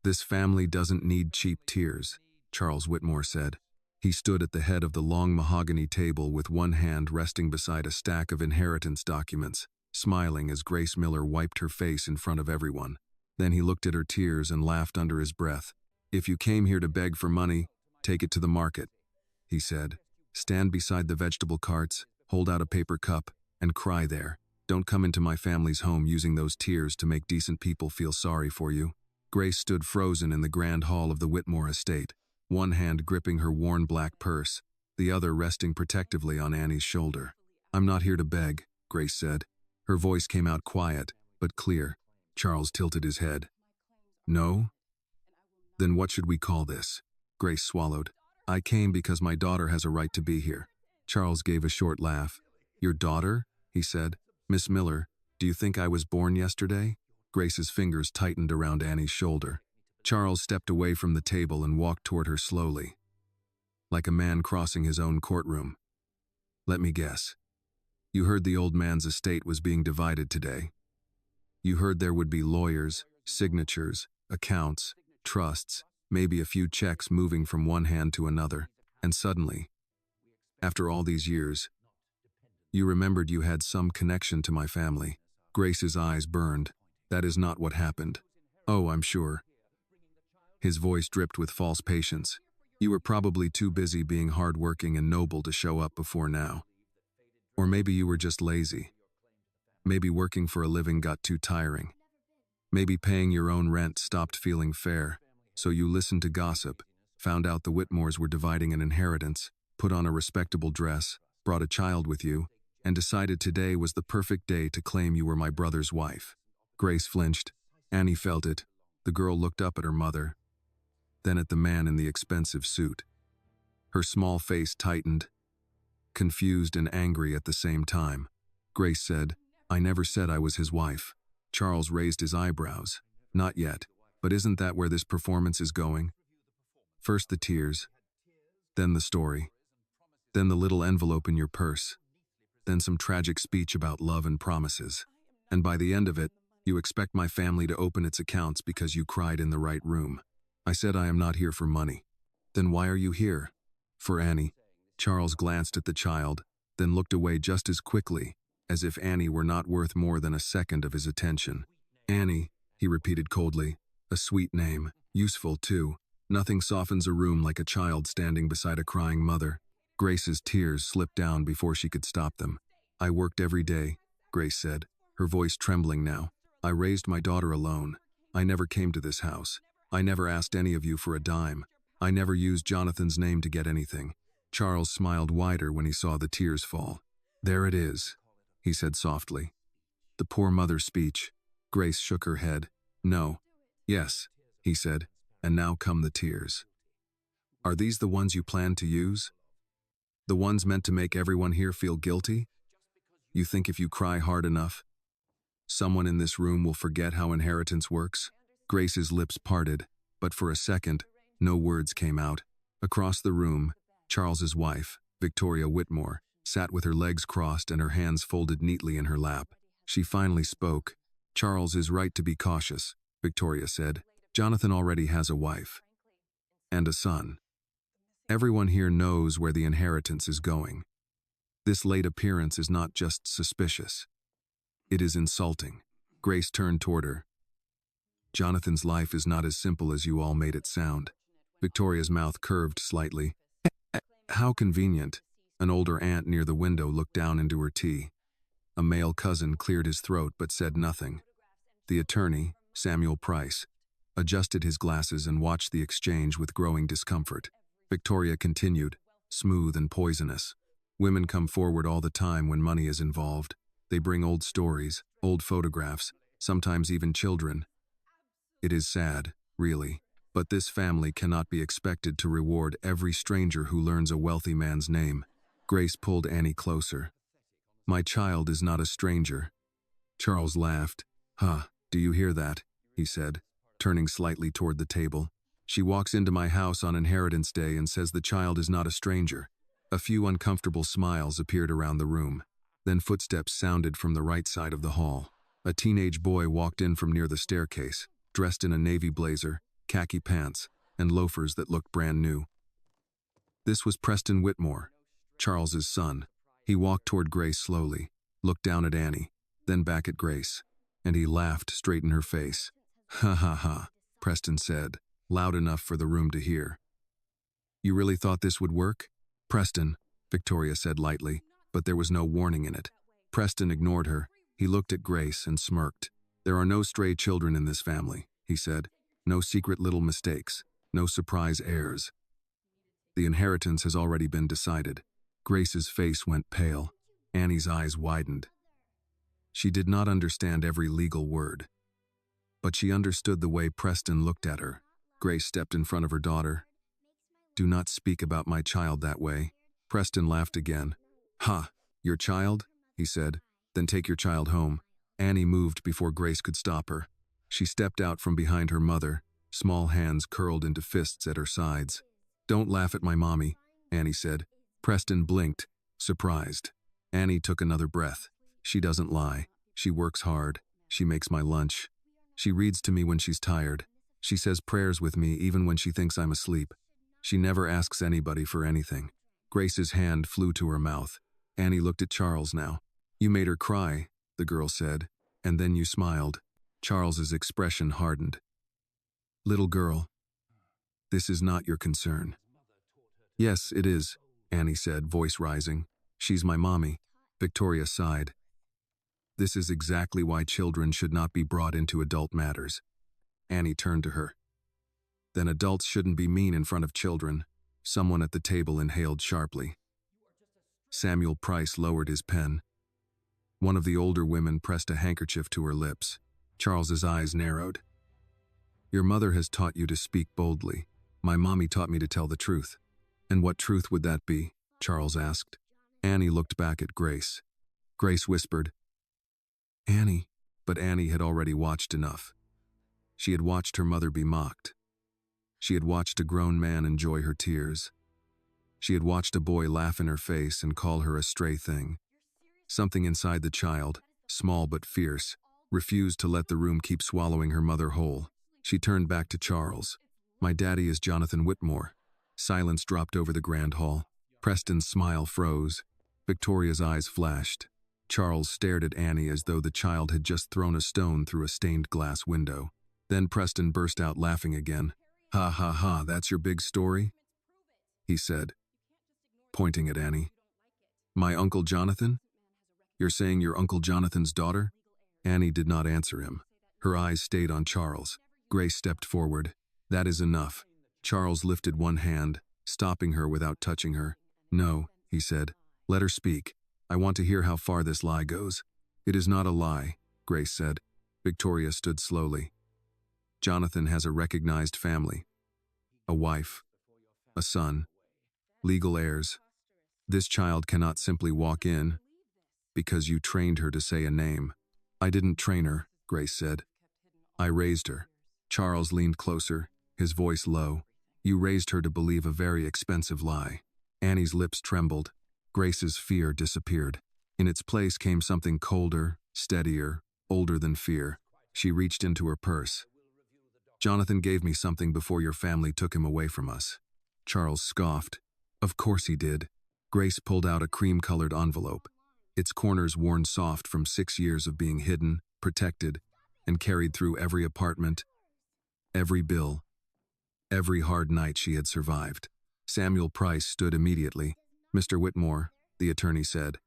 "This family doesn't need cheap tears," Charles Whitmore said. He stood at the head of the long mahogany table with one hand resting beside a stack of inheritance documents, smiling as Grace Miller wiped her face in front of everyone. Then he looked at her tears and laughed under his breath. "If you came here to beg for money, take it to the market," he said. "Stand beside the vegetable carts, hold out a paper cup, and cry there. Don't come into my family's home using those tears to make decent people feel sorry for you." Grace stood frozen in the grand hall of the Whitmore estate, one hand gripping her worn black purse, the other resting protectively on Annie's shoulder. "I'm not here to beg," Grace said. Her voice came out quiet, but clear. Charles tilted his head. "No? Then what should we call this?" Grace swallowed. "I came because my daughter has a right to be here." Charles gave a short laugh. "Your daughter?" he said. "Miss Miller, do you think I was born yesterday?" Grace's fingers tightened around Annie's shoulder. Charles stepped away from the table and walked toward her slowly, like a man crossing his own courtroom. "Let me guess. You heard the old man's estate was being divided today. You heard there would be lawyers, signatures, accounts, trusts, maybe a few checks moving from one hand to another, and suddenly, after all these years, you remembered you had some connection to my family." Grace's eyes burned. "That is not what happened." "Oh, I'm sure." His voice dripped with false patience. "You were probably too busy being hardworking and noble to show up before now. Or maybe you were just lazy. Maybe working for a living got too tiring. Maybe paying your own rent stopped feeling fair, so you listened to gossip, found out the Whitmores were dividing an inheritance, put on a respectable dress, brought a child with you, and decided today was the perfect day to claim you were my brother's wife." Grace flinched. Annie felt it. The girl looked up at her mother, then at the man in the expensive suit. Her small face tightened, confused and angry at the same time. Grace said, "I never said I was his wife." Charles raised his eyebrows. "Not yet, but isn't that where this performance is going? First the tears, then the story, then the little envelope in your purse, then some tragic speech about love and promises. And by the end of it, you expect my family to open its accounts because you cried in the right room. I said I am not here for money." "Then why are you here?" "For Annie." Charles glanced at the child, then looked away just as quickly, as if Annie were not worth more than a second of his attention. "Annie," he repeated coldly. "A sweet name. Useful, too. Nothing softens a room like a child standing beside a crying mother." Grace's tears slipped down before she could stop them. "I worked every day," Grace said, her voice trembling now. "I raised my daughter alone. I never came to this house. I never asked any of you for a dime. I never used Jonathan's name to get anything." Charles smiled wider when he saw the tears fall. "There it is," he said softly. "The poor mother's speech." Grace shook her head. "No. Yes," he said, "and now come the tears." "Are these the ones you planned to use? The ones meant to make everyone here feel guilty? You think if you cry hard enough, someone in this room will forget how inheritance works?" Grace's lips parted, but for a second, no words came out. Across the room, Charles's wife, Victoria Whitmore, sat with her legs crossed and her hands folded neatly in her lap. She finally spoke. "Charles is right to be cautious," Victoria said. "Jonathan already has a wife. And a son. Everyone here knows where the inheritance is going. This late appearance is not just suspicious. It is insulting." Grace turned toward her. "Jonathan's life is not as simple as you all made it sound." Victoria's mouth curved slightly. "How convenient." An older aunt near the window looked down into her tea. A male cousin cleared his throat but said nothing. The attorney, Samuel Price, adjusted his glasses and watched the exchange with growing discomfort. Victoria continued, smooth and poisonous. "Women come forward all the time when money is involved. They bring old stories, old photographs, sometimes even children. It is sad, really, but this family cannot be expected to reward every stranger who learns a wealthy man's name." Grace pulled Annie closer. "My child is not a stranger." Charles laughed. Do you hear that?" he said, turning slightly toward the table. "She walks into my house on Inheritance Day and says the child is not a stranger." A few uncomfortable smiles appeared around the room. Then footsteps sounded from the right side of the hall. A teenage boy walked in from near the staircase, dressed in a navy blazer, khaki pants, and loafers that looked brand new. This was Preston Whitmore, Charles's son. He walked toward Grace slowly, looked down at Annie, then back at Grace, and he laughed straight in her face. "Ha ha ha," Preston said, loud enough for the room to hear. "You really thought this would work?" "Preston," Victoria said lightly, but there was no warning in it. Preston ignored her. He looked at Grace and smirked. "There are no stray children in this family," he said. "No secret little mistakes. No surprise heirs. The inheritance has already been decided." Grace's face went pale. Annie's eyes widened. She did not understand every legal word, but she understood the way Preston looked at her. Grace stepped in front of her daughter. "Do not speak about my child that way." Preston laughed again. "Ha, your child?" he said. "Then take your child home." Annie moved before Grace could stop her. She stepped out from behind her mother, small hands curled into fists at her sides. "Don't laugh at my mommy," Annie said. Preston blinked, surprised. Annie took another breath. "She doesn't lie. She works hard. She makes my lunch. She reads to me when she's tired. She says prayers with me even when she thinks I'm asleep. She never asks anybody for anything." Grace's hand flew to her mouth. Annie looked at Charles now. "You made her cry," the girl said, "and then you smiled." Charles's expression hardened. "Little girl, this is not your concern." "Yes, it is," Annie said, voice rising. "She's my mommy." Victoria sighed. "This is exactly why children should not be brought into adult matters." Annie turned to her. "Then adults shouldn't be mean in front of children." Someone at the table inhaled sharply. Samuel Price lowered his pen. One of the older women pressed a handkerchief to her lips. Charles's eyes narrowed. "Your mother has taught you to speak boldly. My mommy taught me to tell the truth." "And what truth would that be?" Charles asked. Annie looked back at Grace. Grace whispered, "Annie," but Annie had already watched enough. She had watched her mother be mocked. She had watched a grown man enjoy her tears. She had watched a boy laugh in her face and call her a stray thing. Something inside the child, small but fierce, refused to let the room keep swallowing her mother whole. She turned back to Charles. "My daddy is Jonathan Whitmore." Silence dropped over the grand hall. Preston's smile froze. Victoria's eyes flashed. Charles stared at Annie as though the child had just thrown a stone through a stained glass window. Then Preston burst out laughing again. "Ha ha ha, that's your big story?" he said, pointing at Annie. "My Uncle Jonathan? You're saying you're Uncle Jonathan's daughter?" Annie did not answer him. Her eyes stayed on Charles. Grace stepped forward. "That is enough." Charles lifted one hand, stopping her without touching her. "No," he said. "Let her speak. I want to hear how far this lie goes." "It is not a lie," Grace said. Victoria stood slowly. "Jonathan has a recognized family. A wife. A son. Legal heirs. This child cannot simply walk in because you trained her to say a name." "I didn't train her," Grace said. "I raised her." Charles leaned closer, his voice low. "You raised her to believe a very expensive lie." Annie's lips trembled. Grace's fear disappeared. In its place came something colder, steadier, older than fear. She reached into her purse. "Jonathan gave me something before your family took him away from us." Charles scoffed. "Of course he did." Grace pulled out a cream-colored envelope, its corners worn soft from 6 years of being hidden, protected, and carried through every apartment, every bill, every hard night she had survived. Samuel Price stood immediately. "Mr. Whitmore," the attorney said,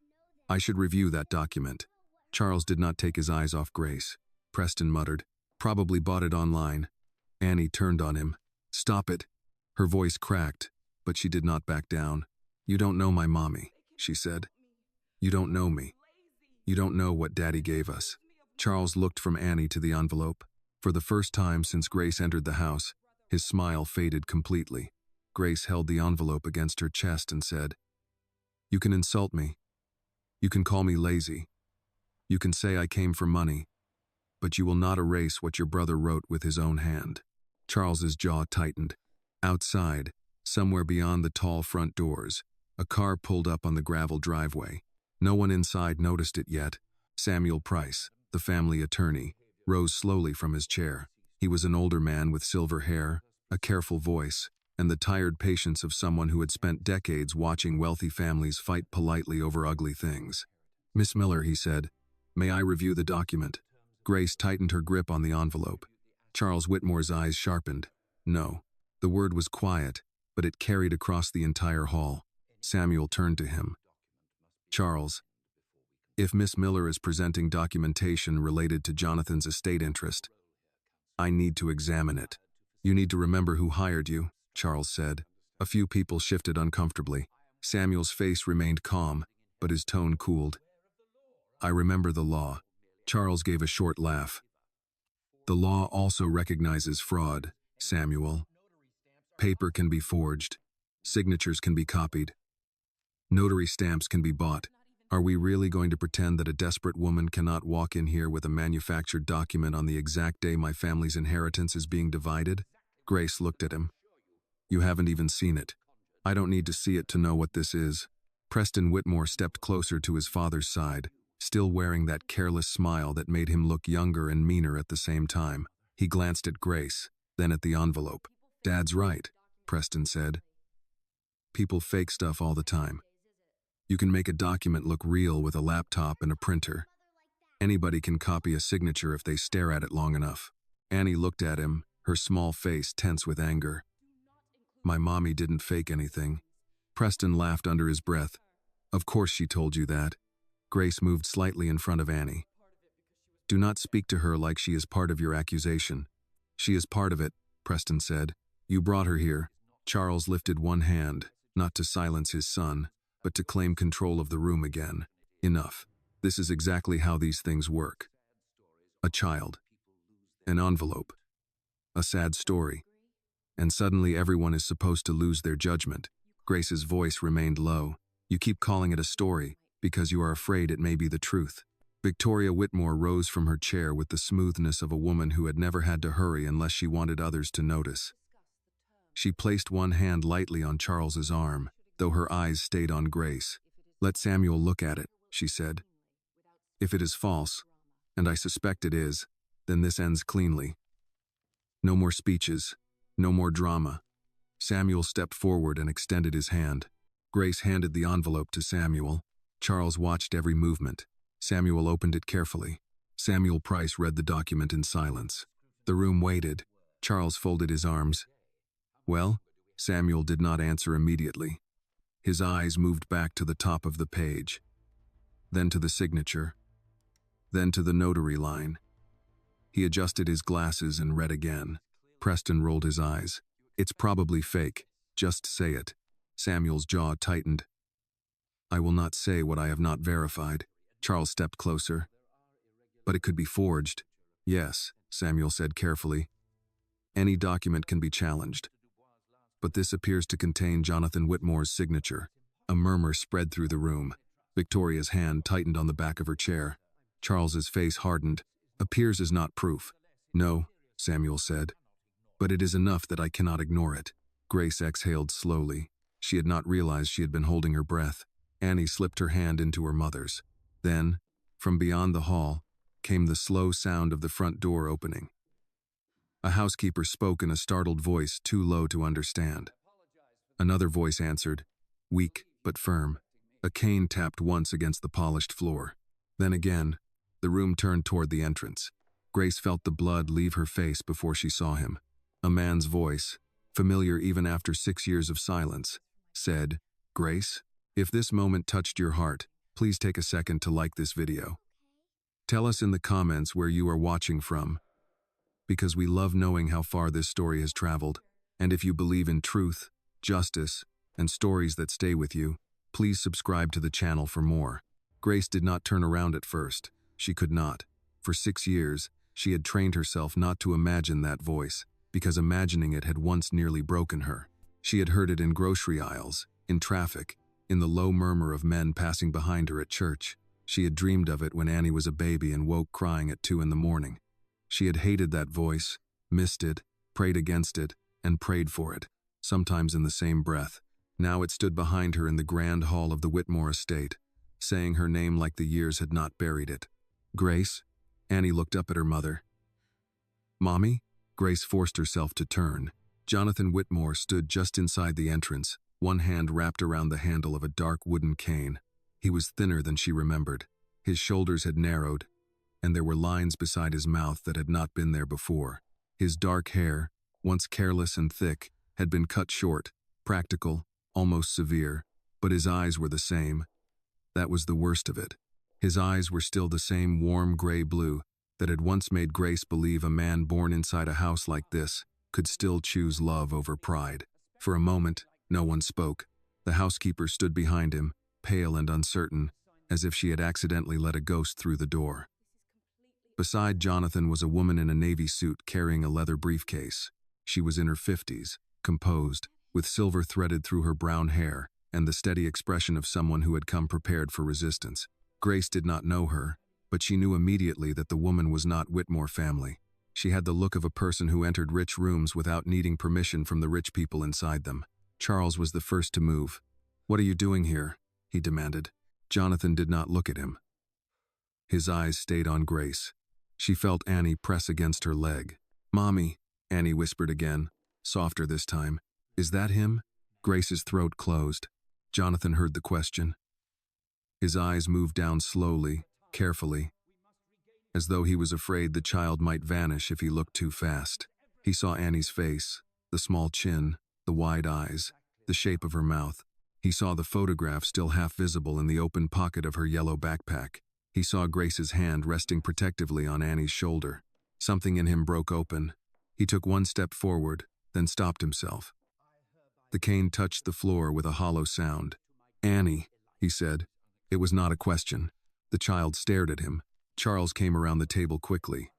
"I should review that document." Charles did not take his eyes off Grace. Preston muttered, "Probably bought it online." Annie turned on him. "Stop it." Her voice cracked, but she did not back down. "You don't know my mommy," she said. "You don't know me. You don't know what Daddy gave us." Charles looked from Annie to the envelope. For the first time since Grace entered the house, his smile faded completely. Grace held the envelope against her chest and said, "You can insult me. You can call me lazy. You can say I came for money, but you will not erase what your brother wrote with his own hand." Charles's jaw tightened. Outside, somewhere beyond the tall front doors, a car pulled up on the gravel driveway. No one inside noticed it yet. Samuel Price, the family attorney, rose slowly from his chair. He was an older man with silver hair, a careful voice, and the tired patience of someone who had spent decades watching wealthy families fight politely over ugly things. "Miss Miller," he said, "may I review the document?" Grace tightened her grip on the envelope. Charles Whitmore's eyes sharpened. No. The word was quiet, but it carried across the entire hall. Samuel turned to him. "Charles, if Miss Miller is presenting documentation related to Jonathan's estate interest, I need to examine it." "You need to remember who hired you," Charles said. A few people shifted uncomfortably. Samuel's face remained calm, but his tone cooled. "I remember the law." Charles gave a short laugh. "The law also recognizes fraud, Samuel. Paper can be forged. Signatures can be copied. Notary stamps can be bought. Are we really going to pretend that a desperate woman cannot walk in here with a manufactured document on the exact day my family's inheritance is being divided?" Grace looked at him. "You haven't even seen it." "I don't need to see it to know what this is." Preston Whitmore stepped closer to his father's side, still wearing that careless smile that made him look younger and meaner at the same time. He glanced at Grace, then at the envelope. "Dad's right," Preston said. "People fake stuff all the time. You can make a document look real with a laptop and a printer. Anybody can copy a signature if they stare at it long enough." Annie looked at him, her small face tense with anger. "My mommy didn't fake anything." Preston laughed under his breath. "Of course she told you that." Grace moved slightly in front of Annie. "Do not speak to her like she is part of your accusation." "She is part of it," Preston said. "You brought her here." Charles lifted one hand, not to silence his son, but to claim control of the room again. "Enough. This is exactly how these things work. A child. An envelope. A sad story. And suddenly everyone is supposed to lose their judgment." Grace's voice remained low. "You keep calling it a story because you are afraid it may be the truth." Victoria Whitmore rose from her chair with the smoothness of a woman who had never had to hurry unless she wanted others to notice. She placed one hand lightly on Charles's arm, though her eyes stayed on Grace. "Let Samuel look at it," she said. "If it is false, and I suspect it is, then this ends cleanly. No more speeches, no more drama." Samuel stepped forward and extended his hand. Grace handed the envelope to Samuel. Charles watched every movement. Samuel opened it carefully. Samuel Price read the document in silence. The room waited. Charles folded his arms. "Well?" Samuel did not answer immediately. His eyes moved back to the top of the page, then to the signature, then to the notary line. He adjusted his glasses and read again. Preston rolled his eyes. "It's probably fake. Just say it." Samuel's jaw tightened. "I will not say what I have not verified." Charles stepped closer. "But it could be forged." "Yes," Samuel said carefully. "Any document can be challenged. But this appears to contain Jonathan Whitmore's signature." A murmur spread through the room. Victoria's hand tightened on the back of her chair. Charles's face hardened. "Appears is not proof." "No," Samuel said. "But it is enough that I cannot ignore it." Grace exhaled slowly. She had not realized she had been holding her breath. Annie slipped her hand into her mother's. Then, from beyond the hall, came the slow sound of the front door opening. A housekeeper spoke in a startled voice too low to understand. Another voice answered, weak but firm. A cane tapped once against the polished floor. Then again, the room turned toward the entrance. Grace felt the blood leave her face before she saw him. A man's voice, familiar even after 6 years of silence, said, "Grace, if this moment touched your heart, please take a second to like this video. Tell us in the comments where you are watching from, because we love knowing how far this story has traveled. And if you believe in truth, justice, and stories that stay with you, please subscribe to the channel for more." Grace did not turn around at first. She could not. For 6 years, she had trained herself not to imagine that voice, because imagining it had once nearly broken her. She had heard it in grocery aisles, in traffic, in the low murmur of men passing behind her at church. She had dreamed of it when Annie was a baby and woke crying at 2 in the morning. She had hated that voice, missed it, prayed against it, and prayed for it, sometimes in the same breath. Now it stood behind her in the grand hall of the Whitmore estate, saying her name like the years had not buried it. "Grace?" Annie looked up at her mother. "Mommy?" Grace forced herself to turn. Jonathan Whitmore stood just inside the entrance, one hand wrapped around the handle of a dark wooden cane. He was thinner than she remembered. His shoulders had narrowed, and there were lines beside his mouth that had not been there before. His dark hair, once careless and thick, had been cut short, practical, almost severe, but his eyes were the same. That was the worst of it. His eyes were still the same warm gray blue that had once made Grace believe a man born inside a house like this could still choose love over pride. For a moment, no one spoke. The housekeeper stood behind him, pale and uncertain, as if she had accidentally let a ghost through the door. Beside Jonathan was a woman in a navy suit carrying a leather briefcase. She was in her 50s, composed, with silver threaded through her brown hair, and the steady expression of someone who had come prepared for resistance. Grace did not know her, but she knew immediately that the woman was not Whitmore family. She had the look of a person who entered rich rooms without needing permission from the rich people inside them. Charles was the first to move. "What are you doing here?" he demanded. Jonathan did not look at him. His eyes stayed on Grace. She felt Annie press against her leg. "Mommy," Annie whispered again, softer this time. "Is that him?" Grace's throat closed. Jonathan heard the question. His eyes moved down slowly, carefully, as though he was afraid the child might vanish if he looked too fast. He saw Annie's face, the small chin, the wide eyes, the shape of her mouth. He saw the photograph still half visible in the open pocket of her yellow backpack. He saw Grace's hand resting protectively on Annie's shoulder. Something in him broke open. He took one step forward, then stopped himself. The cane touched the floor with a hollow sound. "Annie," he said. It was not a question. The child stared at him. Charles came around the table quickly.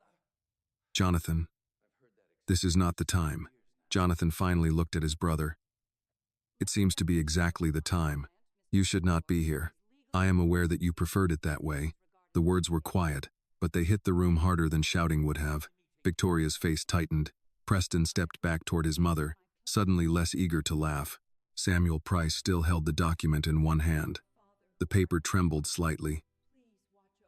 "Jonathan, this is not the time." Jonathan finally looked at his brother. "It seems to be exactly the time. You should not be here. I am aware that you preferred it that way." The words were quiet, but they hit the room harder than shouting would have. Victoria's face tightened. Preston stepped back toward his mother, suddenly less eager to laugh. Samuel Price still held the document in one hand. The paper trembled slightly,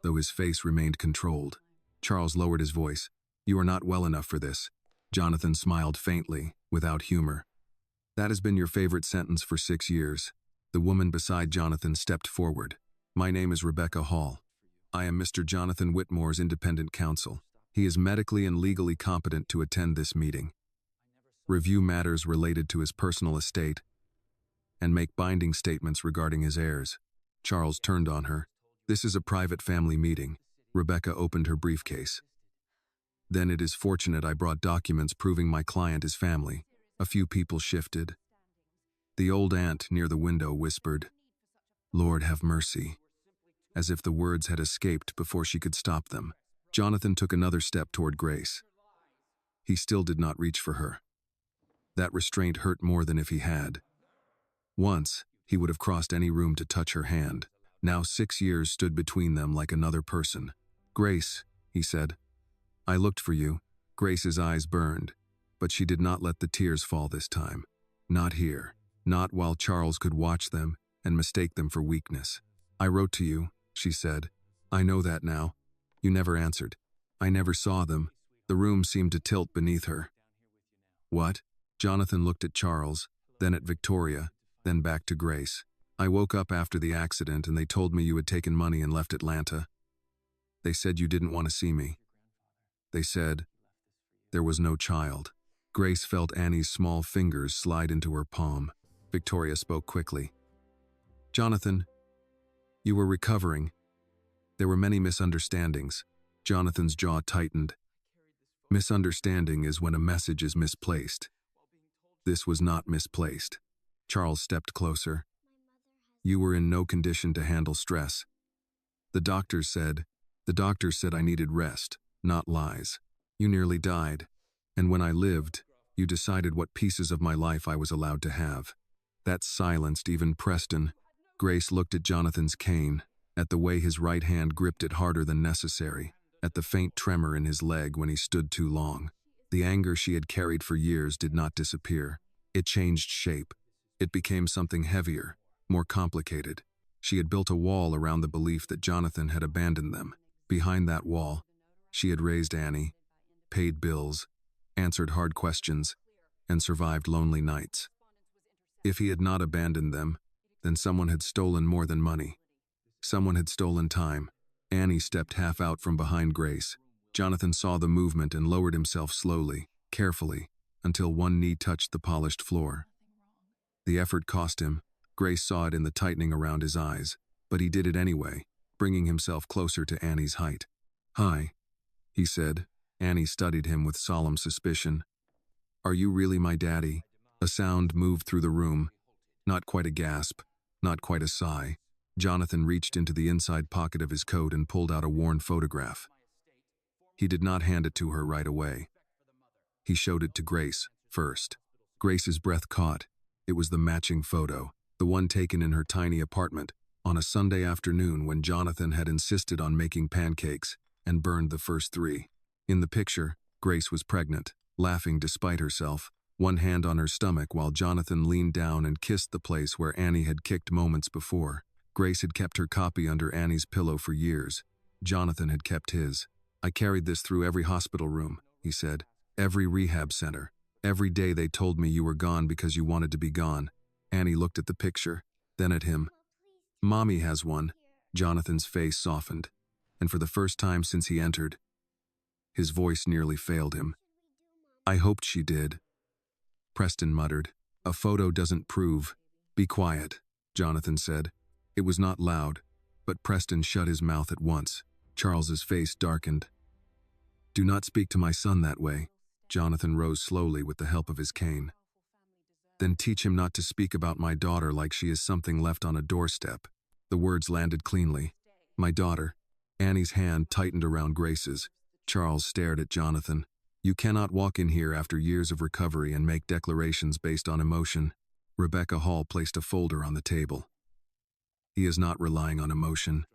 though his face remained controlled. Charles lowered his voice. "You are not well enough for this." Jonathan smiled faintly, without humor. "That has been your favorite sentence for 6 years." The woman beside Jonathan stepped forward. "My name is Rebecca Hall. I am Mr. Jonathan Whitmore's independent counsel. He is medically and legally competent to attend this meeting, review matters related to his personal estate, and make binding statements regarding his heirs." Charles turned on her. "This is a private family meeting." Rebecca opened her briefcase. "Then it is fortunate I brought documents proving my client is family." A few people shifted. The old aunt near the window whispered, "Lord have mercy," as if the words had escaped before she could stop them. Jonathan took another step toward Grace. He still did not reach for her. That restraint hurt more than if he had. Once, he would have crossed any room to touch her hand. Now 6 years stood between them like another person. "Grace," he said, "I looked for you." Grace's eyes burned, but she did not let the tears fall this time. Not here. Not while Charles could watch them and mistake them for weakness. "I wrote to you," she said. "I know that now. You never answered. I never saw them." The room seemed to tilt beneath her. "What?" Jonathan looked at Charles, then at Victoria, then back to Grace. "I woke up after the accident and they told me you had taken money and left Atlanta. They said you didn't want to see me. They said there was no child." Grace felt Annie's small fingers slide into her palm. Victoria spoke quickly. "Jonathan, you were recovering. There were many misunderstandings." Jonathan's jaw tightened. Misunderstanding is when a message is misplaced. This was not misplaced. Charles stepped closer. "You were in no condition to handle stress. The doctors said I needed rest, not lies. You nearly died. And when I lived, you decided what pieces of my life I was allowed to have." That silenced even Preston. Grace looked at Jonathan's cane, at the way his right hand gripped it harder than necessary, at the faint tremor in his leg when he stood too long. The anger she had carried for years did not disappear. It changed shape. It became something heavier, more complicated. She had built a wall around the belief that Jonathan had abandoned them. Behind that wall, she had raised Annie, paid bills, answered hard questions, and survived lonely nights. If he had not abandoned them, then someone had stolen more than money. Someone had stolen time. Annie stepped half out from behind Grace. Jonathan saw the movement and lowered himself slowly, carefully, until one knee touched the polished floor. The effort cost him. Grace saw it in the tightening around his eyes, but he did it anyway, bringing himself closer to Annie's height. "Hi," he said. Annie studied him with solemn suspicion. "Are you really my daddy?" A sound moved through the room. Not quite a gasp, not quite a sigh. Jonathan reached into the inside pocket of his coat and pulled out a worn photograph. He did not hand it to her right away. He showed it to Grace first. Grace's breath caught. It was the matching photo, the one taken in her tiny apartment, on a Sunday afternoon when Jonathan had insisted on making pancakes and burned the first 3. In the picture, Grace was pregnant, laughing despite herself, one hand on her stomach while Jonathan leaned down and kissed the place where Annie had kicked moments before. Grace had kept her copy under Annie's pillow for years. Jonathan had kept his. "I carried this through every hospital room," he said. "Every rehab center. Every day they told me you were gone because you wanted to be gone." Annie looked at the picture, then at him. "Mommy has one." Jonathan's face softened, and for the first time since he entered, his voice nearly failed him. "I hoped she did." Preston muttered. "A photo doesn't prove." "Be quiet," Jonathan said. It was not loud, but Preston shut his mouth at once. Charles's face darkened. "Do not speak to my son that way." Jonathan rose slowly with the help of his cane. "Then teach him not to speak about my daughter like she is something left on a doorstep." The words landed cleanly. "My daughter." Annie's hand tightened around Grace's. Charles stared at Jonathan. "You cannot walk in here after years of recovery and make declarations based on emotion." Rebecca Hall placed a folder on the table. "He is not relying on emotion."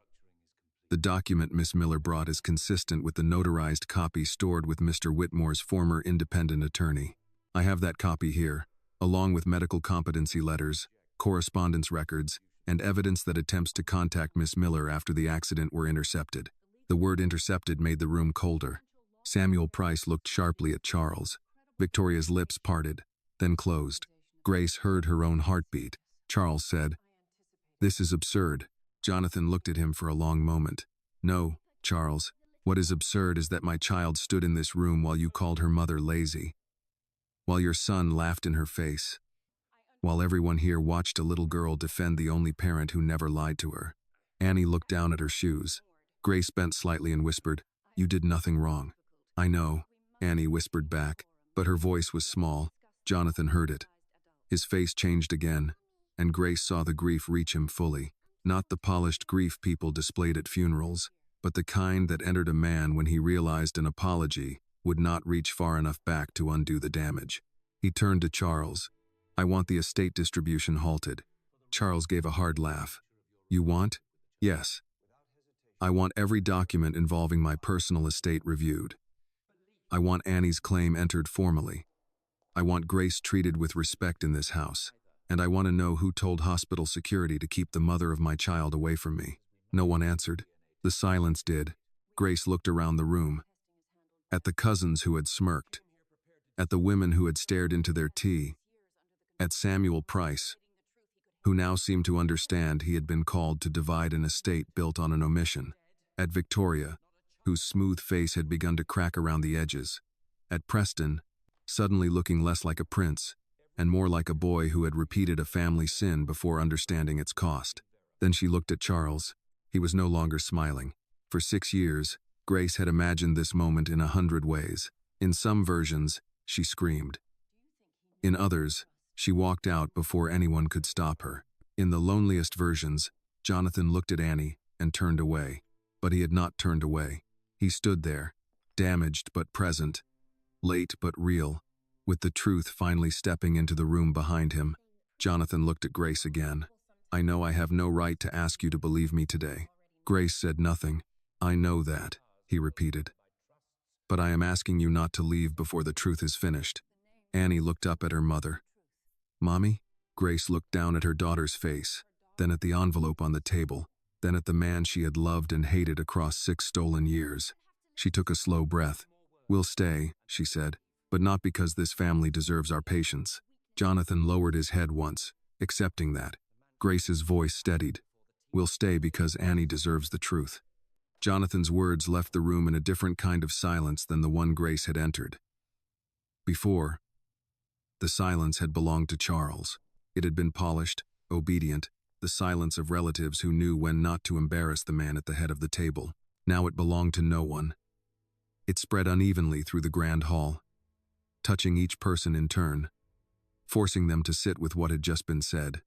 The document Miss Miller brought is consistent with the notarized copy stored with Mr. Whitmore's former independent attorney. I have that copy here, along with medical competency letters, correspondence records, and evidence that attempts to contact Miss Miller after the accident were intercepted. The word intercepted made the room colder. Samuel Price looked sharply at Charles. Victoria's lips parted, then closed. Grace heard her own heartbeat. Charles said, "This is absurd." Jonathan looked at him for a long moment. "No, Charles. What is absurd is that my child stood in this room while you called her mother lazy. While your son laughed in her face. While everyone here watched a little girl defend the only parent who never lied to her." Annie looked down at her shoes. Grace bent slightly and whispered, "You did nothing wrong." "I know," Annie whispered back, but her voice was small. Jonathan heard it. His face changed again, and Grace saw the grief reach him fully. Not the polished grief people displayed at funerals, but the kind that entered a man when he realized an apology would not reach far enough back to undo the damage. He turned to Charles. "I want the estate distribution halted." Charles gave a hard laugh. "You want?" "Yes. I want every document involving my personal estate reviewed. I want Annie's claim entered formally. I want Grace treated with respect in this house. And I want to know who told hospital security to keep the mother of my child away from me." No one answered. The silence did. Grace looked around the room. At the cousins who had smirked. At the women who had stared into their tea. At Samuel Price, who now seemed to understand he had been called to divide an estate built on an omission. At Victoria, whose smooth face had begun to crack around the edges. At Preston, suddenly looking less like a prince, and more like a boy who had repeated a family sin before understanding its cost. Then she looked at Charles. He was no longer smiling. For 6 years, Grace had imagined this moment in 100 ways. In some versions, she screamed. In others, she walked out before anyone could stop her. In the loneliest versions, Jonathan looked at Annie and turned away. But he had not turned away. He stood there, damaged but present, late but real, with the truth finally stepping into the room behind him. Jonathan looked at Grace again. "I know I have no right to ask you to believe me today." Grace said nothing. "I know that," he repeated. "But I am asking you not to leave before the truth is finished." Annie looked up at her mother. "Mommy?" Grace looked down at her daughter's face, then at the envelope on the table, then at the man she had loved and hated across 6 stolen years. She took a slow breath. "We'll stay," she said. but not because this family deserves our patience. Jonathan lowered his head once, accepting that. Grace's voice steadied. We'll stay because Annie deserves the truth. Jonathan's words left the room in a different kind of silence than the one Grace had entered. Before, the silence had belonged to Charles. It had been polished, obedient, the silence of relatives who knew when not to embarrass the man at the head of the table. Now it belonged to no one. It spread unevenly through the grand hall, touching each person in turn, forcing them to sit with what had just been said.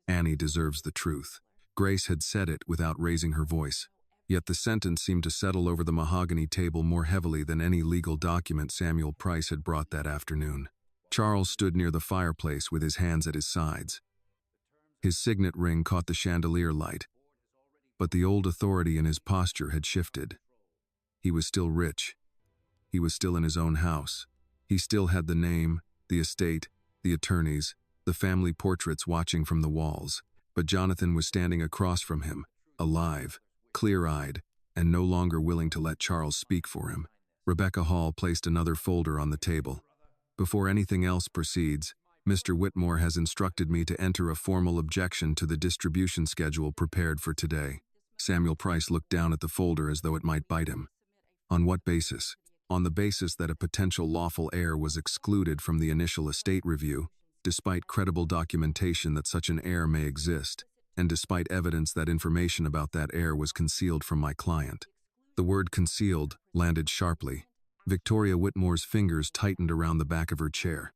Annie deserves the truth. Grace had said it without raising her voice, yet the sentence seemed to settle over the mahogany table more heavily than any legal document Samuel Price had brought that afternoon. Charles stood near the fireplace with his hands at his sides. His signet ring caught the chandelier light, but the old authority in his posture had shifted. He was still rich. He was still in his own house. He still had the name, the estate, the attorneys, the family portraits watching from the walls, but Jonathan was standing across from him, alive, clear-eyed, and no longer willing to let Charles speak for him. Rebecca Hall placed another folder on the table. Before anything else proceeds, Mr. Whitmore has instructed me to enter a formal objection to the distribution schedule prepared for today. Samuel Price looked down at the folder as though it might bite him. On what basis? On the basis that a potential lawful heir was excluded from the initial estate review, despite credible documentation that such an heir may exist, and despite evidence that information about that heir was concealed from my client. The word concealed landed sharply. Victoria Whitmore's fingers tightened around the back of her chair.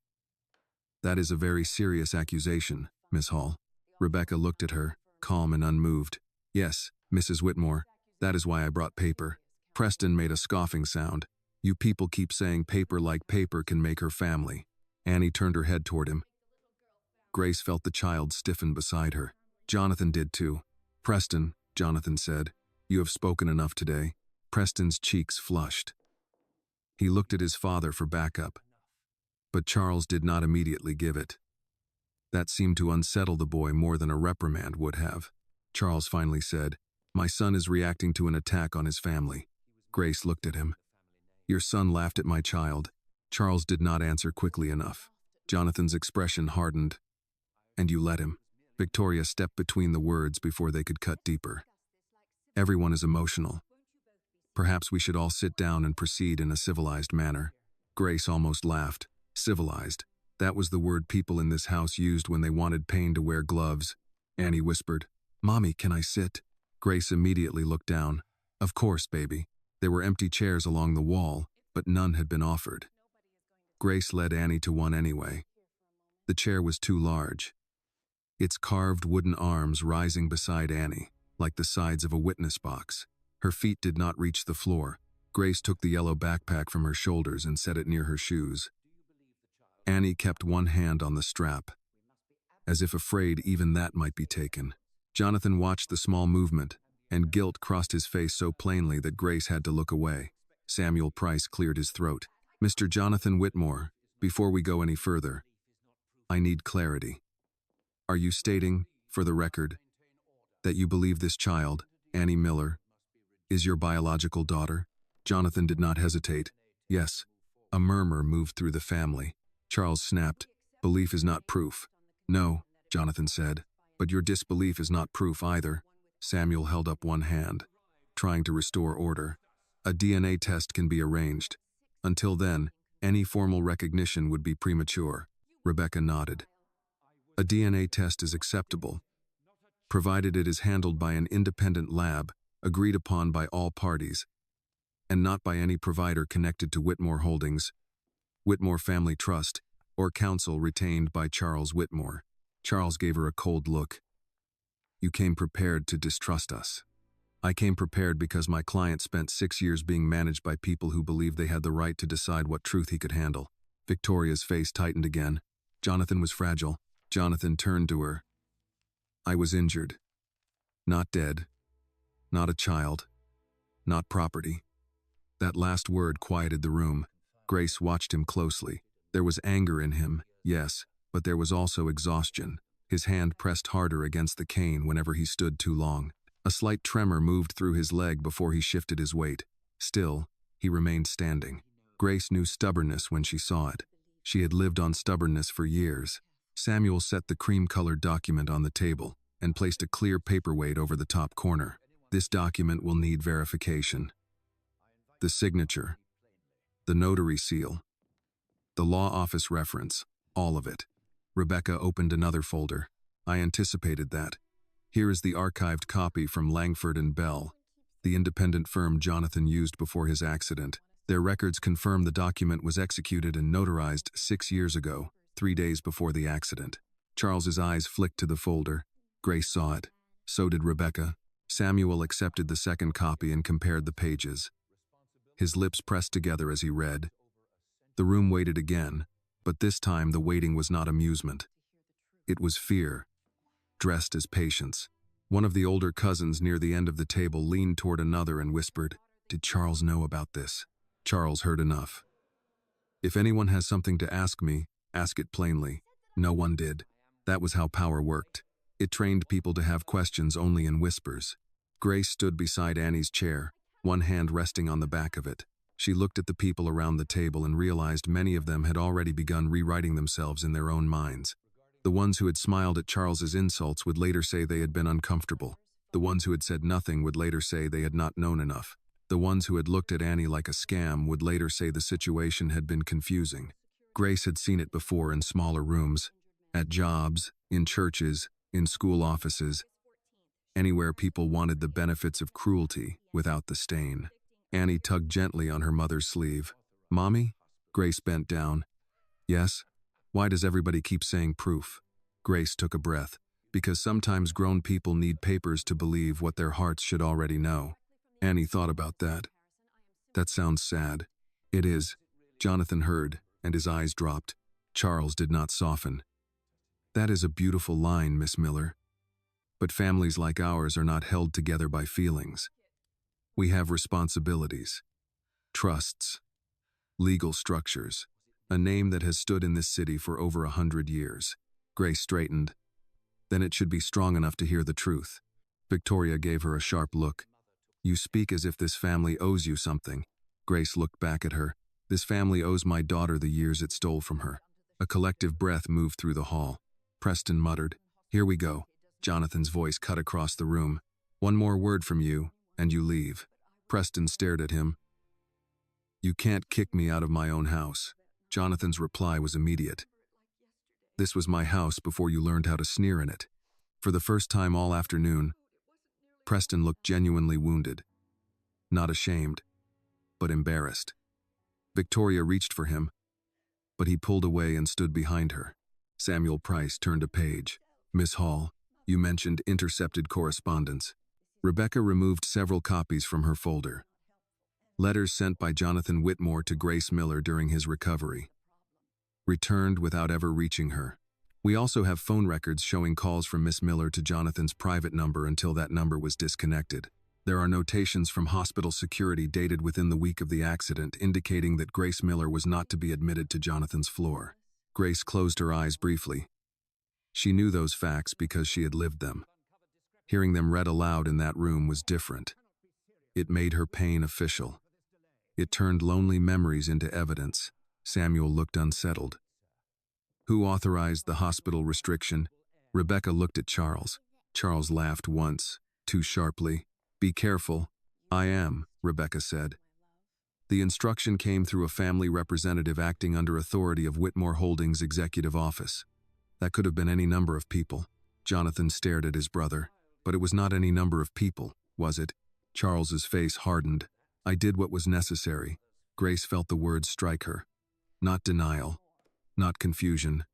That is a very serious accusation, Miss Hall. Rebecca looked at her, calm and unmoved. Yes, Mrs. Whitmore, that is why I brought paper. Preston made a scoffing sound. You people keep saying paper like paper can make her family. Annie turned her head toward him. Grace felt the child stiffen beside her. Jonathan did too. Preston, Jonathan said, you have spoken enough today. Preston's cheeks flushed. He looked at his father for backup, but Charles did not immediately give it. That seemed to unsettle the boy more than a reprimand would have. Charles finally said, my son is reacting to an attack on his family. Grace looked at him. Your son laughed at my child. Charles did not answer quickly enough. Jonathan's expression hardened. And you let him. Victoria stepped between the words before they could cut deeper. Everyone is emotional. Perhaps we should all sit down and proceed in a civilized manner. Grace almost laughed. Civilized. That was the word people in this house used when they wanted Payne to wear gloves. Annie whispered, Mommy, can I sit? Grace immediately looked down. Of course, baby. There were empty chairs along the wall, but none had been offered. Grace led Annie to one anyway. The chair was too large, its carved wooden arms rising beside Annie, like the sides of a witness box. Her feet did not reach the floor. Grace took the yellow backpack from her shoulders and set it near her shoes. Annie kept one hand on the strap, as if afraid even that might be taken. Jonathan watched the small movement, and guilt crossed his face so plainly that Grace had to look away. Samuel Price cleared his throat. Mr. Jonathan Whitmore, before we go any further, I need clarity. Are you stating, for the record, that you believe this child, Annie Miller, is your biological daughter? Jonathan did not hesitate. Yes. A murmur moved through the family. Charles snapped. Belief is not proof. No, Jonathan said, but your disbelief is not proof either. Samuel held up one hand, trying to restore order. A DNA test can be arranged. Until then, any formal recognition would be premature. Rebecca nodded. A DNA test is acceptable, provided it is handled by an independent lab agreed upon by all parties, and not by any provider connected to Whitmore Holdings, Whitmore Family Trust, or counsel retained by Charles Whitmore. Charles gave her a cold look. You came prepared to distrust us. I came prepared because my client spent 6 years being managed by people who believed they had the right to decide what truth he could handle. Victoria's face tightened again. Jonathan was fragile. Jonathan turned to her. I was injured. Not dead. Not a child. Not property. That last word quieted the room. Grace watched him closely. There was anger in him, yes, but there was also exhaustion. His hand pressed harder against the cane whenever he stood too long. A slight tremor moved through his leg before he shifted his weight. Still, he remained standing. Grace knew stubbornness when she saw it. She had lived on stubbornness for years. Samuel set the cream-colored document on the table and placed a clear paperweight over the top corner. This document will need verification. The signature, the notary seal, the law office reference, all of it. Rebecca opened another folder. I anticipated that. Here is the archived copy from Langford and Bell, the independent firm Jonathan used before his accident. Their records confirm the document was executed and notarized 6 years ago, 3 days before the accident. Charles's eyes flicked to the folder. Grace saw it. So did Rebecca. Samuel accepted the second copy and compared the pages. His lips pressed together as he read. The room waited again, but this time the waiting was not amusement. It was fear, dressed as patience. One of the older cousins near the end of the table leaned toward another and whispered, "Did Charles know about this?" Charles heard enough. "If anyone has something to ask me, ask it plainly." No one did. That was how power worked. It trained people to have questions only in whispers. Grace stood beside Annie's chair, one hand resting on the back of it. She looked at the people around the table and realized many of them had already begun rewriting themselves in their own minds. The ones who had smiled at Charles's insults would later say they had been uncomfortable. The ones who had said nothing would later say they had not known enough. The ones who had looked at Annie like a scam would later say the situation had been confusing. Grace had seen it before in smaller rooms, at jobs, in churches, in school offices, anywhere people wanted the benefits of cruelty without the stain. Annie tugged gently on her mother's sleeve. "Mommy?" Grace bent down. "Yes? Why does everybody keep saying proof?" Grace took a breath. "Because sometimes grown people need papers to believe what their hearts should already know." Annie thought about that. "That sounds sad." "It is." Jonathan heard, and his eyes dropped. Charles did not soften. "That is a beautiful line, Miss Miller. But families like ours are not held together by feelings. We have responsibilities, trusts, legal structures, a name that has stood in this city for over 100 years. Grace straightened. "Then it should be strong enough to hear the truth." Victoria gave her a sharp look. "You speak as if this family owes you something." Grace looked back at her. "This family owes my daughter the years it stole from her." A collective breath moved through the hall. Preston muttered, "Here we go." Jonathan's voice cut across the room. "One more word from you, and you leave." Preston stared at him. "You can't kick me out of my own house." Jonathan's reply was immediate. "This was my house before you learned how to sneer in it." For the first time all afternoon, Preston looked genuinely wounded. Not ashamed, but embarrassed. Victoria reached for him, but he pulled away and stood behind her. Samuel Price turned a page. "Miss Hall, you mentioned intercepted correspondence." Rebecca removed several copies from her folder. Letters sent by Jonathan Whitmore to Grace Miller during his recovery. Returned without ever reaching her. We also have phone records showing calls from Miss Miller to Jonathan's private number until that number was disconnected. There are notations from hospital security dated within the week of the accident indicating that Grace Miller was not to be admitted to Jonathan's floor. Grace closed her eyes briefly. She knew those facts because she had lived them. Hearing them read aloud in that room was different. It made her pain official. It turned lonely memories into evidence. Samuel looked unsettled. "Who authorized the hospital restriction?" Rebecca looked at Charles. Charles laughed once, too sharply. "Be careful." "I am," Rebecca said. "The instruction came through a family representative acting under authority of Whitmore Holdings' executive office. That could have been any number of people." Jonathan stared at his brother. "But it was not any number of people, was it?" Charles's face hardened. "I did what was necessary." Grace felt the words strike her. Not denial, not confusion.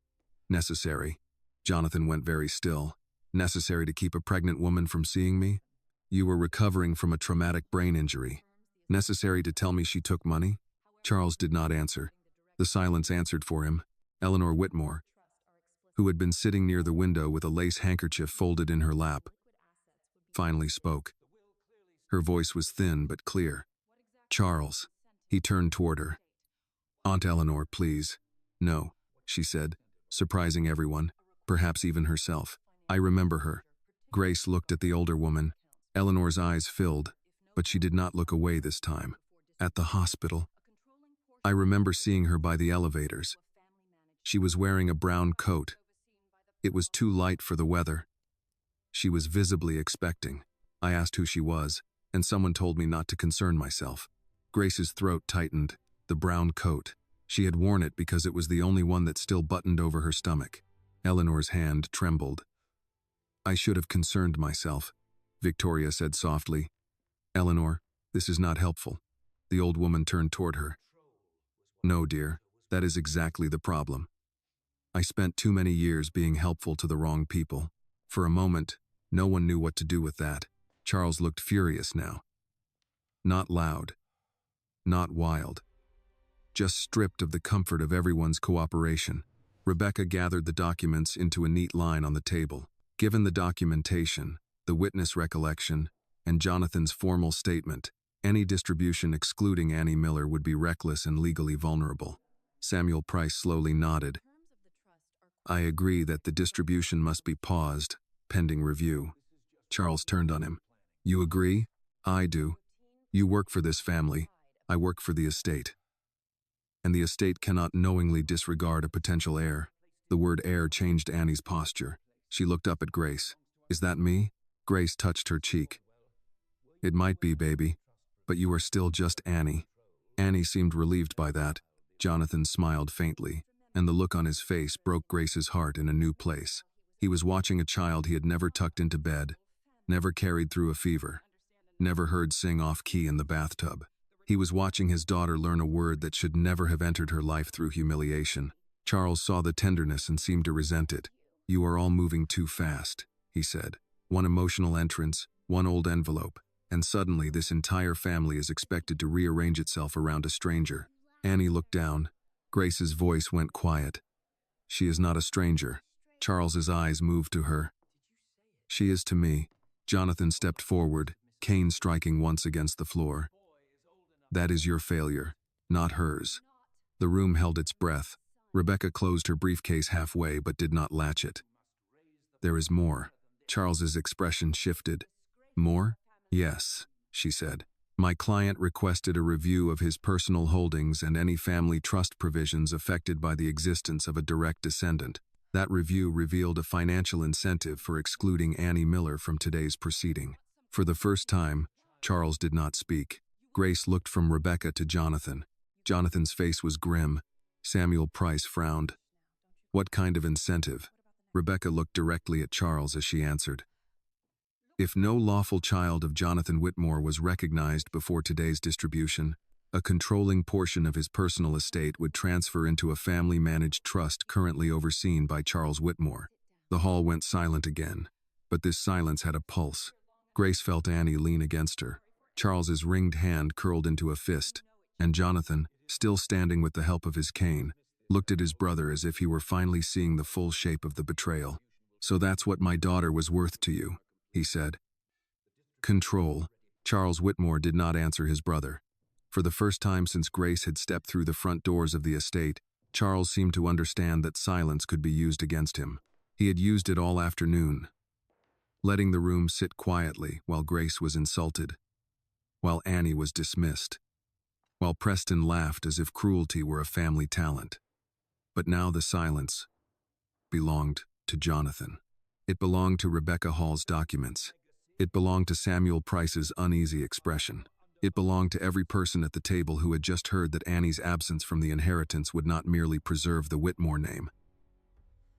Necessary. Jonathan went very still. "Necessary to keep a pregnant woman from seeing me? You were recovering from a traumatic brain injury. Necessary to tell me she took money?" Charles did not answer. The silence answered for him. Eleanor Whitmore, who had been sitting near the window with a lace handkerchief folded in her lap, finally spoke. Her voice was thin but clear. "Charles." He turned toward her. "Aunt Eleanor, please." "No," she said, surprising everyone, perhaps even herself. "I remember her." Grace looked at the older woman. Eleanor's eyes filled, but she did not look away this time. "At the hospital." I remember seeing her by the elevators. She was wearing a brown coat. It was too light for the weather. She was visibly expecting. I asked who she was, and someone told me not to concern myself. Grace's throat tightened. The brown coat. She had worn it because it was the only one that still buttoned over her stomach. Eleanor's hand trembled. I should have concerned myself, Victoria said softly. Eleanor, this is not helpful. The old woman turned toward her. No, dear, that is exactly the problem. I spent too many years being helpful to the wrong people. For a moment, no one knew what to do with that. Charles looked furious now. Not loud. Not wild. Just stripped of the comfort of everyone's cooperation. Rebecca gathered the documents into a neat line on the table. Given the documentation, the witness recollection, and Jonathan's formal statement, any distribution excluding Annie Miller would be reckless and legally vulnerable. Samuel Price slowly nodded. I agree that the distribution must be paused, pending review. Charles turned on him. You agree? I do. You work for this family. I work for the estate. And the estate cannot knowingly disregard a potential heir. The word heir changed Annie's posture. She looked up at Grace. Is that me? Grace touched her cheek. It might be, baby, but you are still just Annie. Annie seemed relieved by that. Jonathan smiled faintly, and the look on his face broke Grace's heart in a new place. He was watching a child he had never tucked into bed, never carried through a fever, never heard sing off-key in the bathtub. He was watching his daughter learn a word that should never have entered her life through humiliation. Charles saw the tenderness and seemed to resent it. You are all moving too fast, he said. One emotional entrance, one old envelope, and suddenly this entire family is expected to rearrange itself around a stranger. Annie looked down. Grace's voice went quiet. She is not a stranger. Charles's eyes moved to her. She is to me. Jonathan stepped forward, cane striking once against the floor. That is your failure, not hers. The room held its breath. Rebecca closed her briefcase halfway but did not latch it. There is more. Charles's expression shifted. More? Yes, she said. My client requested a review of his personal holdings and any family trust provisions affected by the existence of a direct descendant. That review revealed a financial incentive for excluding Annie Miller from today's proceeding. For the first time, Charles did not speak. Grace looked from Rebecca to Jonathan. Jonathan's face was grim. Samuel Price frowned. What kind of incentive? Rebecca looked directly at Charles as she answered. If no lawful child of Jonathan Whitmore was recognized before today's distribution, a controlling portion of his personal estate would transfer into a family-managed trust currently overseen by Charles Whitmore. The hall went silent again, but this silence had a pulse. Grace felt Annie lean against her. Charles's ringed hand curled into a fist, and Jonathan, still standing with the help of his cane, looked at his brother as if he were finally seeing the full shape of the betrayal. So that's what my daughter was worth to you, he said. Control. Charles Whitmore did not answer his brother. For the first time since Grace had stepped through the front doors of the estate, Charles seemed to understand that silence could be used against him. He had used it all afternoon, letting the room sit quietly while Grace was insulted, while Annie was dismissed, while Preston laughed as if cruelty were a family talent. But now the silence belonged to Jonathan. It belonged to Rebecca Hall's documents. It belonged to Samuel Price's uneasy expression. It belonged to every person at the table who had just heard that Annie's absence from the inheritance would not merely preserve the Whitmore name.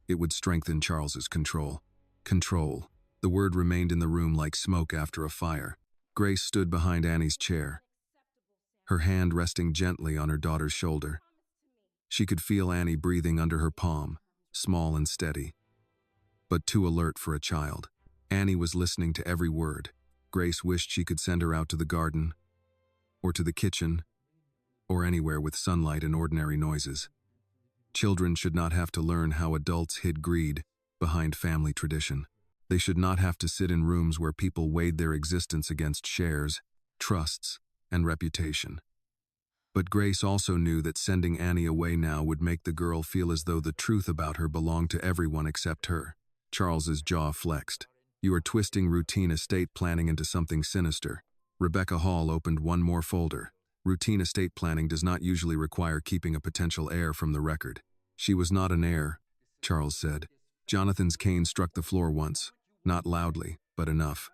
It would strengthen Charles's control. Control. The word remained in the room like smoke after a fire. Grace stood behind Annie's chair, her hand resting gently on her daughter's shoulder. She could feel Annie breathing under her palm, small and steady, but too alert for a child. Annie was listening to every word. Grace wished she could send her out to the garden, or to the kitchen, or anywhere with sunlight and ordinary noises. Children should not have to learn how adults hid greed behind family tradition. They should not have to sit in rooms where people weighed their existence against shares, trusts, and reputation. But Grace also knew that sending Annie away now would make the girl feel as though the truth about her belonged to everyone except her. Charles's jaw flexed. You are twisting routine estate planning into something sinister. Rebecca Hall opened one more folder. Routine estate planning does not usually require keeping a potential heir from the record. She was not an heir, Charles said. Jonathan's cane struck the floor once, not loudly, but enough.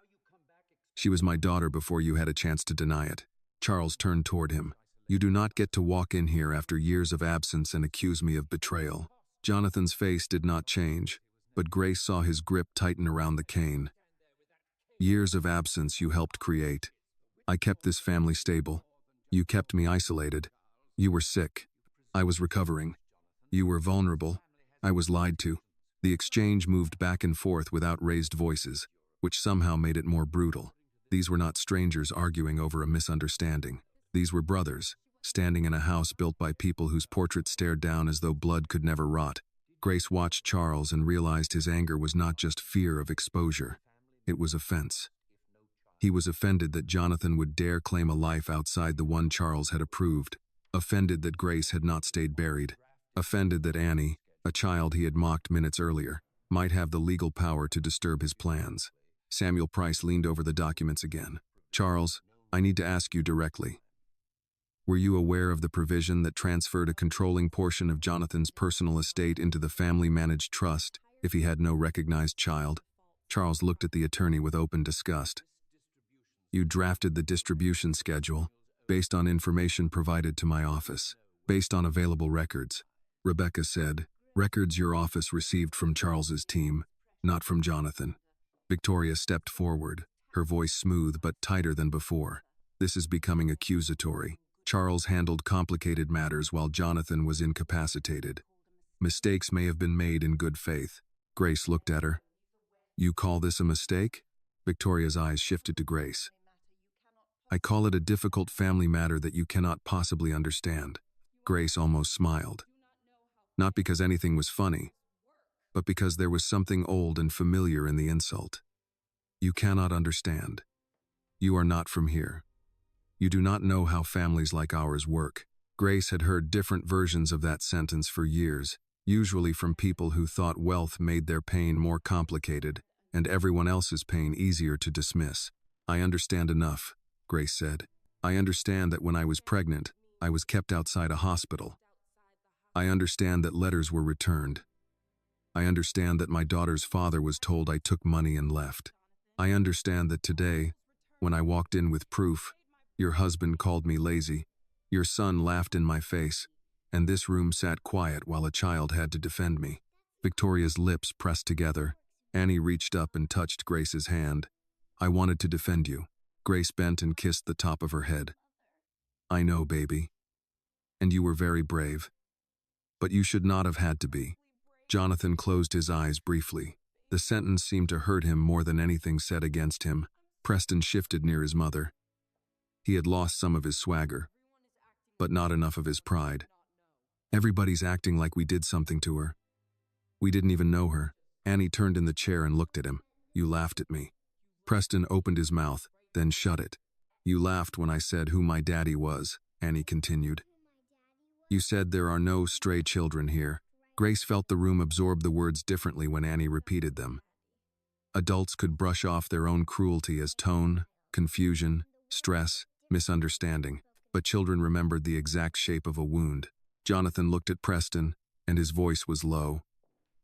She was my daughter before you had a chance to deny it. Charles turned toward him. You do not get to walk in here after years of absence and accuse me of betrayal. Jonathan's face did not change, but Grace saw his grip tighten around the cane. Years of absence you helped create. I kept this family stable. You kept me isolated. You were sick. I was recovering. You were vulnerable. I was lied to. The exchange moved back and forth without raised voices, which somehow made it more brutal. These were not strangers arguing over a misunderstanding. These were brothers, standing in a house built by people whose portraits stared down as though blood could never rot. Grace watched Charles and realized his anger was not just fear of exposure. It was offense. He was offended that Jonathan would dare claim a life outside the one Charles had approved, offended that Grace had not stayed buried, offended that Annie, a child he had mocked minutes earlier, might have the legal power to disturb his plans. Samuel Price leaned over the documents again. Charles, I need to ask you directly. Were you aware of the provision that transferred a controlling portion of Jonathan's personal estate into the family-managed trust if he had no recognized child? Charles looked at the attorney with open disgust. You drafted the distribution schedule based on information provided to my office, based on available records. Rebecca said, records your office received from Charles's team, not from Jonathan. Victoria stepped forward, her voice smooth but tighter than before. This is becoming accusatory. Charles handled complicated matters while Jonathan was incapacitated. Mistakes may have been made in good faith. Grace looked at her. You call this a mistake? Victoria's eyes shifted to Grace. I call it a difficult family matter that you cannot possibly understand. Grace almost smiled. Not because anything was funny, but because there was something old and familiar in the insult. You cannot understand. You are not from here. You do not know how families like ours work. Grace had heard different versions of that sentence for years, usually from people who thought wealth made their pain more complicated and everyone else's pain easier to dismiss. I understand enough, Grace said. I understand that when I was pregnant, I was kept outside a hospital. I understand that letters were returned. I understand that my daughter's father was told I took money and left. I understand that today, when I walked in with proof, your husband called me lazy, your son laughed in my face, and this room sat quiet while a child had to defend me. Victoria's lips pressed together. Annie reached up and touched Grace's hand. I wanted to defend you. Grace bent and kissed the top of her head. I know, baby. And you were very brave. But you should not have had to be. Jonathan closed his eyes briefly. The sentence seemed to hurt him more than anything said against him. Preston shifted near his mother. He had lost some of his swagger, but not enough of his pride. Everybody's acting like we did something to her. We didn't even know her. Annie turned in the chair and looked at him. You laughed at me. Preston opened his mouth, then shut it. You laughed when I said who my daddy was, Annie continued. You said there are no stray children here. Grace felt the room absorb the words differently when Annie repeated them. Adults could brush off their own cruelty as tone, confusion, stress, misunderstanding, but children remembered the exact shape of a wound. Jonathan looked at Preston, and his voice was low.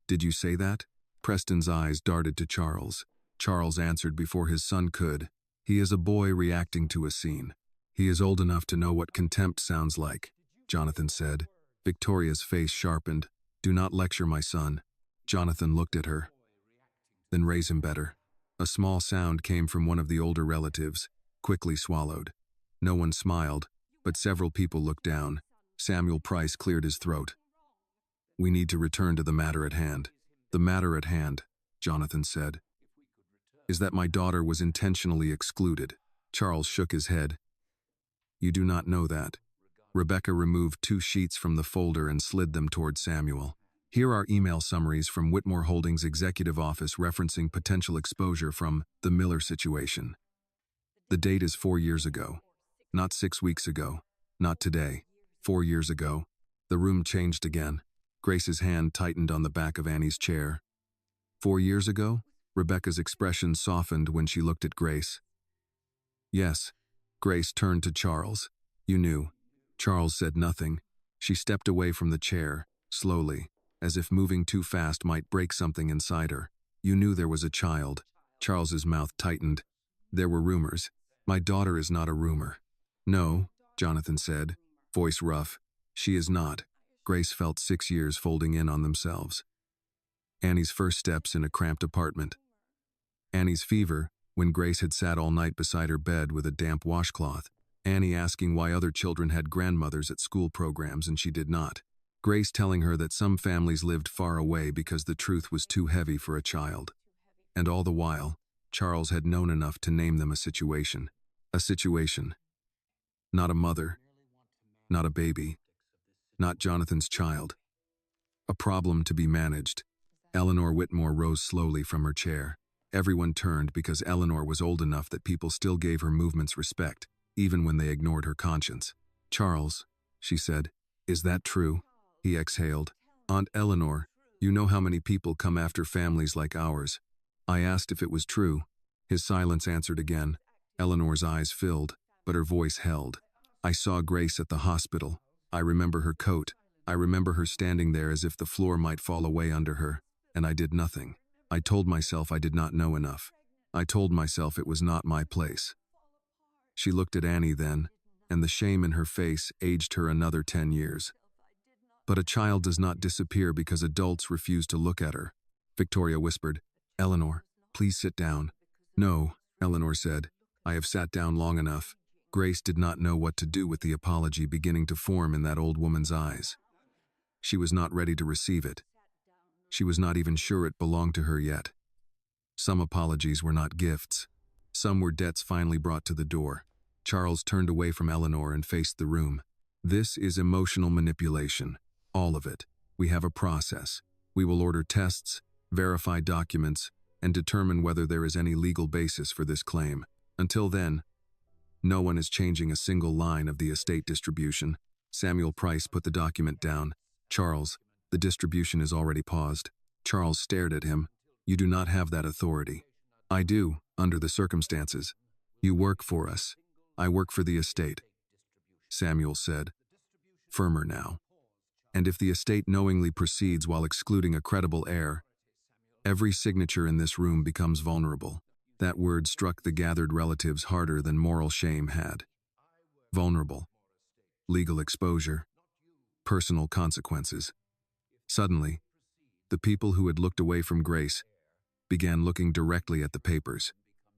Did you say that? Preston's eyes darted to Charles. Charles answered before his son could. He is a boy reacting to a scene. He is old enough to know what contempt sounds like, Jonathan said. Victoria's face sharpened. Do not lecture my son. Jonathan looked at her. Then raise him better. A small sound came from one of the older relatives, quickly swallowed. No one smiled, but several people looked down. Samuel Price cleared his throat. We need to return to the matter at hand. The matter at hand, Jonathan said, is that my daughter was intentionally excluded. Charles shook his head. You do not know that. Rebecca removed 2 sheets from the folder and slid them toward Samuel. Here are email summaries from Whitmore Holdings' executive office referencing potential exposure from the Miller situation. The date is 4 years ago. Not 6 weeks ago. Not today. 4 years ago. The room changed again. Grace's hand tightened on the back of Annie's chair. 4 years ago? Rebecca's expression softened when she looked at Grace. Yes. Grace turned to Charles. You knew. Charles said nothing. She stepped away from the chair, slowly, as if moving too fast might break something inside her. You knew there was a child. Charles's mouth tightened. There were rumors. My daughter is not a rumor. No, Jonathan said, voice rough. She is not. Grace felt 6 years folding in on themselves. Annie's first steps in a cramped apartment. Annie's fever, when Grace had sat all night beside her bed with a damp washcloth. Annie asking why other children had grandmothers at school programs and she did not. Grace telling her that some families lived far away because the truth was too heavy for a child. And all the while, Charles had known enough to name them a situation. A situation. Not a mother. Not a baby. Not Jonathan's child. A problem to be managed. Eleanor Whitmore rose slowly from her chair. Everyone turned because Eleanor was old enough that people still gave her movements respect, even when they ignored her conscience. Charles, she said, is that true? He exhaled. Aunt Eleanor, you know how many people come after families like ours. I asked if it was true. His silence answered again. Eleanor's eyes filled, but her voice held. I saw Grace at the hospital. I remember her coat. I remember her standing there as if the floor might fall away under her, and I did nothing. I told myself I did not know enough. I told myself it was not my place. She looked at Annie then, and the shame in her face aged her another 10 years. But a child does not disappear because adults refuse to look at her. Victoria whispered, Eleanor, please sit down. No, Eleanor said. I have sat down long enough. Grace did not know what to do with the apology beginning to form in that old woman's eyes. She was not ready to receive it. She was not even sure it belonged to her yet. Some apologies were not gifts. Some were debts finally brought to the door. Charles turned away from Eleanor and faced the room. This is emotional manipulation. All of it. We have a process. We will order tests, verify documents, and determine whether there is any legal basis for this claim. Until then, no one is changing a single line of the estate distribution. Samuel Price put the document down. Charles, the distribution is already paused. Charles stared at him. You do not have that authority. I do, under the circumstances. You work for us. I work for the estate. Samuel said, firmer now. And if the estate knowingly proceeds while excluding a credible heir, every signature in this room becomes vulnerable. That word struck the gathered relatives harder than moral shame had. Vulnerable. Legal exposure. Personal consequences. Suddenly, the people who had looked away from Grace began looking directly at the papers,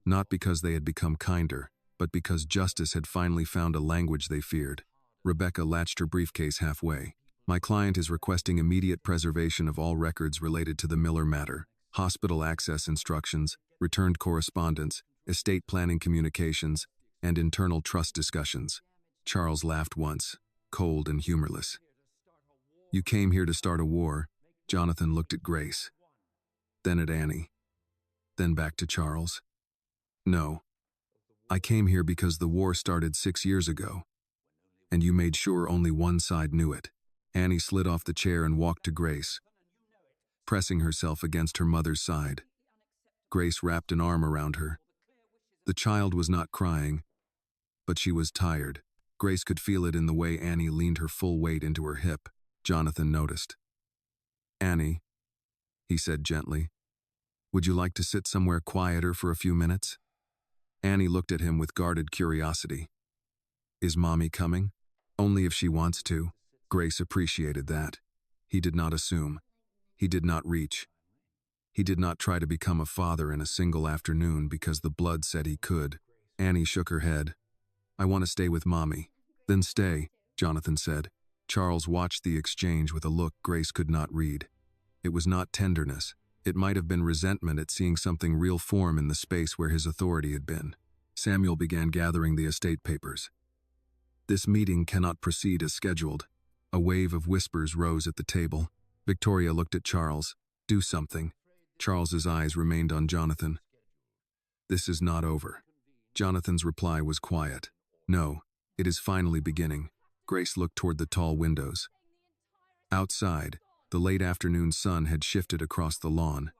not because they had become kinder, but because justice had finally found a language they feared. Rebecca latched her briefcase halfway. My client is requesting immediate preservation of all records related to the Miller matter, hospital access instructions, returned correspondence, estate planning communications, and internal trust discussions. Charles laughed once, cold and humorless. You came here to start a war. Jonathan looked at Grace, then at Annie, then back to Charles. No, I came here because the war started 6 years ago, and you made sure only one side knew it. Annie slid off the chair and walked to Grace, pressing herself against her mother's side. Grace wrapped an arm around her. The child was not crying, but she was tired. Grace could feel it in the way Annie leaned her full weight into her hip. Jonathan noticed. Annie, he said gently, would you like to sit somewhere quieter for a few minutes? Annie looked at him with guarded curiosity. Is Mommy coming? Only if she wants to. Grace appreciated that. He did not assume. He did not reach. He did not try to become a father in a single afternoon because the blood said he could. Annie shook her head. I want to stay with Mommy. Then stay, Jonathan said. Charles watched the exchange with a look Grace could not read. It was not tenderness. It might have been resentment at seeing something real form in the space where his authority had been. Samuel began gathering the estate papers. This meeting cannot proceed as scheduled. A wave of whispers rose at the table. Victoria looked at Charles. Do something. Charles's eyes remained on Jonathan. This is not over. Jonathan's reply was quiet. No, it is finally beginning. Grace looked toward the tall windows. Outside, the late afternoon sun had shifted across the lawn.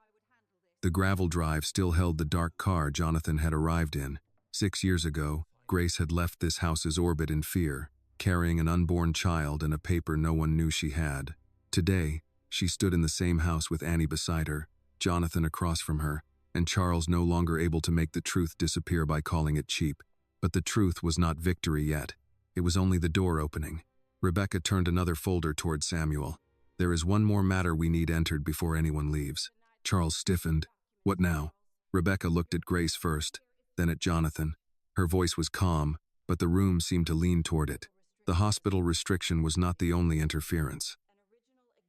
The gravel drive still held the dark car Jonathan had arrived in. 6 years ago, Grace had left this house's orbit in fear. carrying an unborn child and a paper no one knew she had. Today, she stood in the same house with Annie beside her, Jonathan across from her, and Charles no longer able to make the truth disappear by calling it cheap. But the truth was not victory yet. It was only the door opening. Rebecca turned another folder toward Samuel. "There is one more matter we need entered before anyone leaves." Charles stiffened. "What now?" Rebecca looked at Grace first, then at Jonathan. Her voice was calm, but the room seemed to lean toward it. The hospital restriction was not the only interference.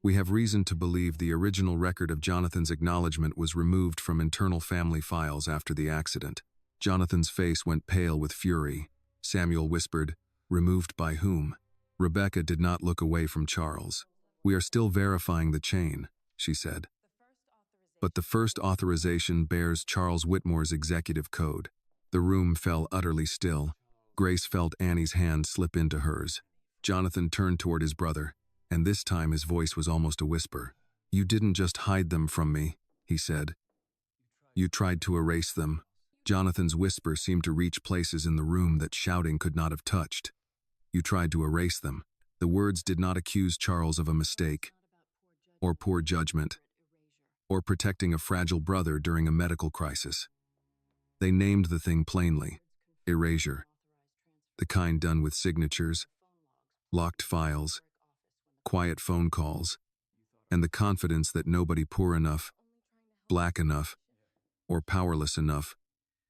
"We have reason to believe the original record of Jonathan's acknowledgement was removed from internal family files after the accident." Jonathan's face went pale with fury. Samuel whispered, "Removed by whom?" Rebecca did not look away from Charles. "We are still verifying the chain," she said. "But the first authorization bears Charles Whitmore's executive code." The room fell utterly still. Grace felt Annie's hand slip into hers. Jonathan turned toward his brother, and this time his voice was almost a whisper. "You didn't just hide them from me," he said. "You tried to erase them." Jonathan's whisper seemed to reach places in the room that shouting could not have touched. "You tried to erase them." The words did not accuse Charles of a mistake, or poor judgment, or protecting a fragile brother during a medical crisis. They named the thing plainly: erasure. The kind done with signatures, locked files, quiet phone calls, and the confidence that nobody poor enough, black enough, or powerless enough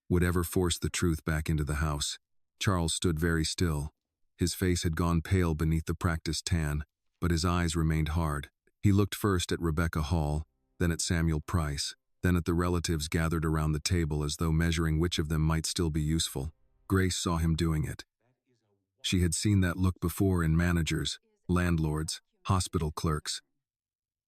would ever force the truth back into the house. Charles stood very still. His face had gone pale beneath the practiced tan, but his eyes remained hard. He looked first at Rebecca Hall, then at Samuel Price, then at the relatives gathered around the table as though measuring which of them might still be useful. Grace saw him doing it. She had seen that look before in managers, landlords, hospital clerks.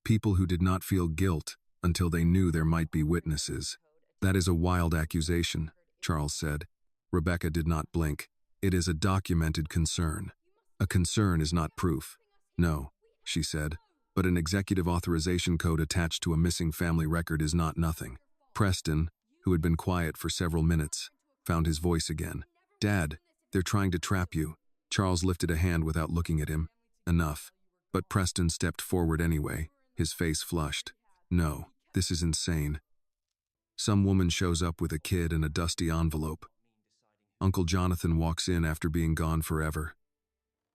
People who did not feel guilt until they knew there might be witnesses. "That is a wild accusation," Charles said. Rebecca did not blink. "It is a documented concern." "A concern is not proof." "No," she said, "but an executive authorization code attached to a missing family record is not nothing." Preston, who had been quiet for several minutes, found his voice again. "Dad, they're trying to trap you." Charles lifted a hand without looking at him. "Enough." But Preston stepped forward anyway, his face flushed. "No, this is insane. Some woman shows up with a kid and a dusty envelope. Uncle Jonathan walks in after being gone forever.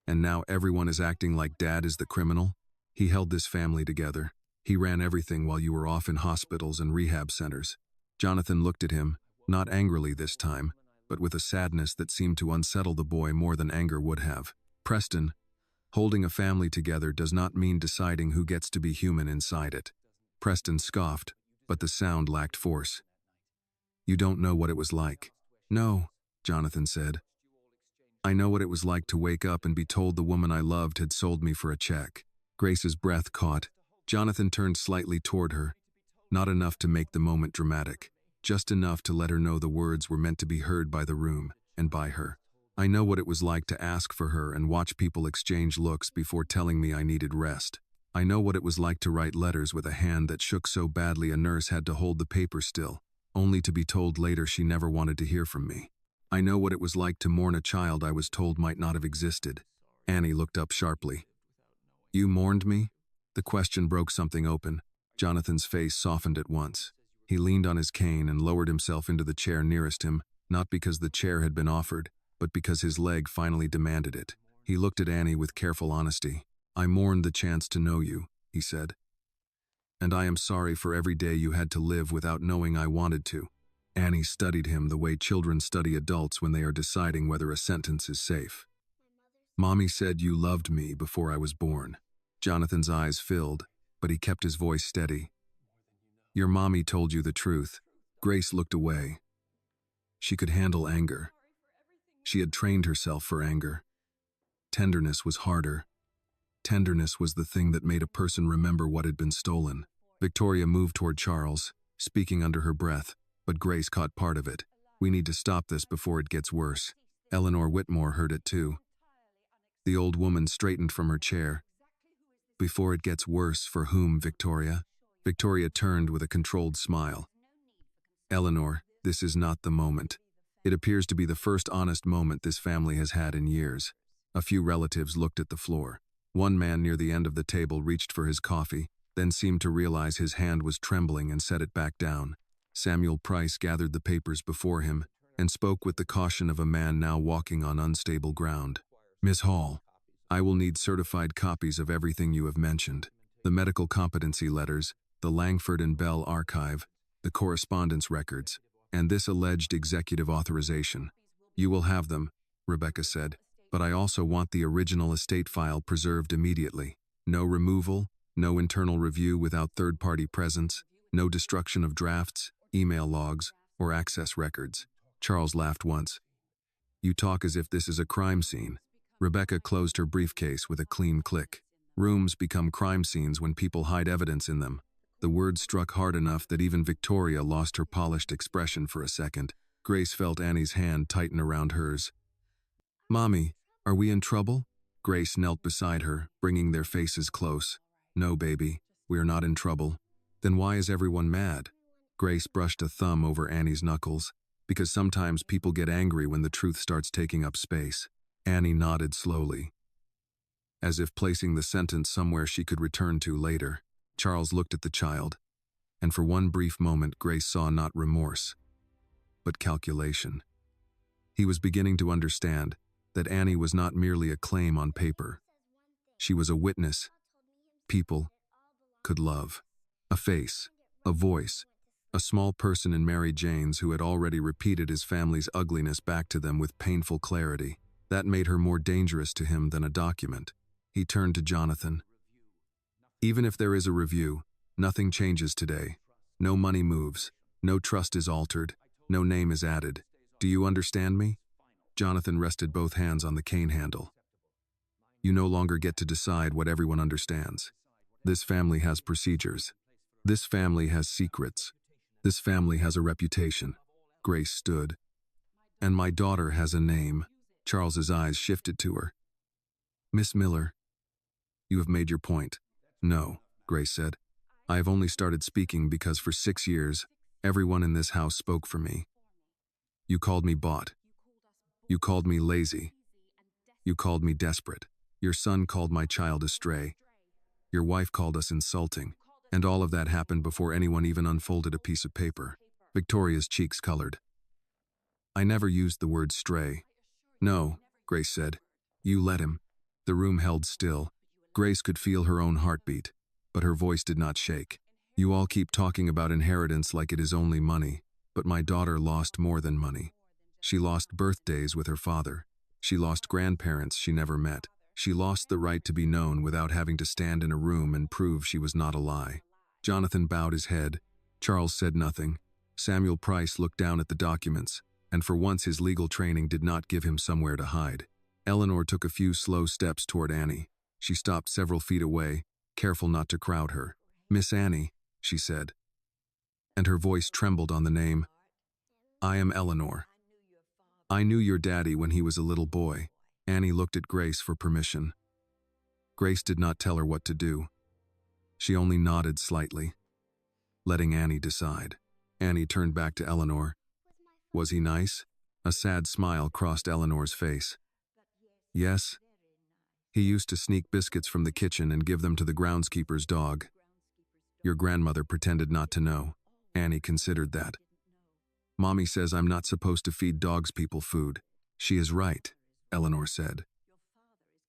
And now everyone is acting like Dad is the criminal. He held this family together. He ran everything while you were off in hospitals and rehab centers." Jonathan looked at him, not angrily this time, but with a sadness that seemed to unsettle the boy more than anger would have. "Preston, holding a family together does not mean deciding who gets to be human inside it." Preston scoffed, but the sound lacked force. "You don't know what it was like." "No," Jonathan said. "I know what it was like to wake up and be told the woman I loved had sold me for a check." Grace's breath caught. Jonathan turned slightly toward her, not enough to make the moment dramatic, just enough to let her know the words were meant to be heard by the room, and by her. "I know what it was like to ask for her and watch people exchange looks before telling me I needed rest. I know what it was like to write letters with a hand that shook so badly a nurse had to hold the paper still, only to be told later she never wanted to hear from me. I know what it was like to mourn a child I was told might not have existed." Annie looked up sharply. "You mourned me?" The question broke something open. Jonathan's face softened at once. He leaned on his cane and lowered himself into the chair nearest him, not because the chair had been offered, but because his leg finally demanded it. He looked at Annie with careful honesty. "I mourned the chance to know you," he said. "And I am sorry for every day you had to live without knowing I wanted to." Annie studied him the way children study adults when they are deciding whether a sentence is safe. "Mommy said you loved me before I was born." Jonathan's eyes filled, but he kept his voice steady. "Your mommy told you the truth." Grace looked away. She could handle anger. She had trained herself for anger. Tenderness was harder. Tenderness was the thing that made a person remember what had been stolen. Victoria moved toward Charles, speaking under her breath, but Grace caught part of it. "We need to stop this before it gets worse." Eleanor Whitmore heard it too. The old woman straightened from her chair. "Before it gets worse for whom, Victoria?" Victoria turned with a controlled smile. "Eleanor, this is not the moment. It appears to be the first honest moment this family has had in years. A few relatives looked at the floor. One man near the end of the table reached for his coffee, then seemed to realize his hand was trembling and set it back down. Samuel Price gathered the papers before him and spoke with the caution of a man now walking on unstable ground. Miss Hall, I will need certified copies of everything you have mentioned. The medical competency letters, the Langford and Bell archive, the correspondence records, and this alleged executive authorization. You will have them, Rebecca said, but I also want the original estate file preserved immediately. No removal, no internal review without third-party presence, no destruction of drafts, email logs, or access records. Charles laughed once. You talk as if this is a crime scene. Rebecca closed her briefcase with a clean click. Rooms become crime scenes when people hide evidence in them. The word struck hard enough that even Victoria lost her polished expression for a second. Grace felt Annie's hand tighten around hers. Mommy, are we in trouble? Grace knelt beside her, bringing their faces close. No, baby, we are not in trouble. Then why is everyone mad? Grace brushed a thumb over Annie's knuckles. Because sometimes people get angry when the truth starts taking up space. Annie nodded slowly, as if placing the sentence somewhere she could return to later. Charles looked at the child, and for one brief moment Grace saw not remorse, but calculation. He was beginning to understand that Annie was not merely a claim on paper. She was a witness people could love. A face, a voice, a small person in Mary Jane's who had already repeated his family's ugliness back to them with painful clarity. That made her more dangerous to him than a document. He turned to Jonathan. Even if there is a review, nothing changes today. No money moves, no trust is altered, no name is added. Do you understand me? Jonathan rested both hands on the cane handle. You no longer get to decide what everyone understands. This family has procedures. This family has secrets. This family has a reputation. Grace stood. And my daughter has a name. Charles's eyes shifted to her. Miss Miller, you have made your point. No, Grace said. I have only started speaking because for 6 years, everyone in this house spoke for me. You called me bought. You called me lazy. You called me desperate. Your son called my child a stray. Your wife called us insulting. And all of that happened before anyone even unfolded a piece of paper. Victoria's cheeks colored. I never used the word stray. No, Grace said. You let him. The room held still. Grace could feel her own heartbeat, but her voice did not shake. You all keep talking about inheritance like it is only money, but my daughter lost more than money. She lost birthdays with her father. She lost grandparents she never met. She lost the right to be known without having to stand in a room and prove she was not a lie. Jonathan bowed his head. Charles said nothing. Samuel Price looked down at the documents, and for once his legal training did not give him somewhere to hide. Eleanor took a few slow steps toward Annie. She stopped several feet away, careful not to crowd her. Miss Annie, she said, and her voice trembled on the name. I am Eleanor. I knew your daddy when he was a little boy. Annie looked at Grace for permission. Grace did not tell her what to do. She only nodded slightly, letting Annie decide. Annie turned back to Eleanor. Was he nice? A sad smile crossed Eleanor's face. Yes. He used to sneak biscuits from the kitchen and give them to the groundskeeper's dog. Your grandmother pretended not to know. Annie considered that. Mommy says I'm not supposed to feed dogs people food. She is right, Eleanor said.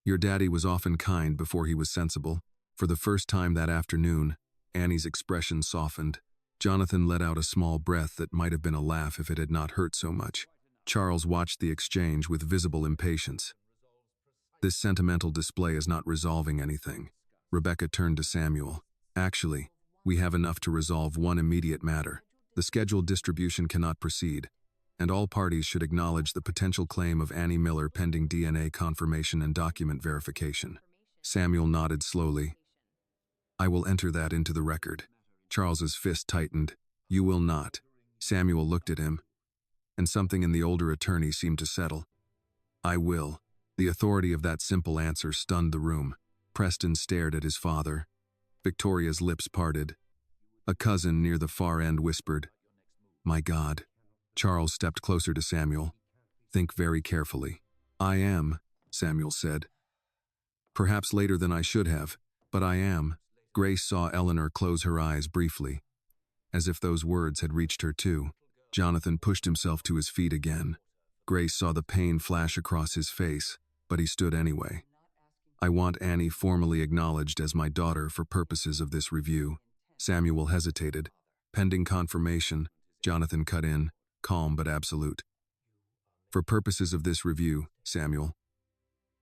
Your daddy was often kind before he was sensible. For the first time that afternoon, Annie's expression softened. Jonathan let out a small breath that might have been a laugh if it had not hurt so much. Charles watched the exchange with visible impatience. This sentimental display is not resolving anything. Rebecca turned to Samuel. Actually, we have enough to resolve one immediate matter. The scheduled distribution cannot proceed, and all parties should acknowledge the potential claim of Annie Miller pending DNA confirmation and document verification. Samuel nodded slowly. I will enter that into the record. Charles's fist tightened. You will not. Samuel looked at him, and something in the older attorney seemed to settle. I will. The authority of that simple answer stunned the room. Preston stared at his father. Victoria's lips parted. A cousin near the far end whispered, My God. Charles stepped closer to Samuel. Think very carefully. I am. Samuel said. Perhaps later than I should have, but I am. Grace saw Eleanor close her eyes briefly. As if those words had reached her too, Jonathan pushed himself to his feet again. Grace saw the pain flash across his face, but he stood anyway. I want Annie formally acknowledged as my daughter for purposes of this review. Samuel hesitated. Pending confirmation, Jonathan cut in, calm but absolute. For purposes of this review, Samuel,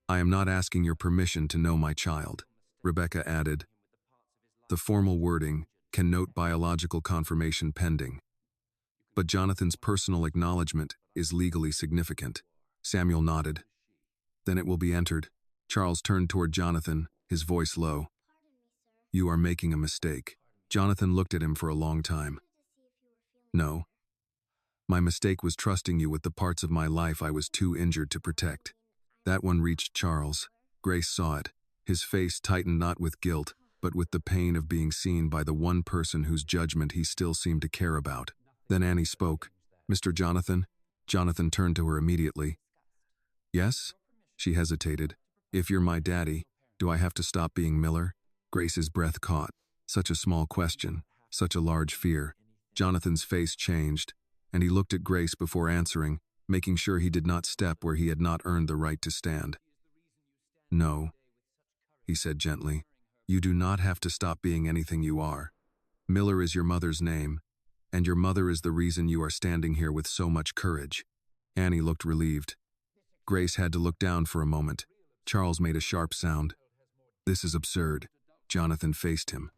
I am not asking your permission to know my child, Rebecca added. The formal wording can note biological confirmation pending. But Jonathan's personal acknowledgement is legally significant. Samuel nodded. Then it will be entered. Charles turned toward Jonathan, his voice low. You are making a mistake. Jonathan looked at him for a long time. No. My mistake was trusting you with the parts of my life I was too injured to protect. That one reached Charles. Grace saw it. His face tightened not with guilt, but with the pain of being seen by the one person whose judgment he still seemed to care about. Then Annie spoke. Mr. Jonathan? Jonathan turned to her immediately. Yes? She hesitated. If you're my daddy, do I have to stop being Miller? Grace's breath caught. Such a small question, such a large fear. Jonathan's face changed, and he looked at Grace before answering, making sure he did not step where he had not earned the right to stand. No, he said gently. You do not have to stop being anything you are. Miller is your mother's name, and your mother is the reason you are standing here with so much courage. Annie looked relieved. Grace had to look down for a moment. Charles made a sharp sound. This is absurd. Jonathan faced him.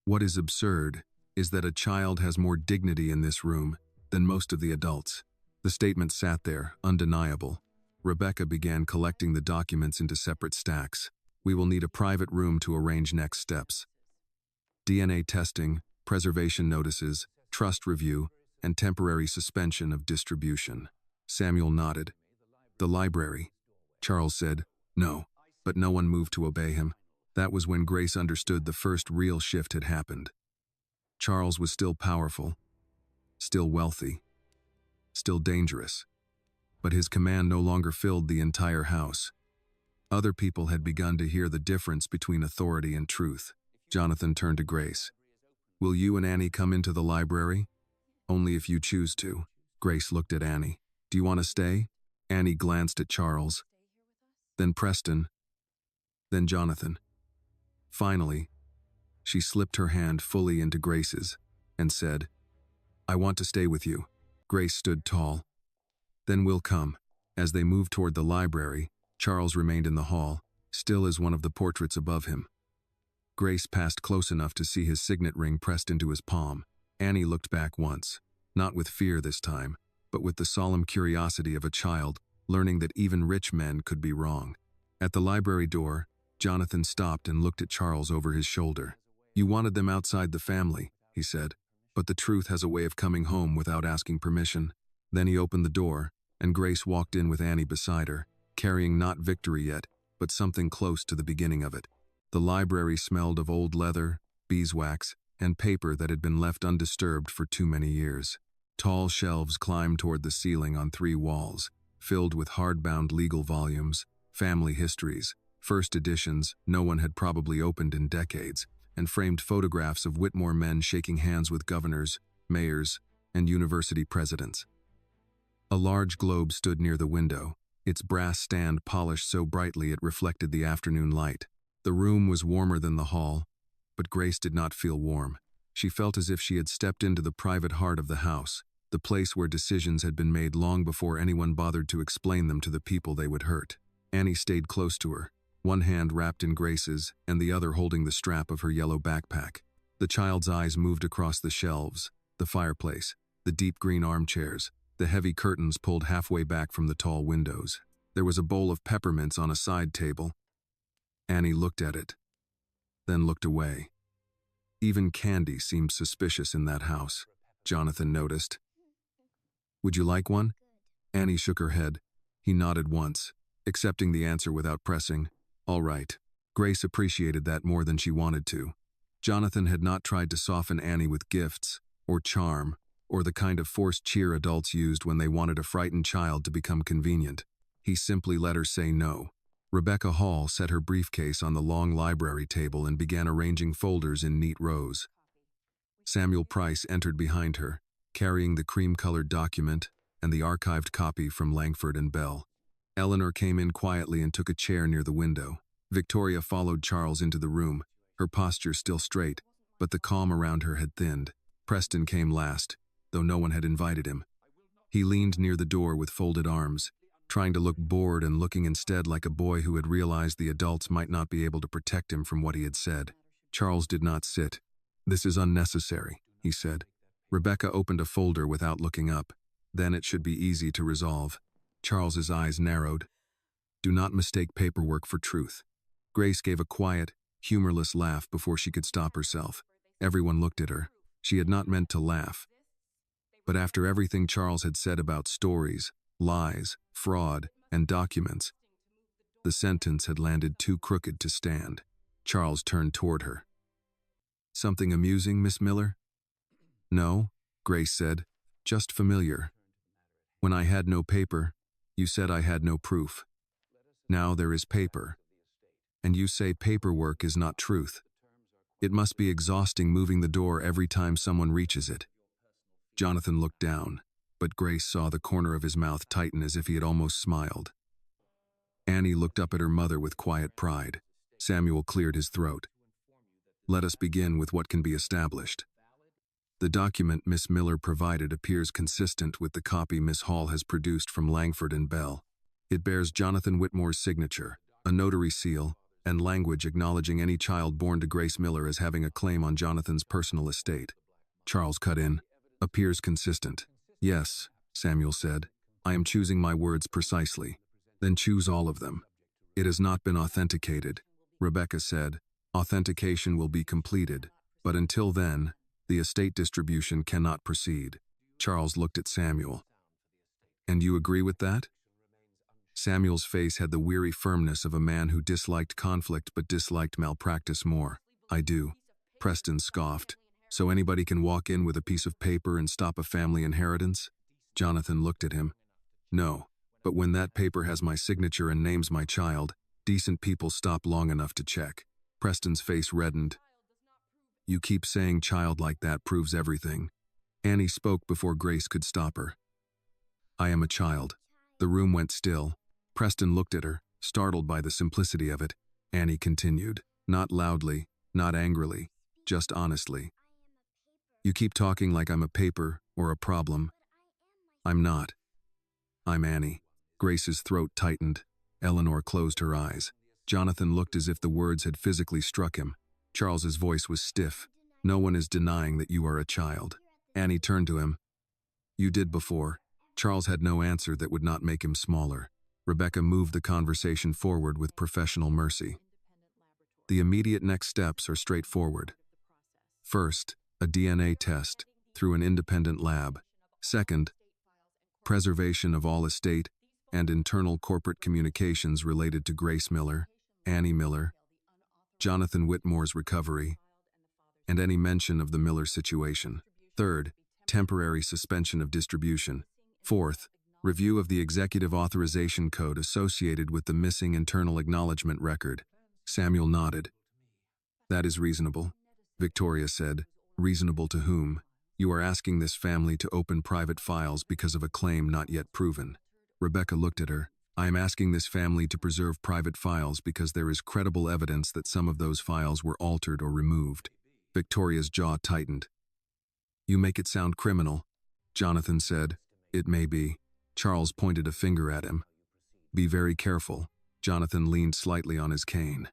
What is absurd is that a child has more dignity in this room than most of the adults. The statement sat there, undeniable. Rebecca began collecting the documents into separate stacks. We will need a private room to arrange next steps. DNA testing, preservation notices, trust review, and temporary suspension of distribution. Samuel nodded. The library. Charles said, no, but no one moved to obey him. That was when Grace understood the first real shift had happened. Charles was still powerful, still wealthy, still dangerous, but his command no longer filled the entire house. Other people had begun to hear the difference between authority and truth. Jonathan turned to Grace. Will you and Annie come into the library? Only if you choose to. Grace looked at Annie. Do you want to stay? Annie glanced at Charles, then Preston, then Jonathan. Finally, she slipped her hand fully into Grace's and said, I want to stay with you. Grace stood tall. Then we'll come. As they moved toward the library, Charles remained in the hall, still as one of the portraits above him. Grace passed close enough to see his signet ring pressed into his palm. Annie looked back once, not with fear this time, but with the solemn curiosity of a child, learning that even rich men could be wrong. At the library door, Jonathan stopped and looked at Charles over his shoulder. You wanted them outside the family, he said, but the truth has a way of coming home without asking permission. Then he opened the door, and Grace walked in with Annie beside her, carrying not victory yet, but something close to the beginning of it. The library smelled of old leather, beeswax, and paper that had been left undisturbed for too many years. Tall shelves climbed toward the ceiling on 3 walls, filled with hardbound legal volumes, family histories, first editions no one had probably opened in decades, and framed photographs of Whitmore men shaking hands with governors, mayors, and university presidents. A large globe stood near the window, its brass stand polished so brightly it reflected the afternoon light. The room was warmer than the hall, but Grace did not feel warm. She felt as if she had stepped into the private heart of the house, the place where decisions had been made long before anyone bothered to explain them to the people they would hurt. Annie stayed close to her, one hand wrapped in Grace's and the other holding the strap of her yellow backpack. The child's eyes moved across the shelves, the fireplace, the deep green armchairs, the heavy curtains pulled halfway back from the tall windows. There was a bowl of peppermints on a side table. Annie looked at it, then looked away. Even candy seemed suspicious in that house, Jonathan noticed. Would you like one? Annie shook her head. He nodded once, accepting the answer without pressing. All right. Grace appreciated that more than she wanted to. Jonathan had not tried to soften Annie with gifts, or charm, or the kind of forced cheer adults used when they wanted a frightened child to become convenient. He simply let her say no. Rebecca Hall set her briefcase on the long library table and began arranging folders in neat rows. Samuel Price entered behind her, carrying the cream-colored document and the archived copy from Langford and Bell. Eleanor came in quietly and took a chair near the window. Victoria followed Charles into the room, her posture still straight, but the calm around her had thinned. Preston came last, though no one had invited him. He leaned near the door with folded arms, trying to look bored and looking instead like a boy who had realized the adults might not be able to protect him from what he had said. Charles did not sit. "This is unnecessary," he said. Rebecca opened a folder without looking up. Then it should be easy to resolve. Charles's eyes narrowed. "Do not mistake paperwork for truth." Grace gave a quiet, humorless laugh before she could stop herself. Everyone looked at her. She had not meant to laugh. But after everything Charles had said about stories, lies, fraud, and documents, the sentence had landed too crooked to stand. Charles turned toward her. "Something amusing, Miss Miller?" "No," Grace said, "just familiar. When I had no paper, you said I had no proof. Now there is paper. And you say paperwork is not truth. It must be exhausting moving the door every time someone reaches it." Jonathan looked down, but Grace saw the corner of his mouth tighten as if he had almost smiled. Annie looked up at her mother with quiet pride. Samuel cleared his throat. "Let us begin with what can be established. The document Miss Miller provided appears consistent with the copy Miss Hall has produced from Langford and Bell. It bears Jonathan Whitmore's signature, a notary seal, and language acknowledging any child born to Grace Miller as having a claim on Jonathan's personal estate." Charles cut in. "Appears consistent." "Yes," Samuel said. "I am choosing my words precisely." "Then choose all of them." "It has not been authenticated," Rebecca said. "Authentication will be completed, but until then, the estate distribution cannot proceed." Charles looked at Samuel. "And you agree with that?" Samuel's face had the weary firmness of a man who disliked conflict but disliked malpractice more. "I do." Preston scoffed. "So anybody can walk in with a piece of paper and stop a family inheritance?" Jonathan looked at him. "No, but when that paper has my signature and names my child, decent people stop long enough to check." Preston's face reddened. "You keep saying child like that proves everything." Annie spoke before Grace could stop her. "I am a child." The room went still. Preston looked at her, startled by the simplicity of it. Annie continued, not loudly, not angrily, just honestly. "You keep talking like I'm a paper or a problem. I'm not. I'm Annie." Grace's throat tightened. Eleanor closed her eyes. Jonathan looked as if the words had physically struck him. Charles's voice was stiff. "No one is denying that you are a child." Annie turned to him. "You did before." Charles had no answer that would not make him smaller. Rebecca moved the conversation forward with professional mercy. "The immediate next steps are straightforward. First, a DNA test through an independent lab. Second, preservation of all estate and internal corporate communications related to Grace Miller, Annie Miller, Jonathan Whitmore's recovery, and any mention of the Miller situation. Third, temporary suspension of distribution. Fourth, review of the executive authorization code associated with the missing internal acknowledgement record." Samuel nodded. "That is reasonable," Victoria said. "Reasonable to whom? You are asking this family to open private files because of a claim not yet proven." Rebecca looked at her. "I am asking this family to preserve private files because there is credible evidence that some of those files were altered or removed." Victoria's jaw tightened. "You make it sound criminal," Jonathan said. "It may be." Charles pointed a finger at him. "Be very careful." Jonathan leaned slightly on his cane.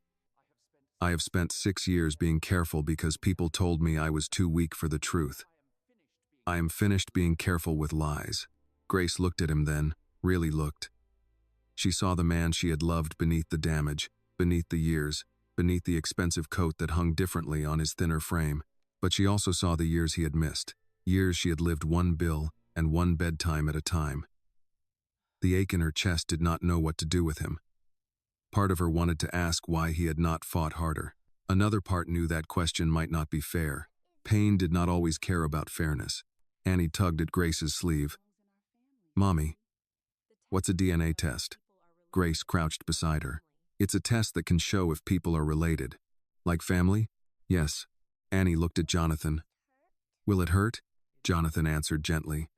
"I have spent 6 years being careful because people told me I was too weak for the truth. I am finished being careful with lies." Grace looked at him then, really looked. She saw the man she had loved beneath the damage, beneath the years, beneath the expensive coat that hung differently on his thinner frame. But she also saw the years he had missed, years she had lived one bill and one bedtime at a time. The ache in her chest did not know what to do with him. Part of her wanted to ask why he had not fought harder. Another part knew that question might not be fair. Pain did not always care about fairness. Annie tugged at Grace's sleeve. "Mommy, what's a DNA test?" Grace crouched beside her. It's a test that can show if people are related. Like family? Yes. Annie looked at Jonathan. Will it hurt? Jonathan answered gently.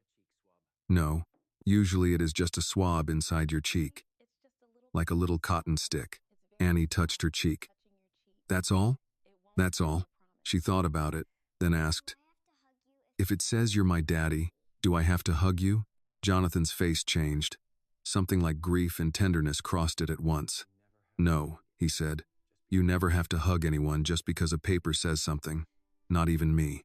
No. Usually it is just a swab inside your cheek. Like a little cotton stick. Annie touched her cheek. That's all? That's all. She thought about it, then asked, If it says you're my daddy, do I have to hug you? Jonathan's face changed. Something like grief and tenderness crossed it at once. No, he said. You never have to hug anyone just because a paper says something. Not even me.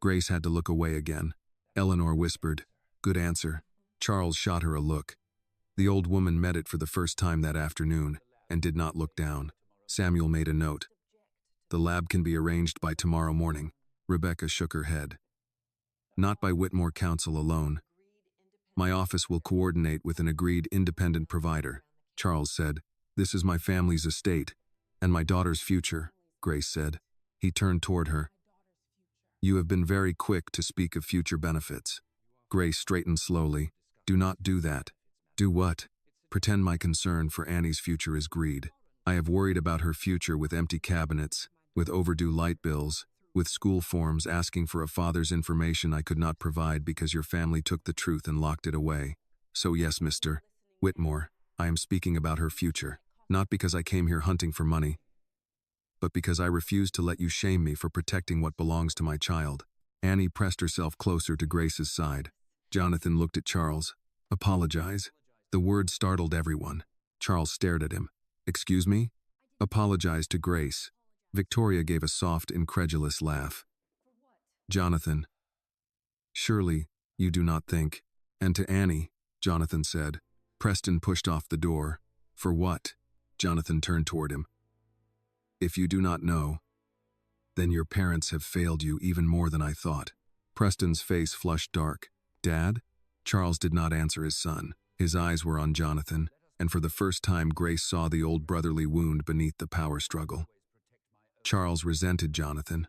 Grace had to look away again. Eleanor whispered, Good answer. Charles shot her a look. The old woman met it for the first time that afternoon and did not look down. Samuel made a note. The lab can be arranged by tomorrow morning. Rebecca shook her head. Not by Whitmore Council alone. My office will coordinate with an agreed independent provider, Charles said. This is my family's estate, and my daughter's future, Grace said. He turned toward her. You have been very quick to speak of future benefits. Grace straightened slowly. Do not do that. Do what? Pretend my concern for Annie's future is greed. I have worried about her future with empty cabinets, with overdue light bills, with school forms asking for a father's information I could not provide because your family took the truth and locked it away. So yes, Mr. Whitmore, I am speaking about her future, not because I came here hunting for money, but because I refuse to let you shame me for protecting what belongs to my child. Annie pressed herself closer to Grace's side. Jonathan looked at Charles. Apologize? The word startled everyone. Charles stared at him. Excuse me? Apologize to Grace. Victoria gave a soft, incredulous laugh. Jonathan. Surely, you do not think. And to Annie, Jonathan said. Preston pushed off the door. For what? Jonathan turned toward him. If you do not know, then your parents have failed you even more than I thought. Preston's face flushed dark. Dad? Charles did not answer his son. His eyes were on Jonathan, and for the first time Grace saw the old brotherly wound beneath the power struggle. Charles resented Jonathan.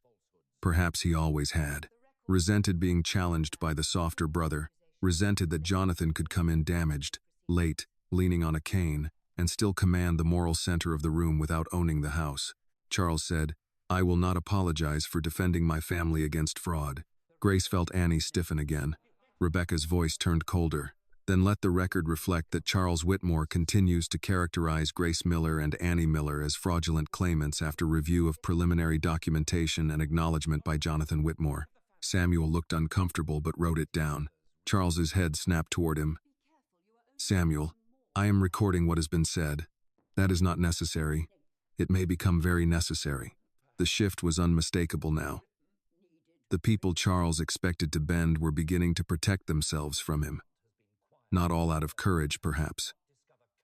Perhaps he always had. Resented being challenged by the softer brother. Resented that Jonathan could come in damaged, late, leaning on a cane, and still command the moral center of the room without owning the house. Charles said, I will not apologize for defending my family against fraud. Grace felt Annie stiffen again. Rebecca's voice turned colder. Then let the record reflect that Charles Whitmore continues to characterize Grace Miller and Annie Miller as fraudulent claimants after review of preliminary documentation and acknowledgement by Jonathan Whitmore. Samuel looked uncomfortable but wrote it down. Charles's head snapped toward him. Samuel, I am recording what has been said. That is not necessary. It may become very necessary. The shift was unmistakable now. The people Charles expected to bend were beginning to protect themselves from him. Not all out of courage, perhaps.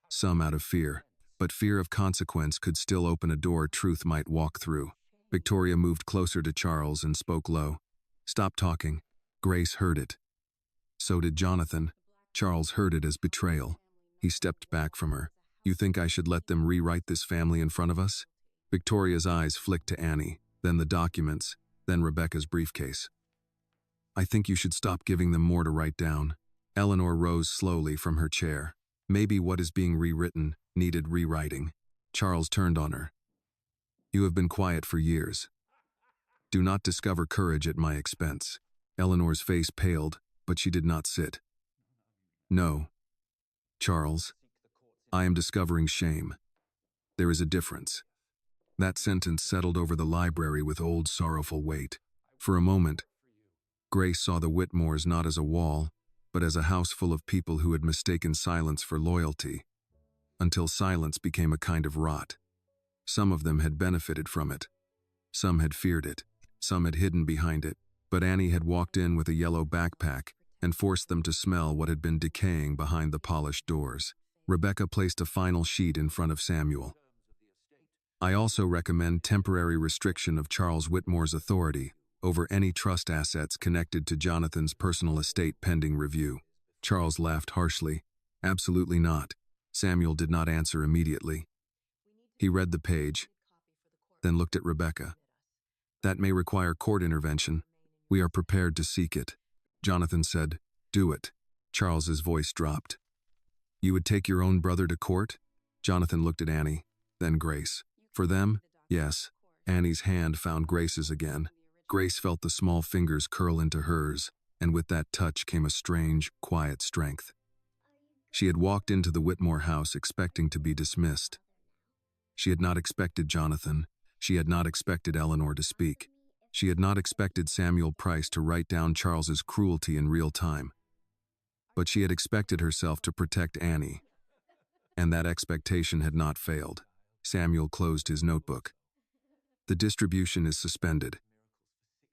Some out of fear. But fear of consequence could still open a door truth might walk through. Victoria moved closer to Charles and spoke low. Stop talking. Grace heard it. So did Jonathan. Charles heard it as betrayal. He stepped back from her. You think I should let them rewrite this family in front of us? Victoria's eyes flicked to Annie, then the documents, then Rebecca's briefcase. I think you should stop giving them more to write down. Eleanor rose slowly from her chair. Maybe what is being rewritten needed rewriting. Charles turned on her. You have been quiet for years. Do not discover courage at my expense. Eleanor's face paled, but she did not sit. No. Charles, I am discovering shame. There is a difference. That sentence settled over the library with old sorrowful weight. For a moment, Grace saw the Whitmores not as a wall, but as a house full of people who had mistaken silence for loyalty, until silence became a kind of rot. Some of them had benefited from it. Some had feared it. Some had hidden behind it. But Annie had walked in with a yellow backpack and forced them to smell what had been decaying behind the polished doors. Rebecca placed a final sheet in front of Samuel. I also recommend temporary restriction of Charles Whitmore's authority over any trust assets connected to Jonathan's personal estate pending review. Charles laughed harshly. Absolutely not. Samuel did not answer immediately. He read the page, then looked at Rebecca. That may require court intervention. We are prepared to seek it. Jonathan said, Do it. Charles's voice dropped. You would take your own brother to court? Jonathan looked at Annie, then Grace. For them, yes. Annie's hand found Grace's again. Grace felt the small fingers curl into hers, and with that touch came a strange, quiet strength. She had walked into the Whitmore house expecting to be dismissed. She had not expected Jonathan. She had not expected Eleanor to speak. She had not expected Samuel Price to write down Charles's cruelty in real time. But she had expected herself to protect Annie. And that expectation had not failed. Samuel closed his notebook. The distribution is suspended.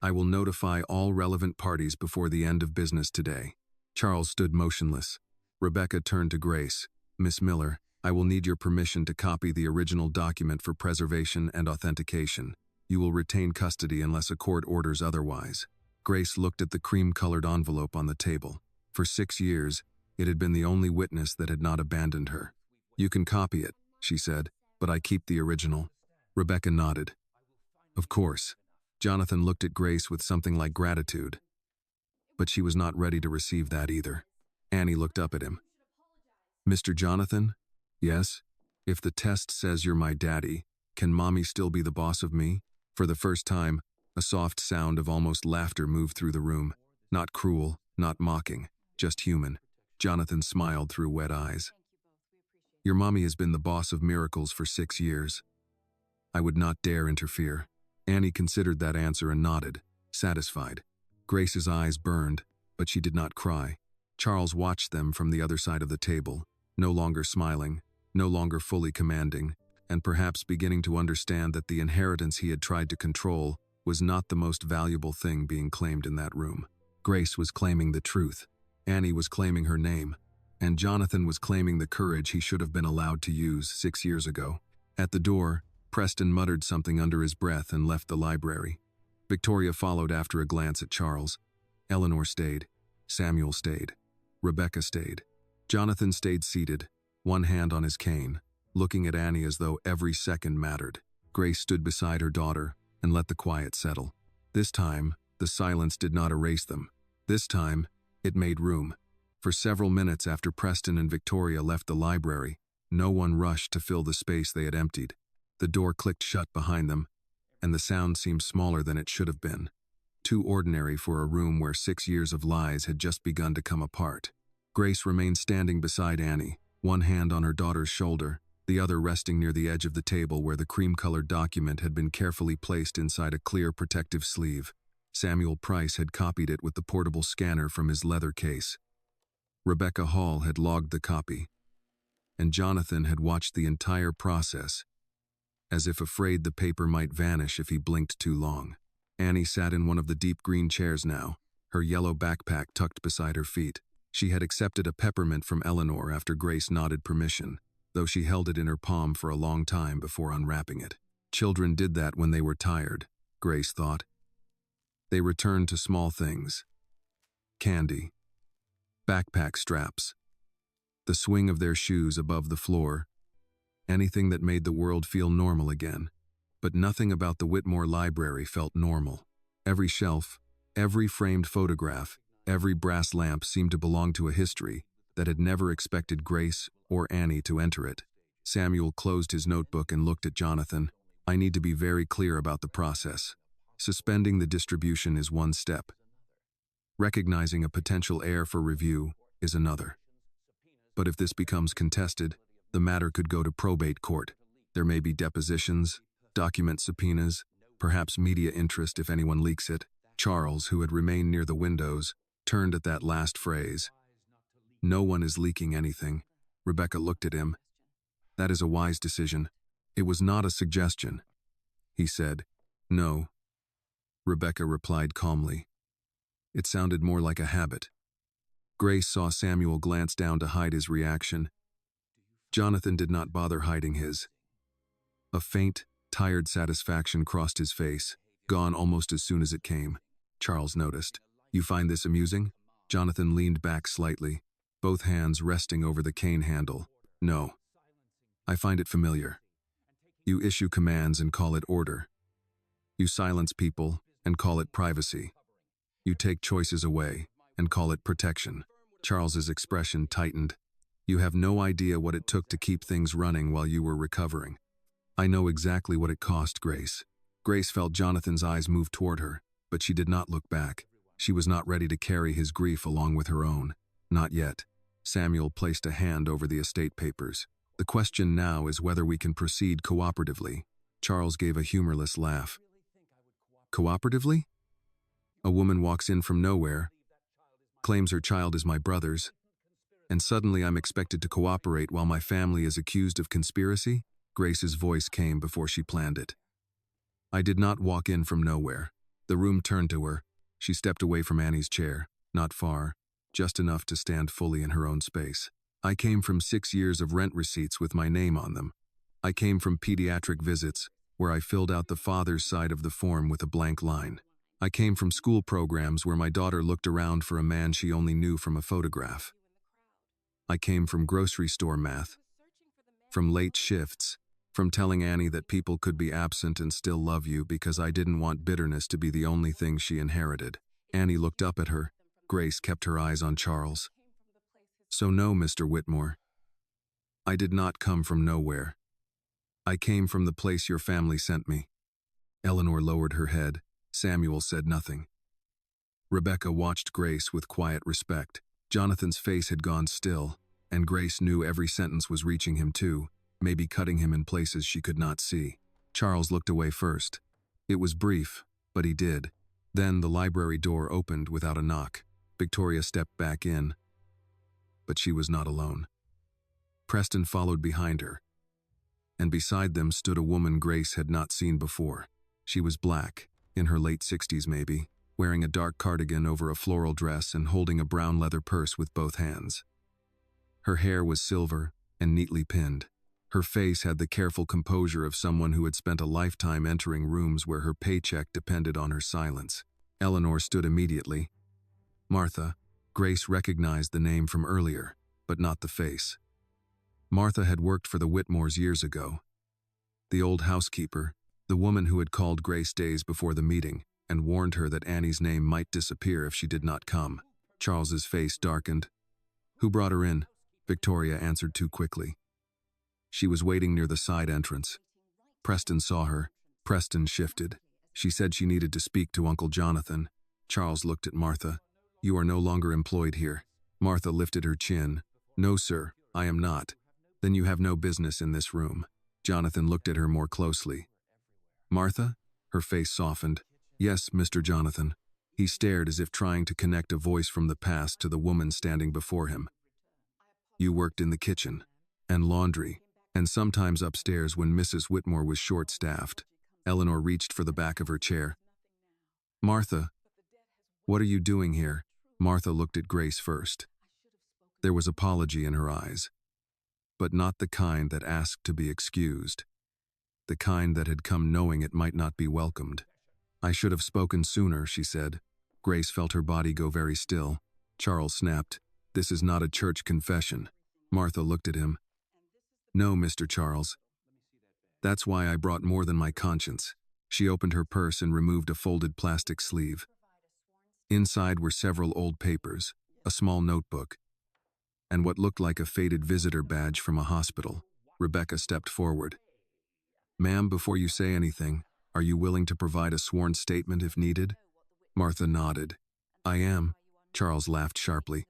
I will notify all relevant parties before the end of business today. Charles stood motionless. Rebecca turned to Grace. Miss Miller, I will need your permission to copy the original document for preservation and authentication. You will retain custody unless a court orders otherwise. Grace looked at the cream-colored envelope on the table. For 6 years, it had been the only witness that had not abandoned her. You can copy it, she said, but I keep the original. Rebecca nodded. Of course. Jonathan looked at Grace with something like gratitude. But she was not ready to receive that either. Annie looked up at him. Mr. Jonathan? Yes? If the test says you're my daddy, can Mommy still be the boss of me? For the first time, a soft sound of almost laughter moved through the room. Not cruel, not mocking, just human. Jonathan smiled through wet eyes. Your mommy has been the boss of miracles for 6 years. I would not dare interfere. Annie considered that answer and nodded, satisfied. Grace's eyes burned, but she did not cry. Charles watched them from the other side of the table, no longer smiling, no longer fully commanding, and perhaps beginning to understand that the inheritance he had tried to control was not the most valuable thing being claimed in that room. Grace was claiming the truth. Annie was claiming her name. And Jonathan was claiming the courage he should have been allowed to use 6 years ago. At the door, Preston muttered something under his breath and left the library. Victoria followed after a glance at Charles. Eleanor stayed. Samuel stayed. Rebecca stayed. Jonathan stayed seated, one hand on his cane, looking at Annie as though every second mattered. Grace stood beside her daughter and let the quiet settle. This time, the silence did not erase them. This time, it made room. For several minutes after Preston and Victoria left the library, no one rushed to fill the space they had emptied. The door clicked shut behind them, and the sound seemed smaller than it should have been. Too ordinary for a room where 6 years of lies had just begun to come apart. Grace remained standing beside Annie, one hand on her daughter's shoulder, the other resting near the edge of the table where the cream-colored document had been carefully placed inside a clear protective sleeve. Samuel Price had copied it with the portable scanner from his leather case. Rebecca Hall had logged the copy, and Jonathan had watched the entire process, as if afraid the paper might vanish if he blinked too long. Annie sat in one of the deep green chairs now, her yellow backpack tucked beside her feet. She had accepted a peppermint from Eleanor after Grace nodded permission, though she held it in her palm for a long time before unwrapping it. Children did that when they were tired, Grace thought. They returned to small things. Candy. Backpack straps. The swing of their shoes above the floor. Anything that made the world feel normal again. But nothing about the Whitmore Library felt normal. Every shelf, every framed photograph, every brass lamp seemed to belong to a history that had never expected Grace or Annie to enter it. Samuel closed his notebook and looked at Jonathan. I need to be very clear about the process. Suspending the distribution is one step. Recognizing a potential heir for review is another. But if this becomes contested, the matter could go to probate court. There may be depositions, document subpoenas, perhaps media interest if anyone leaks it. Charles, who had remained near the windows, turned at that last phrase. No one is leaking anything. Rebecca looked at him. That is a wise decision. It was not a suggestion. He said, No. Rebecca replied calmly. It sounded more like a habit. Grace saw Samuel glance down to hide his reaction. Jonathan did not bother hiding his. A faint, tired satisfaction crossed his face, gone almost as soon as it came. Charles noticed. You find this amusing? Jonathan leaned back slightly, both hands resting over the cane handle. No. I find it familiar. You issue commands and call it order. You silence people and call it privacy. You take choices away and call it protection. Charles's expression tightened. You have no idea what it took to keep things running while you were recovering. I know exactly what it cost, Grace. Grace felt Jonathan's eyes move toward her, but she did not look back. She was not ready to carry his grief along with her own. Not yet. Samuel placed a hand over the estate papers. The question now is whether we can proceed cooperatively. Charles gave a humorless laugh. Cooperatively? A woman walks in from nowhere, claims her child is my brother's, and suddenly I'm expected to cooperate while my family is accused of conspiracy? Grace's voice came before she planned it. I did not walk in from nowhere. The room turned to her. She stepped away from Annie's chair, not far, just enough to stand fully in her own space. I came from 6 years of rent receipts with my name on them. I came from pediatric visits, where I filled out the father's side of the form with a blank line. I came from school programs where my daughter looked around for a man she only knew from a photograph. I came from grocery store math, from late shifts, from telling Annie that people could be absent and still love you because I didn't want bitterness to be the only thing she inherited. Annie looked up at her. Grace kept her eyes on Charles. So no, Mr. Whitmore. I did not come from nowhere. I came from the place your family sent me. Eleanor lowered her head. Samuel said nothing. Rebecca watched Grace with quiet respect. Jonathan's face had gone still, and Grace knew every sentence was reaching him too, maybe cutting him in places she could not see. Charles looked away first. It was brief, but he did. Then the library door opened without a knock. Victoria stepped back in, but she was not alone. Preston followed behind her, and beside them stood a woman Grace had not seen before. She was black, in her late 60s maybe, wearing a dark cardigan over a floral dress and holding a brown leather purse with both hands. Her hair was silver and neatly pinned. Her face had the careful composure of someone who had spent a lifetime entering rooms where her paycheck depended on her silence. Eleanor stood immediately. Martha. Grace recognized the name from earlier, but not the face. Martha had worked for the Whitmores years ago. The old housekeeper, the woman who had called Grace days before the meeting and warned her that Annie's name might disappear if she did not come. Charles's face darkened. Who brought her in? Victoria answered too quickly. She was waiting near the side entrance. Preston saw her. Preston shifted. She said she needed to speak to Uncle Jonathan. Charles looked at Martha. You are no longer employed here. Martha lifted her chin. No, sir, I am not. Then you have no business in this room. Jonathan looked at her more closely. Martha? Her face softened. Yes, Mr. Jonathan. He stared as if trying to connect a voice from the past to the woman standing before him. You worked in the kitchen, and laundry, and sometimes upstairs when Mrs. Whitmore was short-staffed. Eleanor reached for the back of her chair. Martha, what are you doing here? Martha looked at Grace first. There was apology in her eyes, but not the kind that asked to be excused. The kind that had come knowing it might not be welcomed. I should have spoken sooner, she said. Grace felt her body go very still. Charles snapped. This is not a church confession. Martha looked at him. No, Mr. Charles. That's why I brought more than my conscience. She opened her purse and removed a folded plastic sleeve. Inside were several old papers, a small notebook, and what looked like a faded visitor badge from a hospital. Rebecca stepped forward. Ma'am, before you say anything, are you willing to provide a sworn statement if needed? Martha nodded. I am. Charles laughed sharply.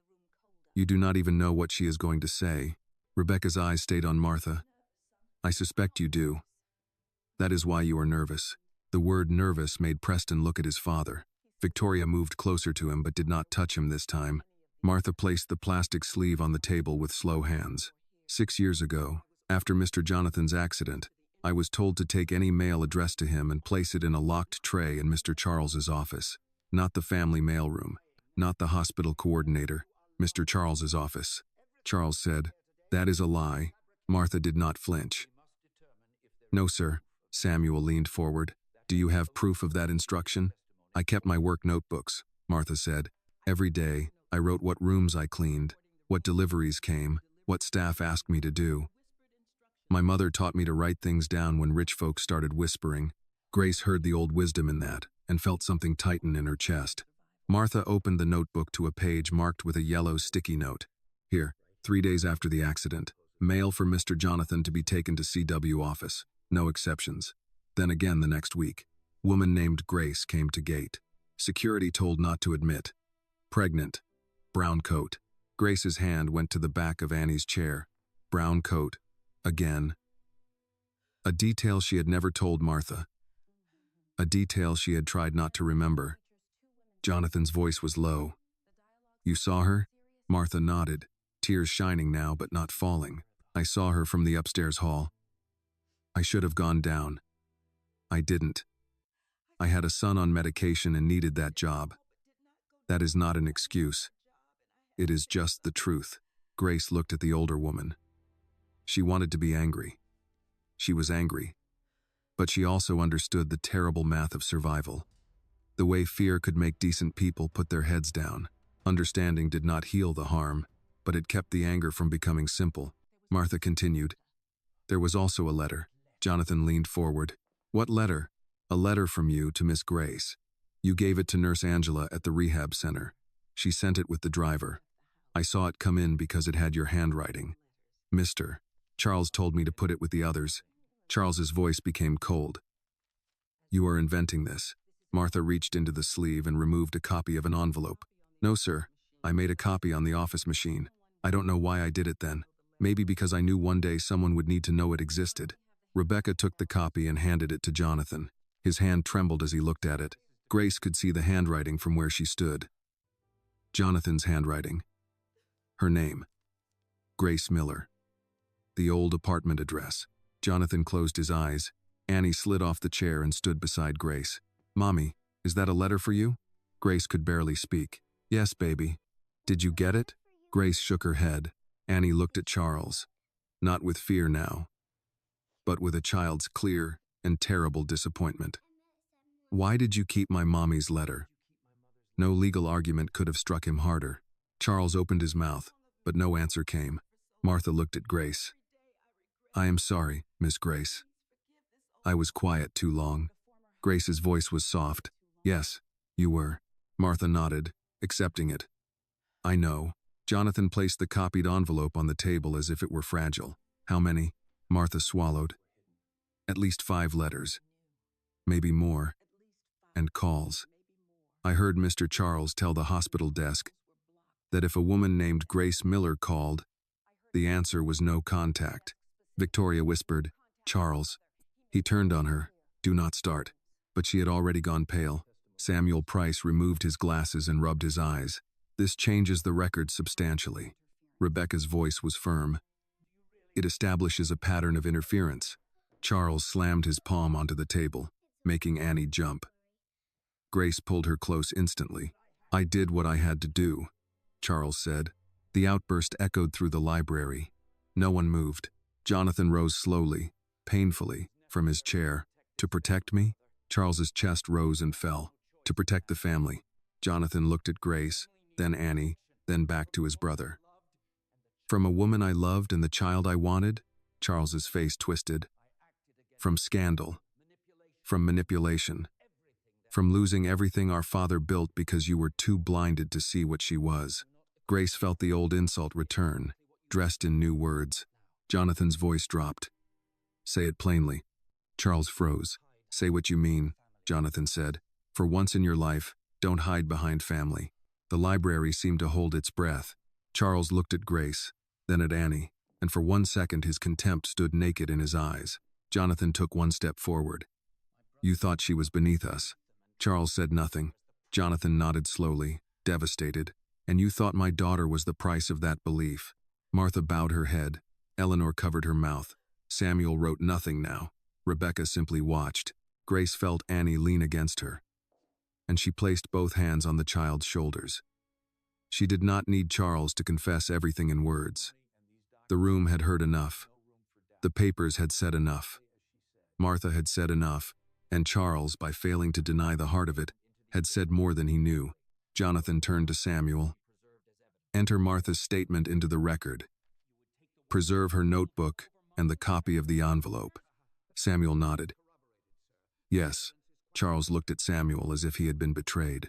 You do not even know what she is going to say. Rebecca's eyes stayed on Martha. I suspect you do. That is why you are nervous. The word nervous made Preston look at his father. Victoria moved closer to him but did not touch him this time. Martha placed the plastic sleeve on the table with slow hands. 6 years ago, after Mr. Jonathan's accident, I was told to take any mail addressed to him and place it in a locked tray in Mr. Charles's office. Not the family mailroom, not the hospital coordinator, Mr. Charles's office. Charles said, That is a lie. Martha did not flinch. No, sir. Samuel leaned forward. Do you have proof of that instruction? I kept my work notebooks, Martha said. Every day, I wrote what rooms I cleaned, what deliveries came, what staff asked me to do. My mother taught me to write things down when rich folks started whispering. Grace heard the old wisdom in that and felt something tighten in her chest. Martha opened the notebook to a page marked with a yellow sticky note. Here, 3 days after the accident, mail for Mr. Jonathan to be taken to CW office. No exceptions. Then again the next week. Woman named Grace came to gate. Security told not to admit. Pregnant. Brown coat. Grace's hand went to the back of Annie's chair. Brown coat. Again. A detail she had never told Martha. A detail she had tried not to remember. Jonathan's voice was low. You saw her? Martha nodded, tears shining now but not falling. I saw her from the upstairs hall. I should have gone down. I didn't. I had a son on medication and needed that job. That is not an excuse. It is just the truth. Grace looked at the older woman. She wanted to be angry. She was angry. But she also understood the terrible math of survival. The way fear could make decent people put their heads down. Understanding did not heal the harm, but it kept the anger from becoming simple. Martha continued. There was also a letter. Jonathan leaned forward. What letter? A letter from you to Miss Grace. You gave it to Nurse Angela at the rehab center. She sent it with the driver. I saw it come in because it had your handwriting. Mr. Charles told me to put it with the others. Charles's voice became cold. You are inventing this. Martha reached into the sleeve and removed a copy of an envelope. No, sir. I made a copy on the office machine. I don't know why I did it then. Maybe because I knew one day someone would need to know it existed. Rebecca took the copy and handed it to Jonathan. His hand trembled as he looked at it. Grace could see the handwriting from where she stood. Jonathan's handwriting. Her name. Grace Miller. The old apartment address. Jonathan closed his eyes. Annie slid off the chair and stood beside Grace. Mommy, is that a letter for you? Grace could barely speak. Yes, baby. Did you get it? Grace shook her head. Annie looked at Charles. Not with fear now, but with a child's clear and terrible disappointment. Why did you keep my mommy's letter? No legal argument could have struck him harder. Charles opened his mouth, but no answer came. Martha looked at Grace. I am sorry, Miss Grace. I was quiet too long. Grace's voice was soft. Yes, you were. Martha nodded, accepting it. I know. Jonathan placed the copied envelope on the table as if it were fragile. How many? Martha swallowed. At least 5 letters. Maybe more. And calls. I heard Mr. Charles tell the hospital desk that if a woman named Grace Miller called, the answer was no contact. Victoria whispered, Charles. He turned on her. Do not start. But she had already gone pale. Samuel Price removed his glasses and rubbed his eyes. This changes the record substantially. Rebecca's voice was firm. It establishes a pattern of interference. Charles slammed his palm onto the table, making Annie jump. Grace pulled her close instantly. I did what I had to do, Charles said. The outburst echoed through the library. No one moved. Jonathan rose slowly, painfully, from his chair. To protect me? Charles's chest rose and fell. To protect the family. Jonathan looked at Grace, then Annie, then back to his brother. From a woman I loved and the child I wanted? Charles's face twisted. From scandal. From manipulation. From losing everything our father built because you were too blinded to see what she was. Grace felt the old insult return, dressed in new words. Jonathan's voice dropped. Say it plainly. Charles froze. Say what you mean, Jonathan said. For once in your life, don't hide behind family. The library seemed to hold its breath. Charles looked at Grace, then at Annie, and for 1 second his contempt stood naked in his eyes. Jonathan took 1 step forward. You thought she was beneath us. Charles said nothing. Jonathan nodded slowly, devastated. And you thought my daughter was the price of that belief. Martha bowed her head. Eleanor covered her mouth. Samuel wrote nothing now. Rebecca simply watched. Grace felt Annie lean against her, and she placed both hands on the child's shoulders. She did not need Charles to confess everything in words. The room had heard enough. The papers had said enough. Martha had said enough, and Charles, by failing to deny the heart of it, had said more than he knew. Jonathan turned to Samuel. Enter Martha's statement into the record. Preserve her notebook and the copy of the envelope. Samuel nodded. Yes. Charles looked at Samuel as if he had been betrayed.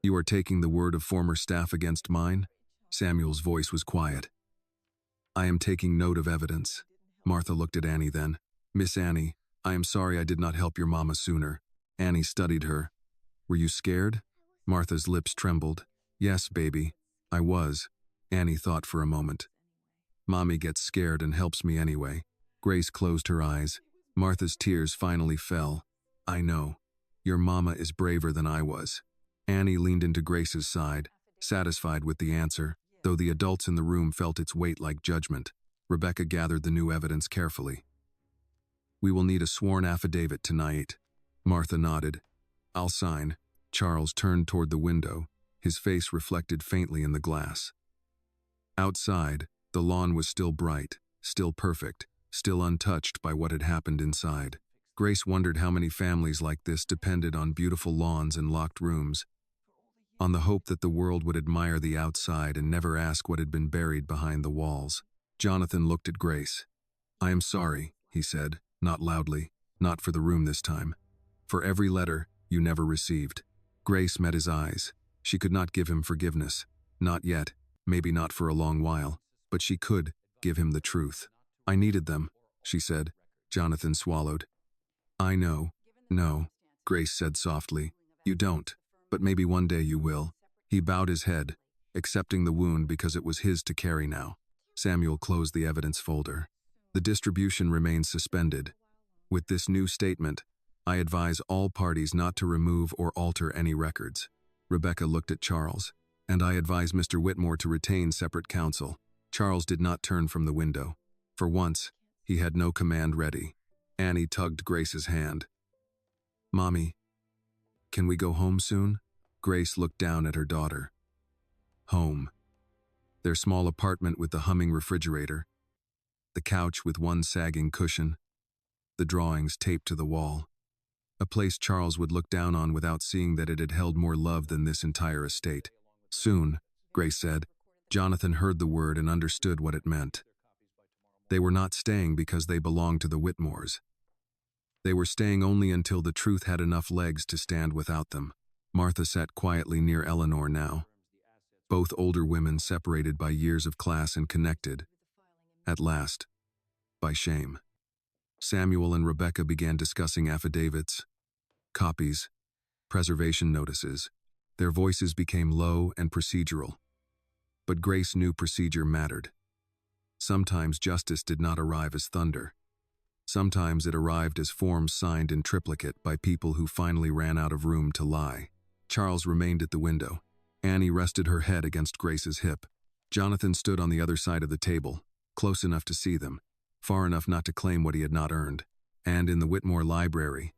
You are taking the word of former staff against mine? Samuel's voice was quiet. I am taking note of evidence. Martha looked at Annie then. Miss Annie, I am sorry I did not help your mama sooner. Annie studied her. Were you scared? Martha's lips trembled. Yes, baby, I was. Annie thought for a moment. Mommy gets scared and helps me anyway. Grace closed her eyes. Martha's tears finally fell. I know. Your mama is braver than I was. Annie leaned into Grace's side, satisfied with the answer, though the adults in the room felt its weight like judgment. Rebecca gathered the new evidence carefully. We will need a sworn affidavit tonight. Martha nodded. I'll sign. Charles turned toward the window, his face reflected faintly in the glass. Outside, the lawn was still bright, still perfect, still untouched by what had happened inside. Grace wondered how many families like this depended on beautiful lawns and locked rooms, on the hope that the world would admire the outside and never ask what had been buried behind the walls. Jonathan looked at Grace. I am sorry, he said, not loudly, not for the room this time. For every letter you never received. Grace met his eyes. She could not give him forgiveness. Not yet, maybe not for a long while, but she could give him the truth. I needed them, she said. Jonathan swallowed. I know. No, Grace said softly. You don't, but maybe one day you will. He bowed his head, accepting the wound because it was his to carry now. Samuel closed the evidence folder. The distribution remains suspended. With this new statement, I advise all parties not to remove or alter any records. Rebecca looked at Charles. And I advise Mr. Whitmore to retain separate counsel. Charles did not turn from the window. For once, he had no command ready. Annie tugged Grace's hand. Mommy, can we go home soon? Grace looked down at her daughter. Home. Their small apartment with the humming refrigerator, the couch with one sagging cushion, the drawings taped to the wall. A place Charles would look down on without seeing that it had held more love than this entire estate. Soon, Grace said. Jonathan heard the word and understood what it meant. They were not staying because they belonged to the Whitmores. They were staying only until the truth had enough legs to stand without them. Martha sat quietly near Eleanor now. Both older women separated by years of class and connected, at last, by shame. Samuel and Rebecca began discussing affidavits, copies, preservation notices. Their voices became low and procedural. But Grace knew procedure mattered. Sometimes justice did not arrive as thunder. Sometimes it arrived as forms signed in triplicate by people who finally ran out of room to lie. Charles remained at the window. Annie rested her head against Grace's hip. Jonathan stood on the other side of the table, close enough to see them, far enough not to claim what he had not earned. And in the Whitmore library,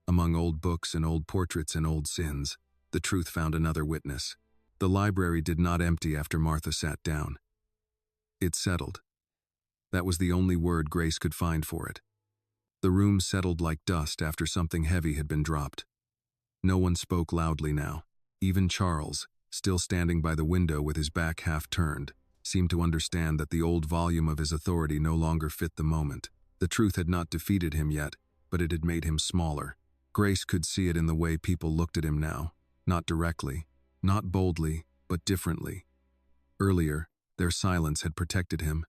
among old books and old portraits and old sins, the truth found another witness. The library did not empty after Martha sat down. It settled. That was the only word Grace could find for it. The room settled like dust after something heavy had been dropped. No one spoke loudly now. Even Charles, still standing by the window with his back half turned, seemed to understand that the old volume of his authority no longer fit the moment. The truth had not defeated him yet, but it had made him smaller. Grace could see it in the way people looked at him now. Not directly, not boldly, but differently. Earlier, their silence had protected him.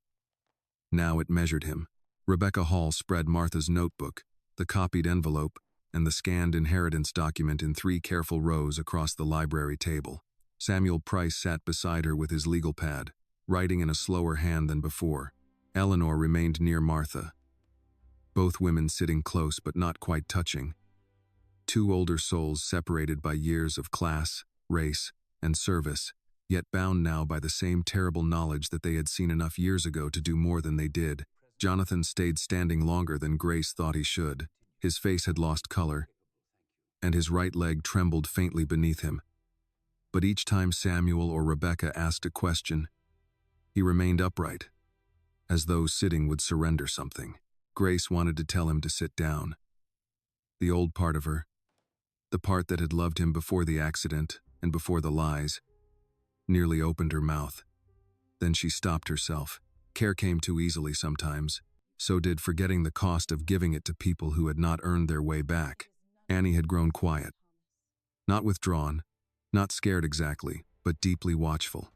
Now it measured him. Rebecca Hall spread Martha's notebook, the copied envelope, and the scanned inheritance document in 3 careful rows across the library table. Samuel Price sat beside her with his legal pad, writing in a slower hand than before. Eleanor remained near Martha, both women sitting close but not quite touching. 2 older souls separated by years of class, race, and service, yet bound now by the same terrible knowledge that they had seen enough years ago to do more than they did. Jonathan stayed standing longer than Grace thought he should. His face had lost color, and his right leg trembled faintly beneath him. But each time Samuel or Rebecca asked a question, he remained upright, as though sitting would surrender something. Grace wanted to tell him to sit down. The old part of her, the part that had loved him before the accident and before the lies, nearly opened her mouth. Then she stopped herself. Care came too easily sometimes. So did forgetting the cost of giving it to people who had not earned their way back. Annie had grown quiet. Not withdrawn, not scared exactly, but deeply watchful.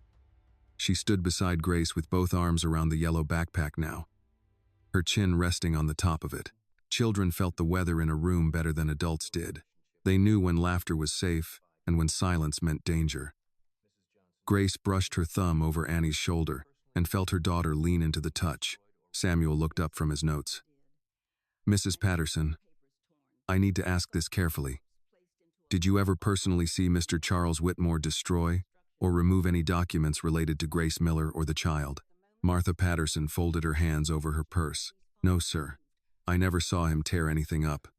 She stood beside Grace with both arms around the yellow backpack now, her chin resting on the top of it. Children felt the weather in a room better than adults did. They knew when laughter was safe and when silence meant danger. Grace brushed her thumb over Annie's shoulder and felt her daughter lean into the touch. Samuel looked up from his notes. "Mrs. Patterson, I need to ask this carefully. Did you ever personally see Mr. Charles Whitmore destroy or remove any documents related to Grace Miller or the child?" Martha Patterson folded her hands over her purse. "No, sir. I never saw him tear anything up.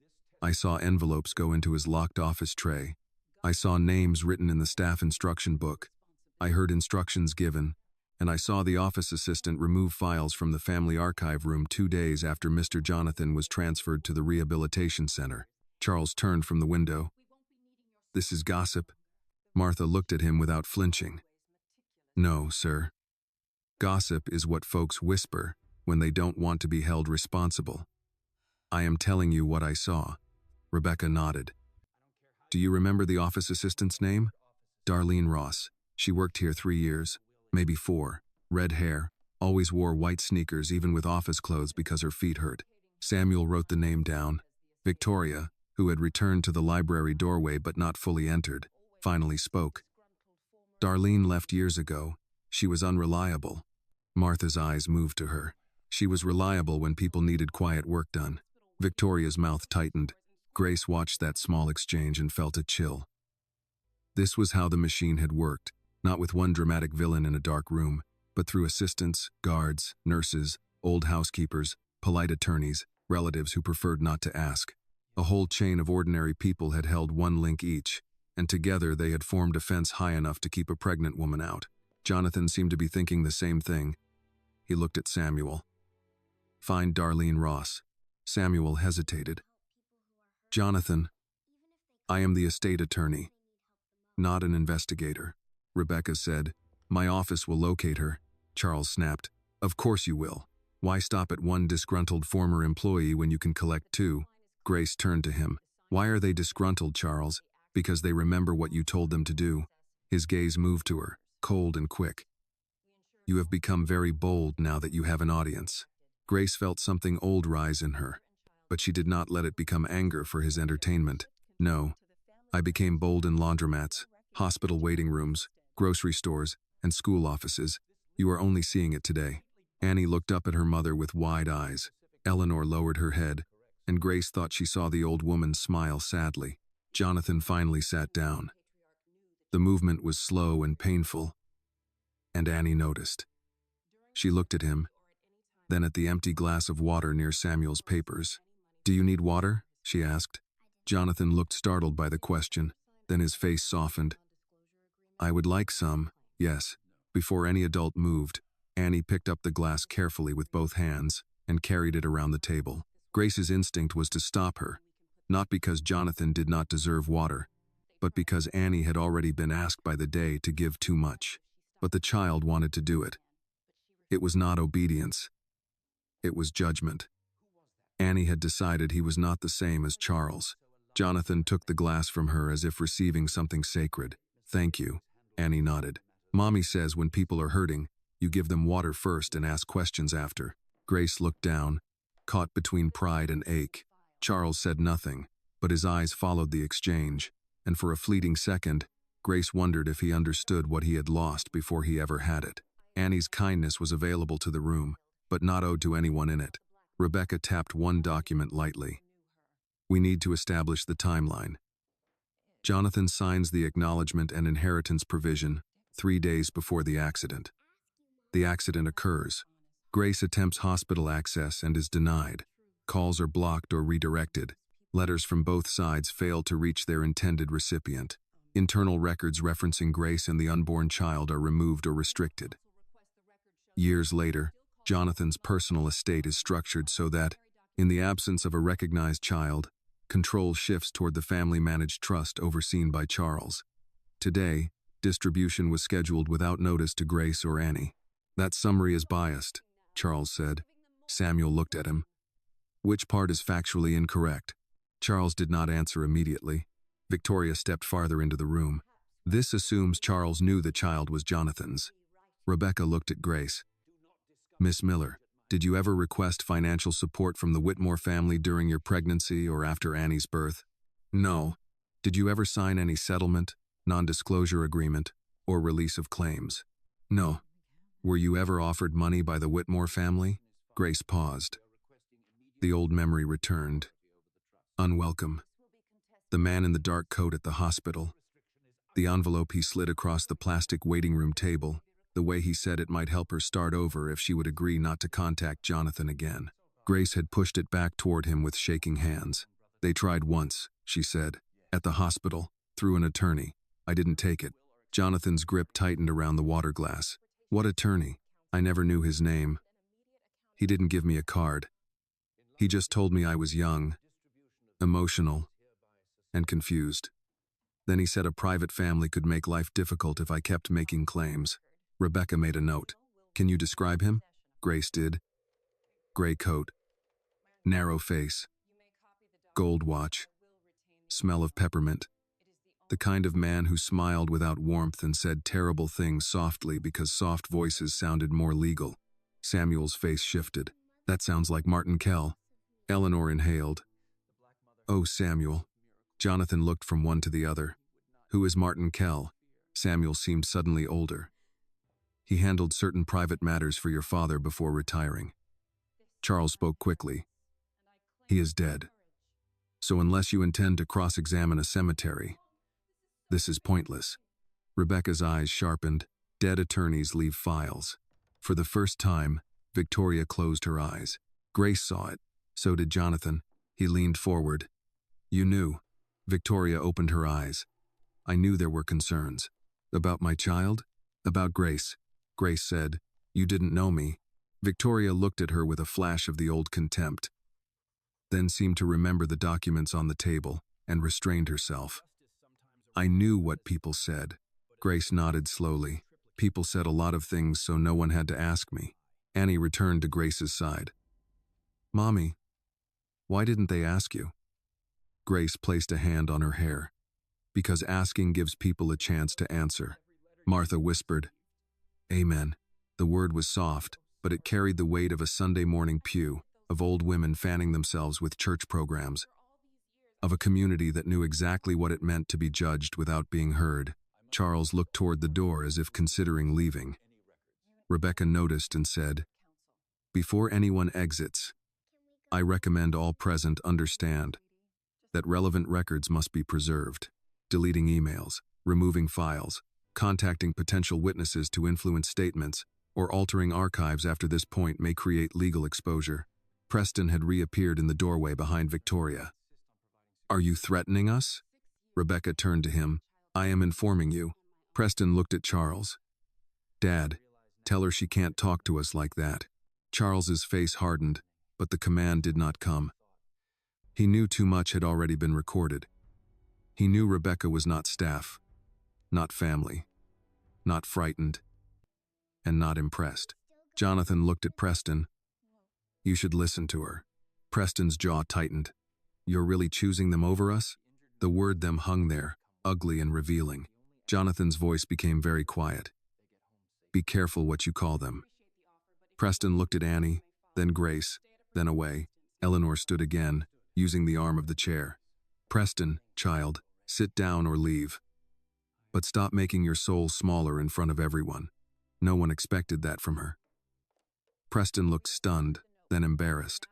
I saw envelopes go into his locked office tray. I saw names written in the staff instruction book. I heard instructions given, and I saw the office assistant remove files from the family archive room 2 days after Mr. Jonathan was transferred to the rehabilitation center." Charles turned from the window. "This is gossip." Martha looked at him without flinching. "No, sir. Gossip is what folks whisper when they don't want to be held responsible. I am telling you what I saw." Rebecca nodded. "Do you remember the office assistant's name?" "Darlene Ross. She worked here 3 years, maybe 4. Red hair, always wore white sneakers even with office clothes because her feet hurt." Samuel wrote the name down. Victoria, who had returned to the library doorway but not fully entered, finally spoke. "Darlene left years ago. She was unreliable." Martha's eyes moved to her. She was reliable when people needed quiet work done. Victoria's mouth tightened. Grace watched that small exchange and felt a chill. This was how the machine had worked, not with one dramatic villain in a dark room, but through assistants, guards, nurses, old housekeepers, polite attorneys, relatives who preferred not to ask. A whole chain of ordinary people had held one link each, and together they had formed a fence high enough to keep a pregnant woman out. Jonathan seemed to be thinking the same thing. He looked at Samuel. "Find Darlene Ross." Samuel hesitated. "Jonathan, I am the estate attorney, not an investigator," Rebecca said. "My office will locate her." Charles snapped. "Of course you will. Why stop at one disgruntled former employee when you can collect 2? Grace turned to him. "Why are they disgruntled, Charles?" "Because they remember what you told them to do." His gaze moved to her, cold and quick. "You have become very bold now that you have an audience." Grace felt something old rise in her, but she did not let it become anger for his entertainment. "No, I became bold in laundromats, hospital waiting rooms, grocery stores, and school offices. You are only seeing it today." Annie looked up at her mother with wide eyes. Eleanor lowered her head, and Grace thought she saw the old woman smile sadly. Jonathan finally sat down. The movement was slow and painful, and Annie noticed. She looked at him, then at the empty glass of water near Samuel's papers. "Do you need water?" she asked. Jonathan looked startled by the question, then his face softened. "I would like some, yes." Before any adult moved, Annie picked up the glass carefully with both hands and carried it around the table. Grace's instinct was to stop her, not because Jonathan did not deserve water, but because Annie had already been asked by the day to give too much. But the child wanted to do it. It was not obedience. It was judgment. Annie had decided he was not the same as Charles. Jonathan took the glass from her as if receiving something sacred. "Thank you," Annie nodded. "Mommy says when people are hurting, you give them water first and ask questions after." Grace looked down, caught between pride and ache. Charles said nothing, but his eyes followed the exchange, and for a fleeting second, Grace wondered if he understood what he had lost before he ever had it. Annie's kindness was available to the room, but not owed to anyone in it. Rebecca tapped one document lightly. "We need to establish the timeline." Jonathan signs the acknowledgement and inheritance provision 3 days before the accident. The accident occurs. Grace attempts hospital access and is denied. Calls are blocked or redirected. Letters from both sides fail to reach their intended recipient. Internal records referencing Grace and the unborn child are removed or restricted. Years later, Jonathan's personal estate is structured so that, in the absence of a recognized child, control shifts toward the family-managed trust overseen by Charles. Today, distribution was scheduled without notice to Grace or Annie. "That summary is biased," Charles said. Samuel looked at him. "Which part is factually incorrect?" Charles did not answer immediately. Victoria stepped farther into the room. "This assumes Charles knew the child was Jonathan's." Rebecca looked at Grace. Miss Miller, did you ever request financial support from the Whitmore family during your pregnancy or after Annie's birth? No. Did you ever sign any settlement, non-disclosure agreement, or release of claims? No. Were you ever offered money by the Whitmore family? Grace paused. The old memory returned. Unwelcome. The man in the dark coat at the hospital. The envelope he slid across the plastic waiting room table, the way he said it might help her start over if she would agree not to contact Jonathan again. Grace had pushed it back toward him with shaking hands. They tried once, she said, at the hospital, through an attorney. I didn't take it. Jonathan's grip tightened around the water glass. What attorney? I never knew his name. He didn't give me a card. He just told me I was young, emotional, and confused. Then he said a private family could make life difficult if I kept making claims. Rebecca made a note. Can you describe him? Grace did. Gray coat, narrow face, gold watch, smell of peppermint. The kind of man who smiled without warmth and said terrible things softly because soft voices sounded more legal. Samuel's face shifted. That sounds like Martin Kell. Eleanor inhaled. Oh, Samuel. Jonathan looked from one to the other. Who is Martin Kell? Samuel seemed suddenly older. He handled certain private matters for your father before retiring. Charles spoke quickly. He is dead. So unless you intend to cross-examine a cemetery, this is pointless. Rebecca's eyes sharpened. Dead attorneys leave files. For the first time, Victoria closed her eyes. Grace saw it. So did Jonathan. He leaned forward. You knew. Victoria opened her eyes. I knew there were concerns. About my child? About Grace. Grace said, You didn't know me. Victoria looked at her with a flash of the old contempt, then seemed to remember the documents on the table and restrained herself. I knew what people said. Grace nodded slowly. People said a lot of things, so no one had to ask me. Annie returned to Grace's side. Mommy, why didn't they ask you? Grace placed a hand on her hair. Because asking gives people a chance to answer. Martha whispered. Amen. The word was soft, but it carried the weight of a Sunday morning pew, of old women fanning themselves with church programs, of a community that knew exactly what it meant to be judged without being heard. Charles looked toward the door as if considering leaving. Rebecca noticed and said, Before anyone exits, I recommend all present understand that relevant records must be preserved. Deleting emails, removing files, contacting potential witnesses to influence statements, or altering archives after this point may create legal exposure. Preston had reappeared in the doorway behind Victoria. Are you threatening us? Rebecca turned to him. I am informing you. Preston looked at Charles. Dad, tell her she can't talk to us like that. Charles's face hardened, but the command did not come. He knew too much had already been recorded. He knew Rebecca was not staff, not family, not frightened, and not impressed. Jonathan looked at Preston. You should listen to her. Preston's jaw tightened. You're really choosing them over us? The word them hung there, ugly and revealing. Jonathan's voice became very quiet. Be careful what you call them. Preston looked at Annie, then Grace, then away. Eleanor stood again, using the arm of the chair. Preston, child, sit down or leave. But stop making your soul smaller in front of everyone. No one expected that from her. Preston looked stunned, then embarrassed.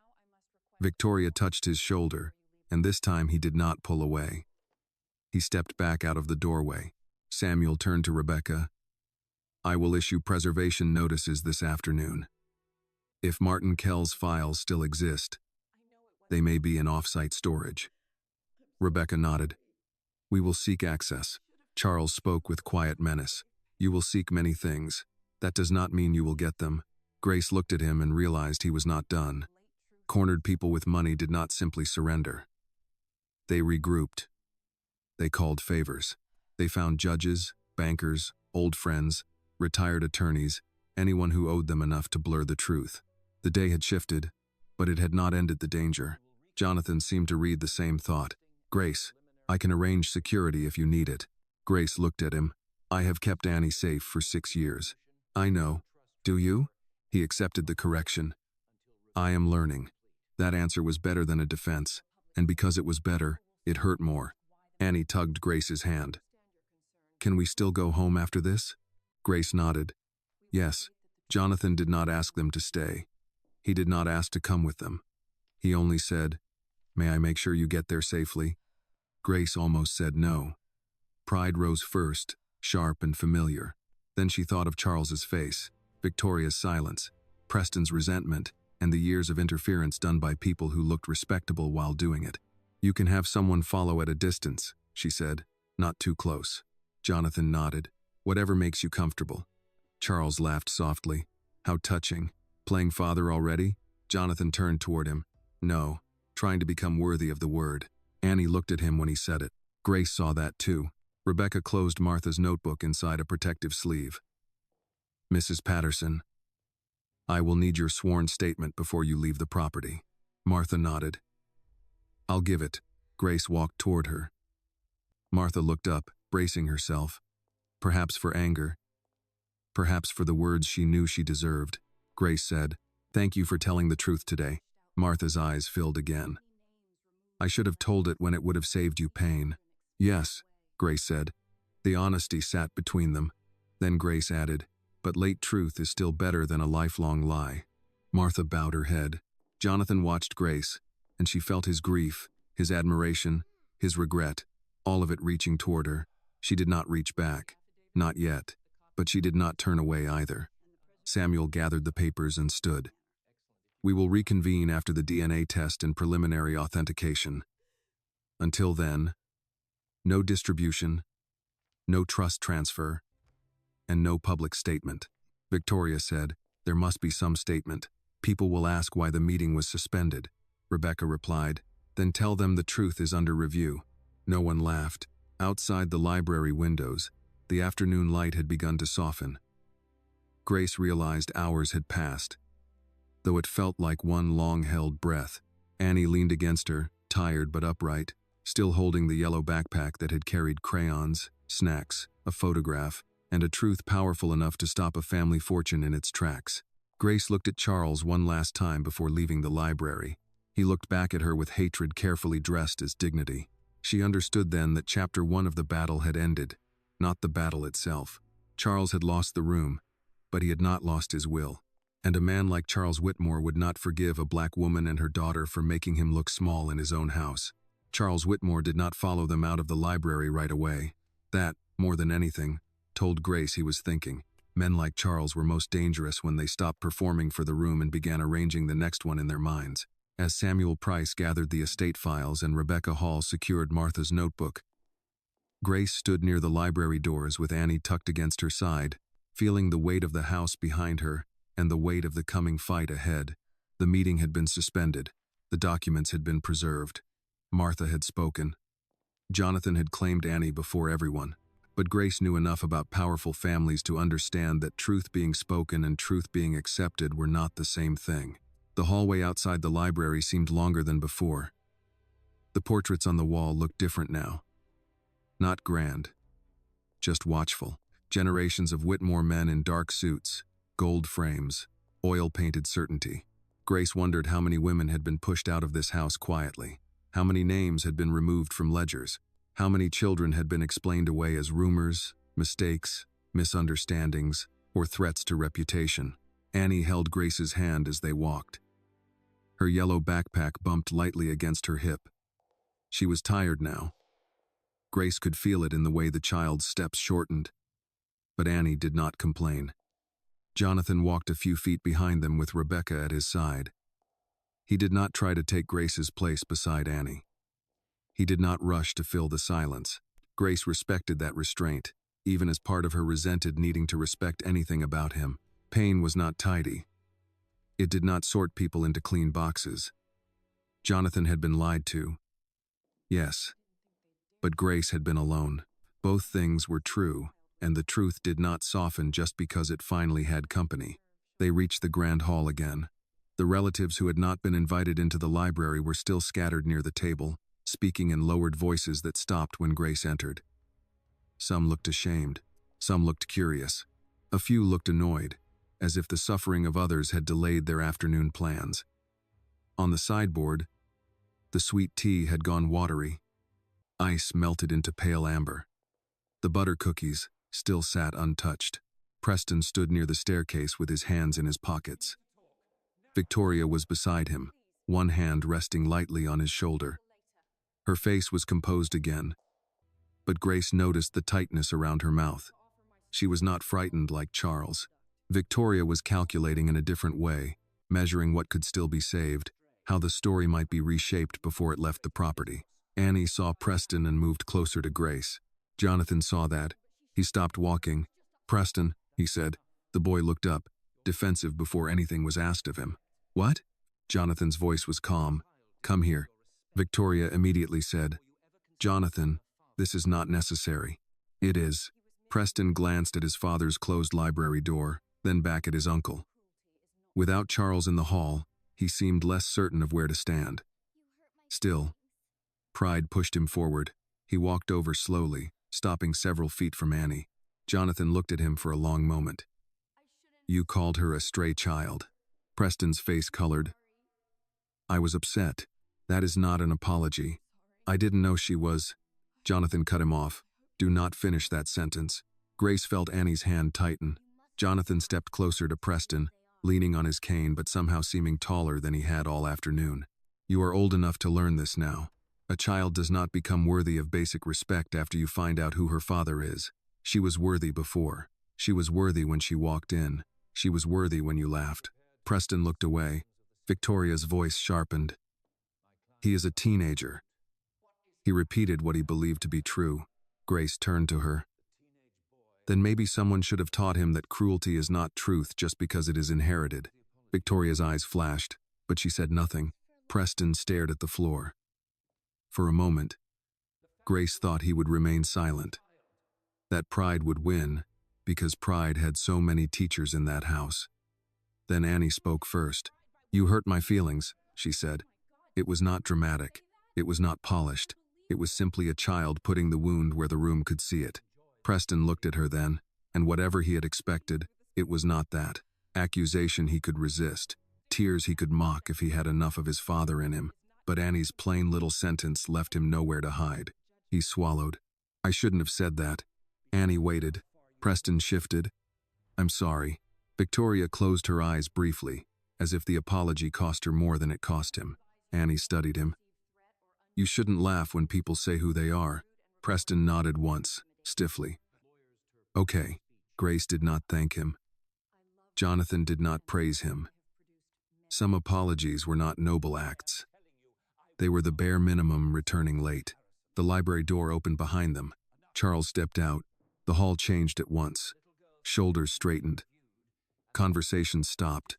Victoria touched his shoulder, and this time he did not pull away. He stepped back out of the doorway. Samuel turned to Rebecca. I will issue preservation notices this afternoon. If Martin Kell's files still exist, they may be in off-site storage. Rebecca nodded. We will seek access. Charles spoke with quiet menace. You will seek many things. That does not mean you will get them. Grace looked at him and realized he was not done. Cornered people with money did not simply surrender. They regrouped. They called favors. They found judges, bankers, old friends, retired attorneys, anyone who owed them enough to blur the truth. The day had shifted, but it had not ended the danger. Jonathan seemed to read the same thought. Grace, I can arrange security if you need it. Grace looked at him. I have kept Annie safe for 6 years. I know. Do you? He accepted the correction. I am learning. That answer was better than a defense, and because it was better, it hurt more. Annie tugged Grace's hand. Can we still go home after this? Grace nodded. Yes. Jonathan did not ask them to stay. He did not ask to come with them. He only said, "May I make sure you get there safely?" Grace almost said no. Pride rose first, sharp and familiar. Then she thought of Charles's face, Victoria's silence, Preston's resentment, and the years of interference done by people who looked respectable while doing it. You can have someone follow at a distance, she said, not too close. Jonathan nodded. Whatever makes you comfortable. Charles laughed softly. How touching. Playing father already? Jonathan turned toward him. No, trying to become worthy of the word. Annie looked at him when he said it. Grace saw that too. Rebecca closed Martha's notebook inside a protective sleeve. Mrs. Patterson, I will need your sworn statement before you leave the property. Martha nodded. I'll give it. Grace walked toward her. Martha looked up, bracing herself. Perhaps for anger. Perhaps for the words she knew she deserved. Grace said, Thank you for telling the truth today. Martha's eyes filled again. I should have told it when it would have saved you pain. Yes, Grace said. The honesty sat between them. Then Grace added, But late truth is still better than a lifelong lie. Martha bowed her head. Jonathan watched Grace, and she felt his grief, his admiration, his regret, all of it reaching toward her. She did not reach back. Not yet. But she did not turn away either. Samuel gathered the papers and stood. We will reconvene after the DNA test and preliminary authentication. Until then, no distribution, no trust transfer, and no public statement. Victoria said, There must be some statement. People will ask why the meeting was suspended. Rebecca replied, Then tell them the truth is under review. No one laughed. Outside the library windows, the afternoon light had begun to soften. Grace realized hours had passed. Though it felt like one long-held breath, Annie leaned against her, tired but upright, still holding the yellow backpack that had carried crayons, snacks, a photograph, and a truth powerful enough to stop a family fortune in its tracks. Grace looked at Charles one last time before leaving the library. He looked back at her with hatred carefully dressed as dignity. She understood then that Chapter 1 of the battle had ended, not the battle itself. Charles had lost the room, but he had not lost his will. And a man like Charles Whitmore would not forgive a black woman and her daughter for making him look small in his own house. Charles Whitmore did not follow them out of the library right away. That, more than anything, told Grace he was thinking. Men like Charles were most dangerous when they stopped performing for the room and began arranging the next one in their minds. As Samuel Price gathered the estate files and Rebecca Hall secured Martha's notebook, Grace stood near the library doors with Annie tucked against her side, feeling the weight of the house behind her and the weight of the coming fight ahead. The meeting had been suspended. The documents had been preserved. Martha had spoken. Jonathan had claimed Annie before everyone. But Grace knew enough about powerful families to understand that truth being spoken and truth being accepted were not the same thing. The hallway outside the library seemed longer than before. The portraits on the wall looked different now. Not grand, just watchful. Generations of Whitmore men in dark suits, gold frames, oil-painted certainty. Grace wondered how many women had been pushed out of this house quietly, how many names had been removed from ledgers, how many children had been explained away as rumors, mistakes, misunderstandings, or threats to reputation. Annie held Grace's hand as they walked. Her yellow backpack bumped lightly against her hip. She was tired now. Grace could feel it in the way the child's steps shortened. But Annie did not complain. Jonathan walked a few feet behind them with Rebecca at his side. He did not try to take Grace's place beside Annie. He did not rush to fill the silence. Grace respected that restraint, even as part of her resented needing to respect anything about him. Pain was not tidy. It did not sort people into clean boxes. Jonathan had been lied to. Yes. But Grace had been alone. Both things were true, and the truth did not soften just because it finally had company. They reached the grand hall again. The relatives who had not been invited into the library were still scattered near the table, speaking in lowered voices that stopped when Grace entered. Some looked ashamed. Some looked curious. A few looked annoyed, as if the suffering of others had delayed their afternoon plans. On the sideboard, the sweet tea had gone watery. Ice melted into pale amber. The butter cookies still sat untouched. Preston stood near the staircase with his hands in his pockets. Victoria was beside him, one hand resting lightly on his shoulder. Her face was composed again, but Grace noticed the tightness around her mouth. She was not frightened like Charles. Victoria was calculating in a different way, measuring what could still be saved, how the story might be reshaped before it left the property. Annie saw Preston and moved closer to Grace. Jonathan saw that. He stopped walking. "Preston," he said. The boy looked up, defensive before anything was asked of him. "What?" Jonathan's voice was calm. "Come here." Victoria immediately said, "Jonathan, this is not necessary." "It is." Preston glanced at his father's closed library door, then back at his uncle. Without Charles in the hall, he seemed less certain of where to stand. Still, pride pushed him forward. He walked over slowly, stopping several feet from Annie. Jonathan looked at him for a long moment. "You called her a stray child." Preston's face colored. "I was upset. That is not an apology. I didn't know she was—" Jonathan cut him off. "Do not finish that sentence." Grace felt Annie's hand tighten. Jonathan stepped closer to Preston, leaning on his cane but somehow seeming taller than he had all afternoon. "You are old enough to learn this now. A child does not become worthy of basic respect after you find out who her father is. She was worthy before. She was worthy when she walked in. She was worthy when you laughed." Preston looked away. Victoria's voice sharpened. "He is a teenager." He repeated what he believed to be true. Grace turned to her. "Then maybe someone should have taught him that cruelty is not truth just because it is inherited." Victoria's eyes flashed, but she said nothing. Preston stared at the floor. For a moment, Grace thought he would remain silent. That pride would win, because pride had so many teachers in that house. Then Annie spoke first. "You hurt my feelings," she said. It was not dramatic. It was not polished. It was simply a child putting the wound where the room could see it. Preston looked at her then, and whatever he had expected, it was not that. Accusation he could resist. Tears he could mock if he had enough of his father in him. But Annie's plain little sentence left him nowhere to hide. He swallowed. "I shouldn't have said that." Annie waited. Preston shifted. "I'm sorry." Victoria closed her eyes briefly, as if the apology cost her more than it cost him. Annie studied him. "You shouldn't laugh when people say who they are." Preston nodded once, stiffly. "Okay." Grace did not thank him. Jonathan did not praise him. Some apologies were not noble acts. They were the bare minimum returning late. The library door opened behind them. Charles stepped out. The hall changed at once. Shoulders straightened. Conversation stopped.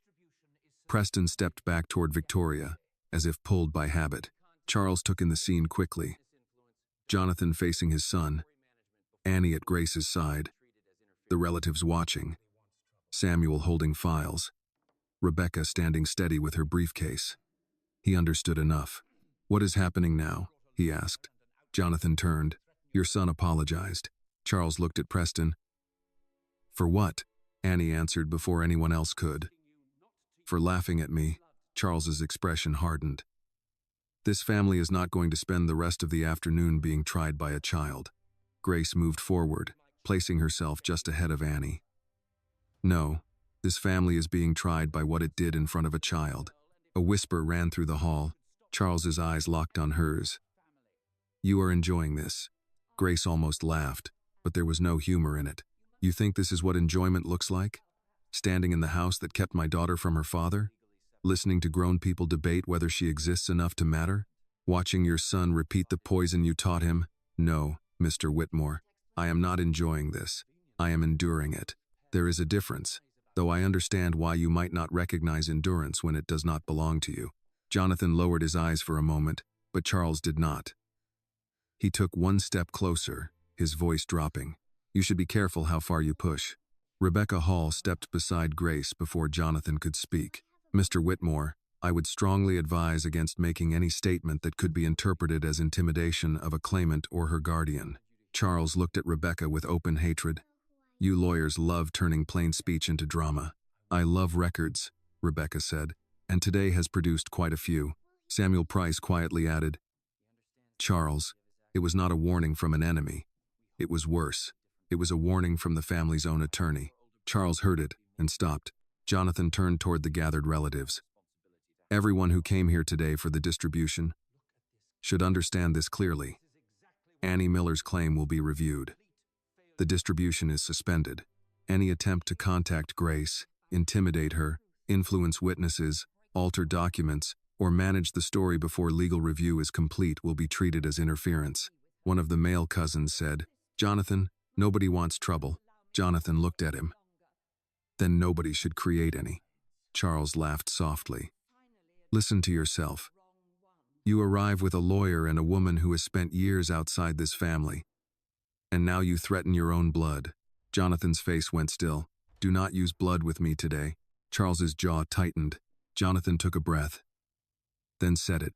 Preston stepped back toward Victoria, as if pulled by habit. Charles took in the scene quickly. Jonathan facing his son. Annie at Grace's side. The relatives watching. Samuel holding files. Rebecca standing steady with her briefcase. He understood enough. "What is happening now?" he asked. Jonathan turned. "Your son apologized." Charles looked at Preston. "For what?" Annie answered before anyone else could. "For laughing at me." Charles's expression hardened. "This family is not going to spend the rest of the afternoon being tried by a child." Grace moved forward, placing herself just ahead of Annie. "No, this family is being tried by what it did in front of a child." A whisper ran through the hall. Charles's eyes locked on hers. "You are enjoying this." Grace almost laughed, but there was no humor in it. "You think this is what enjoyment looks like? Standing in the house that kept my daughter from her father? Listening to grown people debate whether she exists enough to matter? Watching your son repeat the poison you taught him? No, Mr. Whitmore, I am not enjoying this. I am enduring it. There is a difference, though I understand why you might not recognize endurance when it does not belong to you." Jonathan lowered his eyes for a moment, but Charles did not. He took one step closer, his voice dropping. "You should be careful how far you push." Rebecca Hall stepped beside Grace before Jonathan could speak. "Mr. Whitmore, I would strongly advise against making any statement that could be interpreted as intimidation of a claimant or her guardian." Charles looked at Rebecca with open hatred. You lawyers love turning plain speech into drama. I love records, Rebecca said, and today has produced quite a few. Samuel Price quietly added, Charles, it was not a warning from an enemy. It was worse. It was a warning from the family's own attorney. Charles heard it and stopped. Jonathan turned toward the gathered relatives. Everyone who came here today for the distribution should understand this clearly. Annie Miller's claim will be reviewed. The distribution is suspended. Any attempt to contact Grace, intimidate her, influence witnesses, alter documents, or manage the story before legal review is complete will be treated as interference. One of the male cousins said, Jonathan, nobody wants trouble. Jonathan looked at him. Then nobody should create any. Charles laughed softly. Listen to yourself. You arrive with a lawyer and a woman who has spent years outside this family. And now you threaten your own blood. Jonathan's face went still. Do not use blood with me today. Charles's jaw tightened. Jonathan took a breath. Then said it.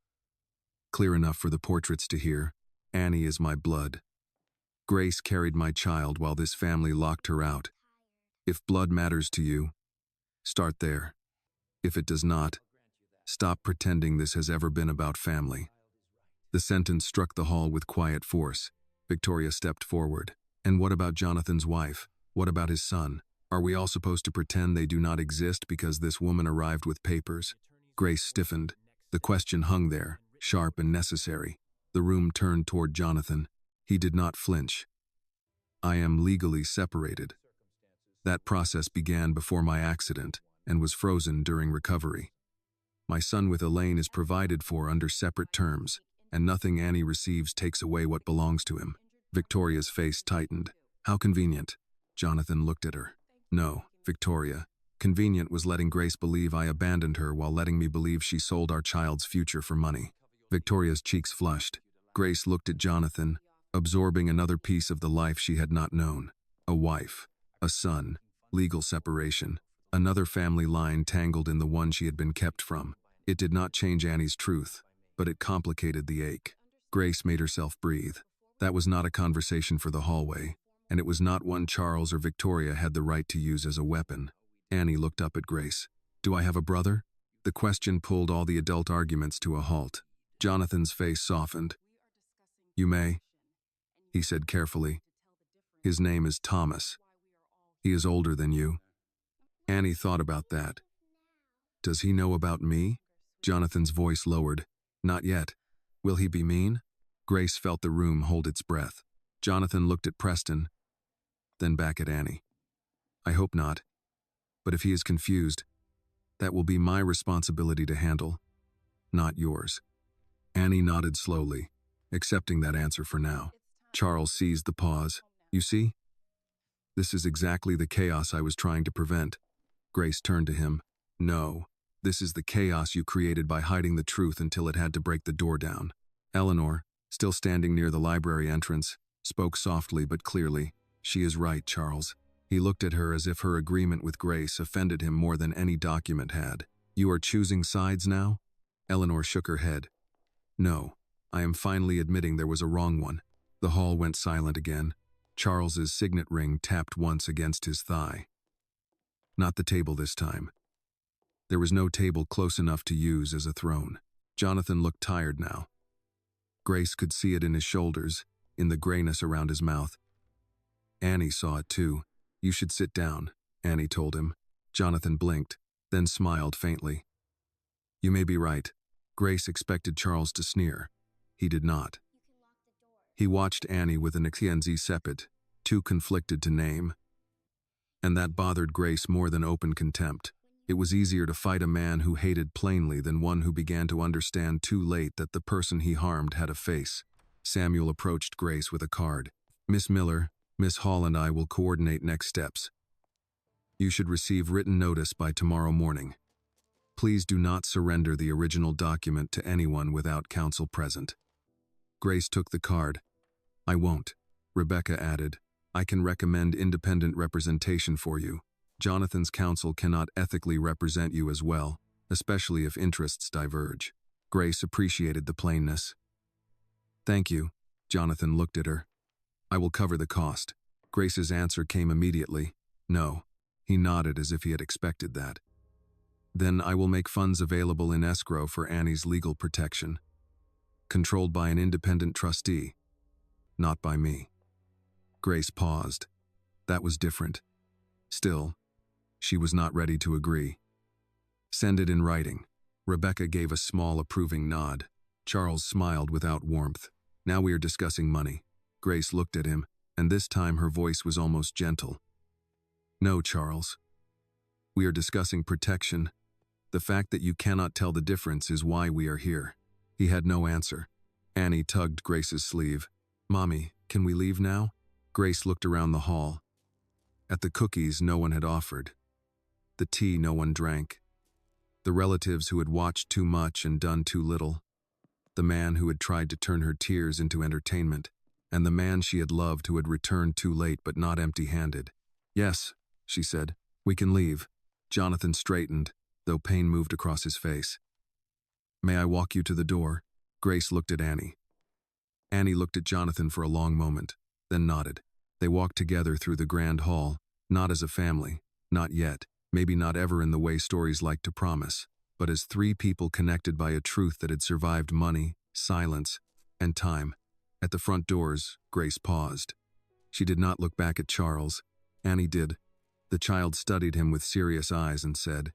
Clear enough for the portraits to hear. Annie is my blood. Grace carried my child while this family locked her out. If blood matters to you, start there. If it does not, stop pretending this has ever been about family. The sentence struck the hall with quiet force. Victoria stepped forward. And what about Jonathan's wife? What about his son? Are we all supposed to pretend they do not exist because this woman arrived with papers? Grace stiffened. The question hung there, sharp and necessary. The room turned toward Jonathan. He did not flinch. I am legally separated. That process began before my accident and was frozen during recovery. My son with Elaine is provided for under separate terms, and nothing Annie receives takes away what belongs to him. Victoria's face tightened. How convenient. Jonathan looked at her. No, Victoria. Convenient was letting Grace believe I abandoned her while letting me believe she sold our child's future for money. Victoria's cheeks flushed. Grace looked at Jonathan, absorbing another piece of the life she had not known. A wife, a son, legal separation, another family line tangled in the one she had been kept from. It did not change Annie's truth, but it complicated the ache. Grace made herself breathe. That was not a conversation for the hallway, and it was not one Charles or Victoria had the right to use as a weapon. Annie looked up at Grace. Do I have a brother? The question pulled all the adult arguments to a halt. Jonathan's face softened. You may, he said carefully. His name is Thomas. He is older than you. Annie thought about that. Does he know about me? Jonathan's voice lowered. Not yet. Will he be mean? Grace felt the room hold its breath. Jonathan looked at Preston, then back at Annie. I hope not. But if he is confused, that will be my responsibility to handle, not yours. Annie nodded slowly, accepting that answer for now. Charles seized the pause. You see? This is exactly the chaos I was trying to prevent. Grace turned to him. No, this is the chaos you created by hiding the truth until it had to break the door down. Eleanor, still standing near the library entrance, spoke softly but clearly. She is right, Charles. He looked at her as if her agreement with Grace offended him more than any document had. You are choosing sides now? Eleanor shook her head. No, I am finally admitting there was a wrong one. The hall went silent again. Charles's signet ring tapped once against his thigh. Not the table this time. There was no table close enough to use as a throne. Jonathan looked tired now. Grace could see it in his shoulders, in the grayness around his mouth. Annie saw it too. You should sit down, Annie told him. Jonathan blinked, then smiled faintly. You may be right. Grace expected Charles to sneer. He did not. He watched Annie with an Ixienzi sepet, too conflicted to name. And that bothered Grace more than open contempt. It was easier to fight a man who hated plainly than one who began to understand too late that the person he harmed had a face. Samuel approached Grace with a card. Miss Miller, Miss Hall and I will coordinate next steps. You should receive written notice by tomorrow morning. Please do not surrender the original document to anyone without counsel present. Grace took the card. I won't, Rebecca added. I can recommend independent representation for you. Jonathan's counsel cannot ethically represent you as well, especially if interests diverge. Grace appreciated the plainness. Thank you. Jonathan looked at her. I will cover the cost. Grace's answer came immediately. No. He nodded as if he had expected that. Then I will make funds available in escrow for Annie's legal protection, controlled by an independent trustee, not by me. Grace paused. That was different. Still, she was not ready to agree. Send it in writing. Rebecca gave a small approving nod. Charles smiled without warmth. Now we are discussing money. Grace looked at him, and this time her voice was almost gentle. No, Charles. We are discussing protection. The fact that you cannot tell the difference is why we are here. He had no answer. Annie tugged Grace's sleeve. Mommy, can we leave now? Grace looked around the hall. At the cookies, no one had offered. The tea, no one drank. The relatives who had watched too much and done too little. The man who had tried to turn her tears into entertainment. And the man she had loved who had returned too late but not empty-handed. Yes, she said, we can leave. Jonathan straightened, though pain moved across his face. May I walk you to the door? Grace looked at Annie. Annie looked at Jonathan for a long moment, then nodded. They walked together through the grand hall, not as a family, not yet, maybe not ever in the way stories like to promise, but as three people connected by a truth that had survived money, silence, and time. At the front doors, Grace paused. She did not look back at Charles. Annie did. The child studied him with serious eyes and said,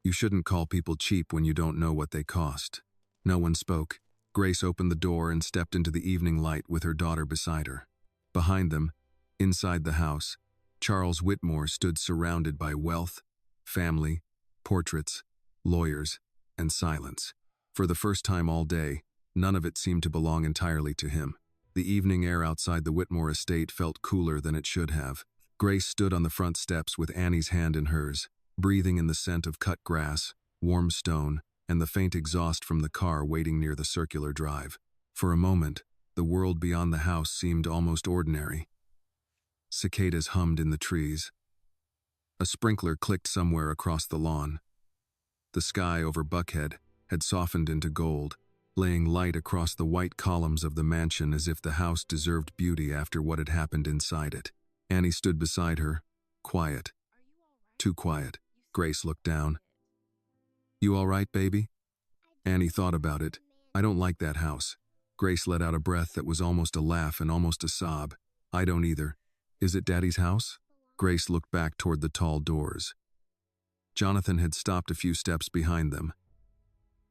You shouldn't call people cheap when you don't know what they cost. No one spoke. Grace opened the door and stepped into the evening light with her daughter beside her. Behind them, inside the house, Charles Whitmore stood surrounded by wealth, family, portraits, lawyers, and silence. For the first time all day, none of it seemed to belong entirely to him. The evening air outside the Whitmore estate felt cooler than it should have. Grace stood on the front steps with Annie's hand in hers, breathing in the scent of cut grass, warm stone, and the faint exhaust from the car waiting near the circular drive. For a moment, the world beyond the house seemed almost ordinary. Cicadas hummed in the trees. A sprinkler clicked somewhere across the lawn. The sky over Buckhead had softened into gold, laying light across the white columns of the mansion as if the house deserved beauty after what had happened inside it. Annie stood beside her, quiet. Too quiet. Grace looked down. You all right, baby? Annie thought about it. I don't like that house. Grace let out a breath that was almost a laugh and almost a sob. I don't either. Is it Daddy's house? Grace looked back toward the tall doors. Jonathan had stopped a few steps behind them,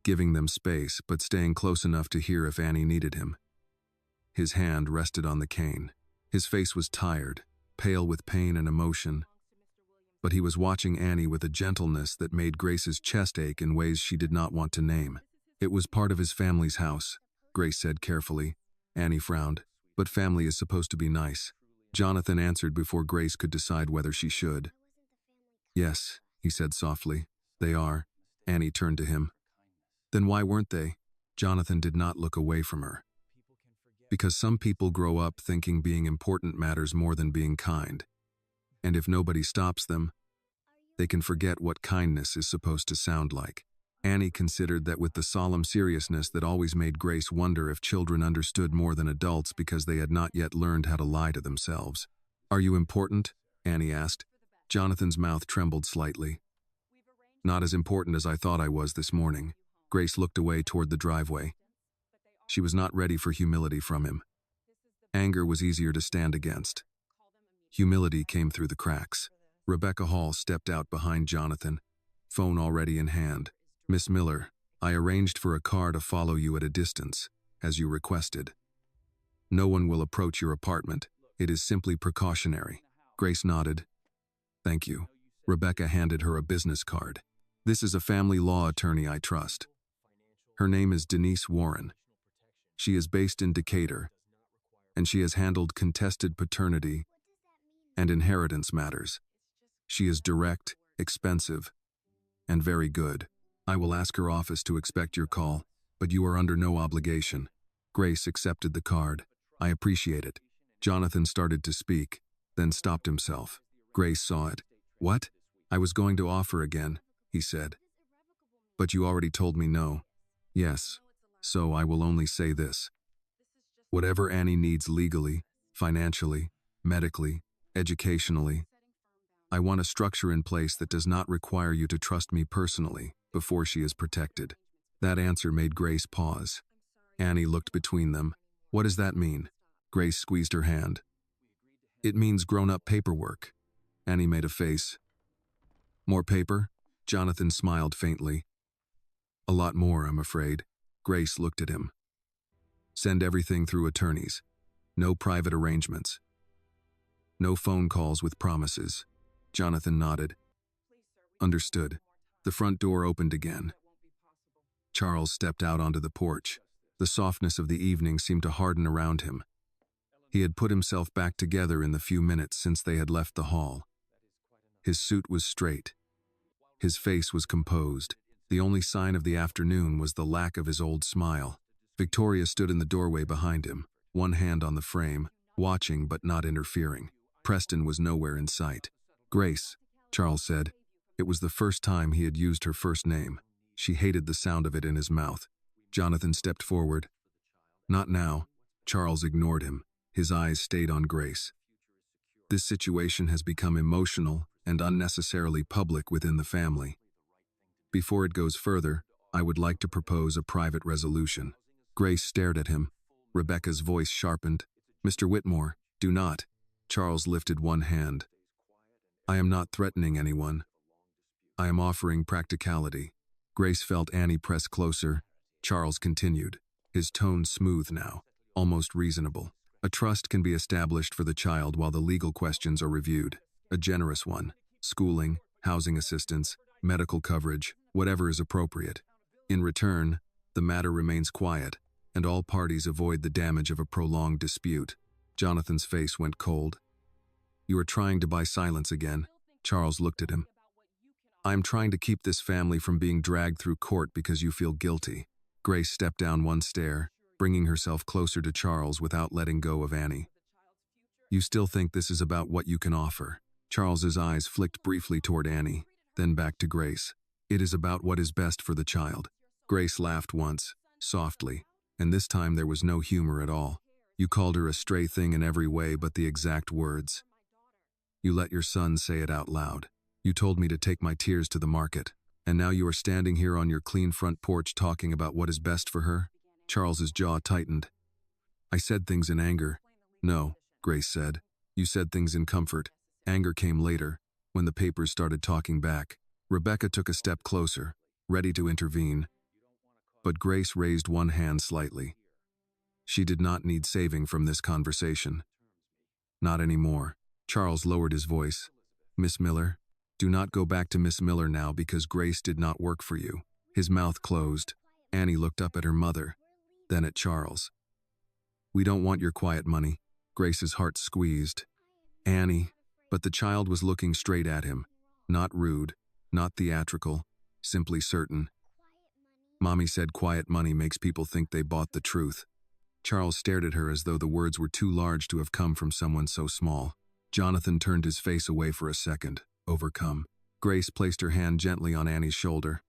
giving them space but staying close enough to hear if Annie needed him. His hand rested on the cane. His face was tired, pale with pain and emotion, but he was watching Annie with a gentleness that made Grace's chest ache in ways she did not want to name. It was part of his family's house, Grace said carefully. Annie frowned. But family is supposed to be nice. Jonathan answered before Grace could decide whether she should. Yes, he said softly. They are. Annie turned to him. Then why weren't they? Jonathan did not look away from her. Because some people grow up thinking being important matters more than being kind. And if nobody stops them, they can forget what kindness is supposed to sound like. Annie considered that with the solemn seriousness that always made Grace wonder if children understood more than adults because they had not yet learned how to lie to themselves. Are you important? Annie asked. Jonathan's mouth trembled slightly. Not as important as I thought I was this morning. Grace looked away toward the driveway. She was not ready for humility from him. Anger was easier to stand against. Humility came through the cracks. Rebecca Hall stepped out behind Jonathan, phone already in hand. Miss Miller, I arranged for a car to follow you at a distance, as you requested. No one will approach your apartment. It is simply precautionary. Grace nodded. Thank you. Rebecca handed her a business card. This is a family law attorney I trust. Her name is Denise Warren. She is based in Decatur, and she has handled contested paternity and inheritance matters. She is direct, expensive, and very good. I will ask her office to expect your call, but you are under no obligation. Grace accepted the card. I appreciate it. Jonathan started to speak, then stopped himself. Grace saw it. What? I was going to offer again, he said. But you already told me no. Yes, so I will only say this. Whatever Annie needs legally, financially, medically, educationally. I want a structure in place that does not require you to trust me personally before she is protected." That answer made Grace pause. Annie looked between them. "What does that mean?" Grace squeezed her hand. "It means grown-up paperwork." Annie made a face. "More paper?" Jonathan smiled faintly. "A lot more, I'm afraid." Grace looked at him. "Send everything through attorneys. No private arrangements. No phone calls with promises." Jonathan nodded. "Understood." The front door opened again. Charles stepped out onto the porch. The softness of the evening seemed to harden around him. He had put himself back together in the few minutes since they had left the hall. His suit was straight. His face was composed. The only sign of the afternoon was the lack of his old smile. Victoria stood in the doorway behind him, one hand on the frame, watching but not interfering. Preston was nowhere in sight. "Grace," Charles said. It was the first time he had used her first name. She hated the sound of it in his mouth. Jonathan stepped forward. "Not now." Charles ignored him. His eyes stayed on Grace. "This situation has become emotional and unnecessarily public within the family. Before it goes further, I would like to propose a private resolution." Grace stared at him. Rebecca's voice sharpened. "Mr. Whitmore, do not." Charles lifted one hand. "I am not threatening anyone. I am offering practicality." Grace felt Annie press closer. Charles continued, his tone smooth now, almost reasonable. "A trust can be established for the child while the legal questions are reviewed. A generous one. Schooling, housing assistance, medical coverage, whatever is appropriate. In return, the matter remains quiet, and all parties avoid the damage of a prolonged dispute." Jonathan's face went cold. "You are trying to buy silence again." Charles looked at him. "I am trying to keep this family from being dragged through court because you feel guilty." Grace stepped down one stair, bringing herself closer to Charles without letting go of Annie. "You still think this is about what you can offer?" Charles's eyes flicked briefly toward Annie, then back to Grace. "It is about what is best for the child." Grace laughed once, softly, and this time there was no humor at all. "You called her a stray thing in every way but the exact words. You let your son say it out loud. You told me to take my tears to the market, and now you are standing here on your clean front porch talking about what is best for her?" Charles's jaw tightened. "I said things in anger." "No," Grace said. "You said things in comfort. Anger came later, when the papers started talking back." Rebecca took a step closer, ready to intervene. But Grace raised one hand slightly. She did not need saving from this conversation. "Not anymore." Charles lowered his voice. "Miss Miller, do not go back to Miss Miller now because Grace did not work for you." His mouth closed. Annie looked up at her mother, then at Charles. "We don't want your quiet money." Grace's heart squeezed. "Annie," but the child was looking straight at him. Not rude, not theatrical, simply certain. "Mommy said quiet money makes people think they bought the truth." Charles stared at her as though the words were too large to have come from someone so small. Jonathan turned his face away for a second, overcome. Grace placed her hand gently on Annie's shoulder.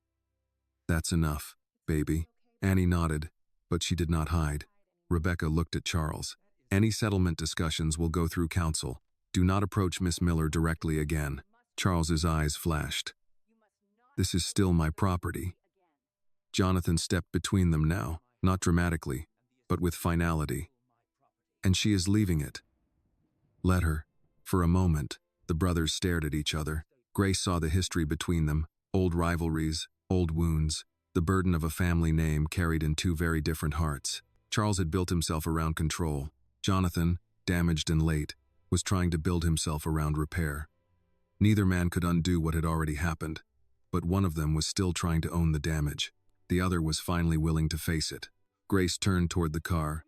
"That's enough, baby." Annie nodded, but she did not hide. Rebecca looked at Charles. "Any settlement discussions will go through counsel. Do not approach Miss Miller directly again." Charles's eyes flashed. "This is still my property." Jonathan stepped between them now, not dramatically, but with finality. "And she is leaving it." "Let her." For a moment, the brothers stared at each other. Grace saw the history between them, old rivalries, old wounds, the burden of a family name carried in two very different hearts. Charles had built himself around control. Jonathan, damaged and late, was trying to build himself around repair. Neither man could undo what had already happened, but one of them was still trying to own the damage. The other was finally willing to face it. Grace turned toward the car.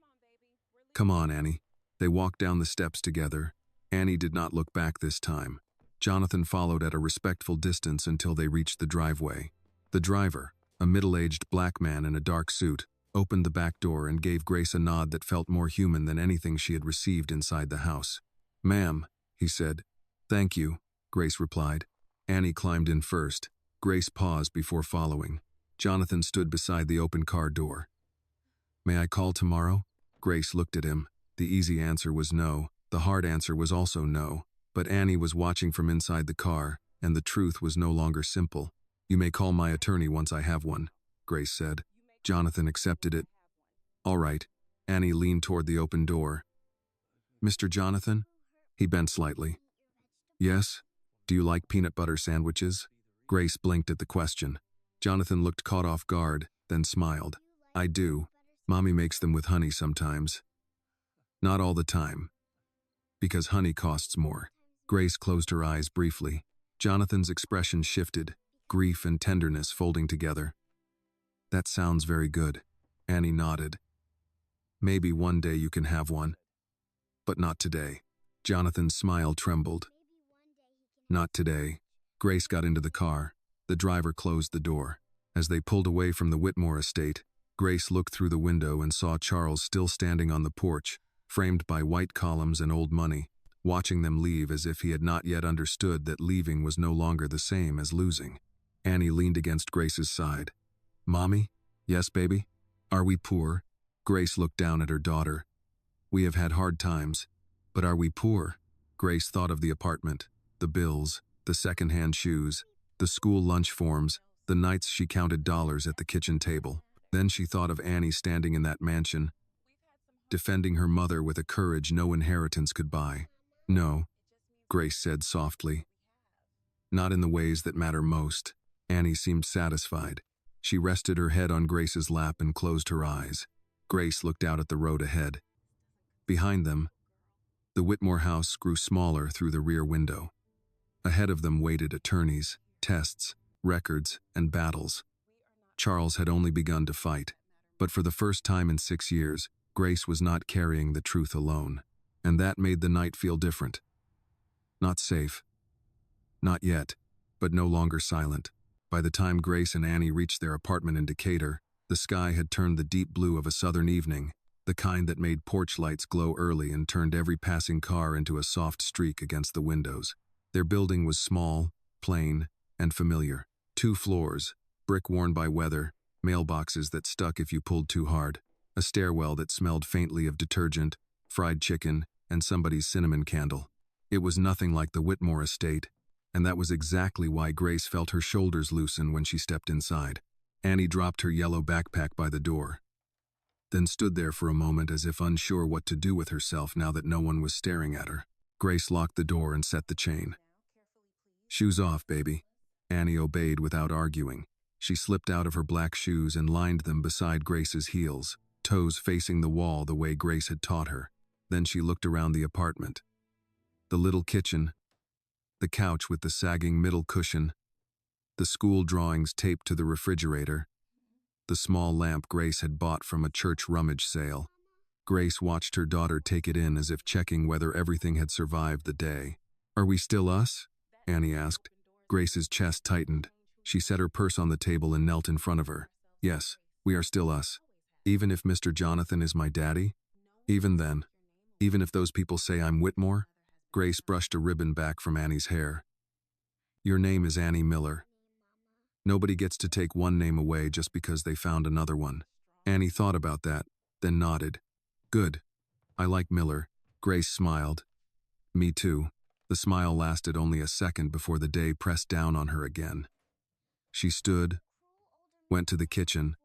"Come on, Annie." They walked down the steps together. Annie did not look back this time. Jonathan followed at a respectful distance until they reached the driveway. The driver, a middle-aged black man in a dark suit, opened the back door and gave Grace a nod that felt more human than anything she had received inside the house. "Ma'am," he said. "Thank you," Grace replied. Annie climbed in first. Grace paused before following. Jonathan stood beside the open car door. "May I call tomorrow?" Grace looked at him. The easy answer was no, The hard answer was also no, but Annie was watching from inside the car, and the truth was no longer simple. "You may call my attorney once I have one," Grace said. Jonathan accepted it. "All right." Annie leaned toward the open door. "Mr. Jonathan?" He bent slightly. "Yes? Do you like peanut butter sandwiches?" Grace blinked at the question. Jonathan looked caught off guard, then smiled. "I do. Mommy makes them with honey sometimes. Not all the time. Because honey costs more." Grace closed her eyes briefly. Jonathan's expression shifted, grief and tenderness folding together. "That sounds very good." Annie nodded. "Maybe one day you can have one. But not today." Jonathan's smile trembled. "Not today." Grace got into the car. The driver closed the door. As they pulled away from the Whitmore estate, Grace looked through the window and saw Charles still standing on the porch, framed by white columns and old money, watching them leave as if he had not yet understood that leaving was no longer the same as losing. Annie leaned against Grace's side. "Mommy?" "Yes, baby?" "Are we poor?" Grace looked down at her daughter. "We have had hard times, but are we poor?" Grace thought of the apartment, the bills, the second-hand shoes, the school lunch forms, the nights she counted dollars at the kitchen table. Then she thought of Annie standing in that mansion, defending her mother with a courage no inheritance could buy. "No," Grace said softly. "Not in the ways that matter most." Annie seemed satisfied. She rested her head on Grace's lap and closed her eyes. Grace looked out at the road ahead. Behind them, the Whitmore house grew smaller through the rear window. Ahead of them waited attorneys, tests, records, and battles. Charles had only begun to fight, but for the first time in 6 years, Grace was not carrying the truth alone, and that made the night feel different. Not safe. Not yet, but no longer silent. By the time Grace and Annie reached their apartment in Decatur, the sky had turned the deep blue of a southern evening, the kind that made porch lights glow early and turned every passing car into a soft streak against the windows. Their building was small, plain, and familiar. 2 floors, brick worn by weather, mailboxes that stuck if you pulled too hard, a stairwell that smelled faintly of detergent, fried chicken, and somebody's cinnamon candle. It was nothing like the Whitmore estate, and that was exactly why Grace felt her shoulders loosen when she stepped inside. Annie dropped her yellow backpack by the door, then stood there for a moment as if unsure what to do with herself now that no one was staring at her. Grace locked the door and set the chain. "Shoes off, baby." Annie obeyed without arguing. She slipped out of her black shoes and lined them beside Grace's heels, toes facing the wall the way Grace had taught her. Then she looked around the apartment. The little kitchen, the couch with the sagging middle cushion, the school drawings taped to the refrigerator, the small lamp Grace had bought from a church rummage sale. Grace watched her daughter take it in as if checking whether everything had survived the day. "Are we still us?" Annie asked. Grace's chest tightened. She set her purse on the table and knelt in front of her. "Yes, we are still us. Even if Mr. Jonathan is my daddy? Even then. Even if those people say I'm Whitmore?" Grace brushed a ribbon back from Annie's hair. "Your name is Annie Miller. Nobody gets to take one name away just because they found another one." Annie thought about that, then nodded. "Good. I like Miller." Grace smiled. "Me too." The smile lasted only a second before the day pressed down on her again. She stood, went to the kitchen,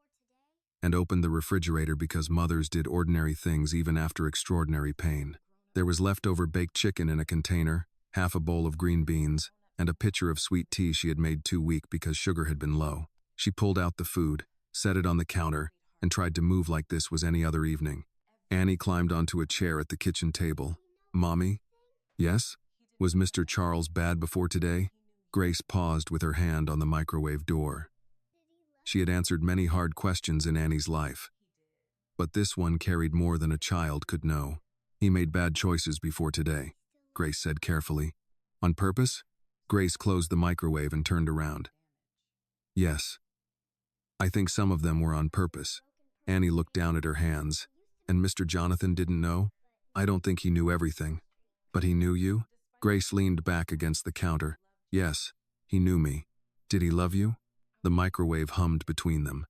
and opened the refrigerator because mothers did ordinary things even after extraordinary pain. There was leftover baked chicken in a container, half a bowl of green beans, and a pitcher of sweet tea she had made too weak because sugar had been low. She pulled out the food, set it on the counter, and tried to move like this was any other evening. Annie climbed onto a chair at the kitchen table. "Mommy?" "Yes?" "Was Mr. Charles bad before today?" Grace paused with her hand on the microwave door. She had answered many hard questions in Annie's life, but this one carried more than a child could know. "He made bad choices before today," Grace said carefully. "On purpose?" Grace closed the microwave and turned around. "Yes. I think some of them were on purpose." Annie looked down at her hands. "And Mr. Jonathan didn't know?" "I don't think he knew everything." "But he knew you?" Grace leaned back against the counter. "Yes, he knew me." "Did he love you?" The microwave hummed between them.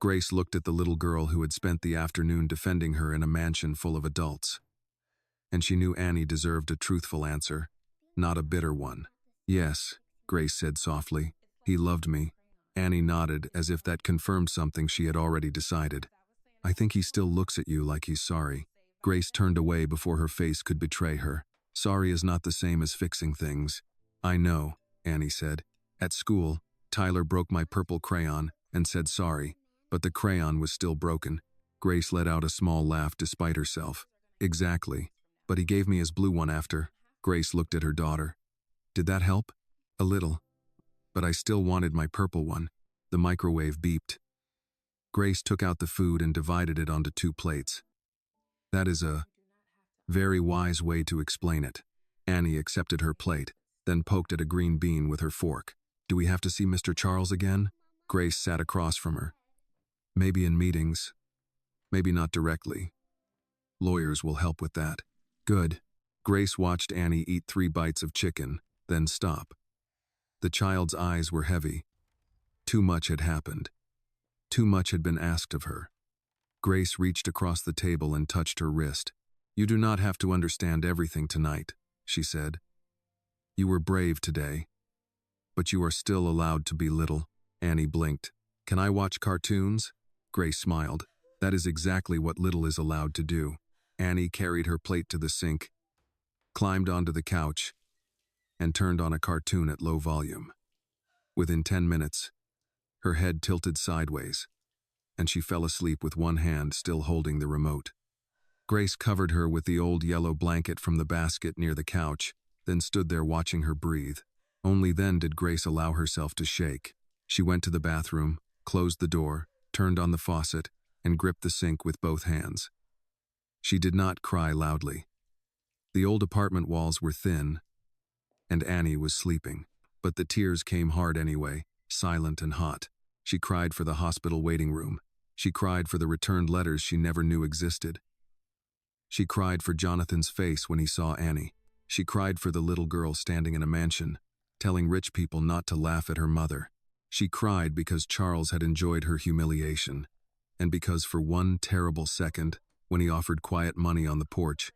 Grace looked at the little girl who had spent the afternoon defending her in a mansion full of adults. and she knew Annie deserved a truthful answer, not a bitter one. "Yes," Grace said softly. "He loved me." Annie nodded, as if that confirmed something she had already decided. "I think he still looks at you like he's sorry." Grace turned away before her face could betray her. "Sorry is not the same as fixing things." "I know," Annie said. "At school, Tyler broke my purple crayon and said sorry, but the crayon was still broken." Grace let out a small laugh despite herself. "Exactly. But he gave me his blue one after." Grace looked at her daughter. "Did that help?" "A little. But I still wanted my purple one." The microwave beeped. Grace took out the food and divided it onto 2 plates. "That is a very wise way to explain it." Annie accepted her plate, then poked at a green bean with her fork. "Do we have to see Mr. Charles again?" Grace sat across from her. "Maybe in meetings. Maybe not directly. Lawyers will help with that." "Good." Grace watched Annie eat 3 bites of chicken, then stop. The child's eyes were heavy. Too much had happened. Too much had been asked of her. Grace reached across the table and touched her wrist. "You do not have to understand everything tonight," she said. "You were brave today. But you are still allowed to be little." Annie blinked. "Can I watch cartoons?" Grace smiled. "That is exactly what little is allowed to do." Annie carried her plate to the sink, climbed onto the couch, and turned on a cartoon at low volume. Within 10 minutes, her head tilted sideways, and she fell asleep with one hand still holding the remote. Grace covered her with the old yellow blanket from the basket near the couch, then stood there watching her breathe. Only then did Grace allow herself to shake. She went to the bathroom, closed the door, turned on the faucet, and gripped the sink with both hands. She did not cry loudly. The old apartment walls were thin, and Annie was sleeping. But the tears came hard anyway, silent and hot. She cried for the hospital waiting room. She cried for the returned letters she never knew existed. She cried for Jonathan's face when he saw Annie. She cried for the little girl standing in a mansion, telling rich people not to laugh at her mother. She cried because Charles had enjoyed her humiliation, and because for one terrible second, when he offered quiet money on the porch,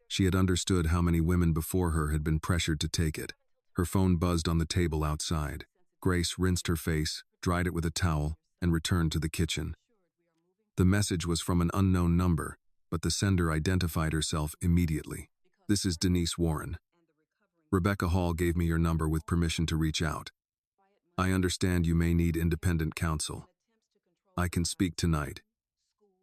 she had understood how many women before her had been pressured to take it. Her phone buzzed on the table outside. Grace rinsed her face, dried it with a towel, and returned to the kitchen. The message was from an unknown number, but the sender identified herself immediately. "This is Denise Warren. Rebecca Hall gave me your number with permission to reach out. I understand you may need independent counsel. I can speak tonight,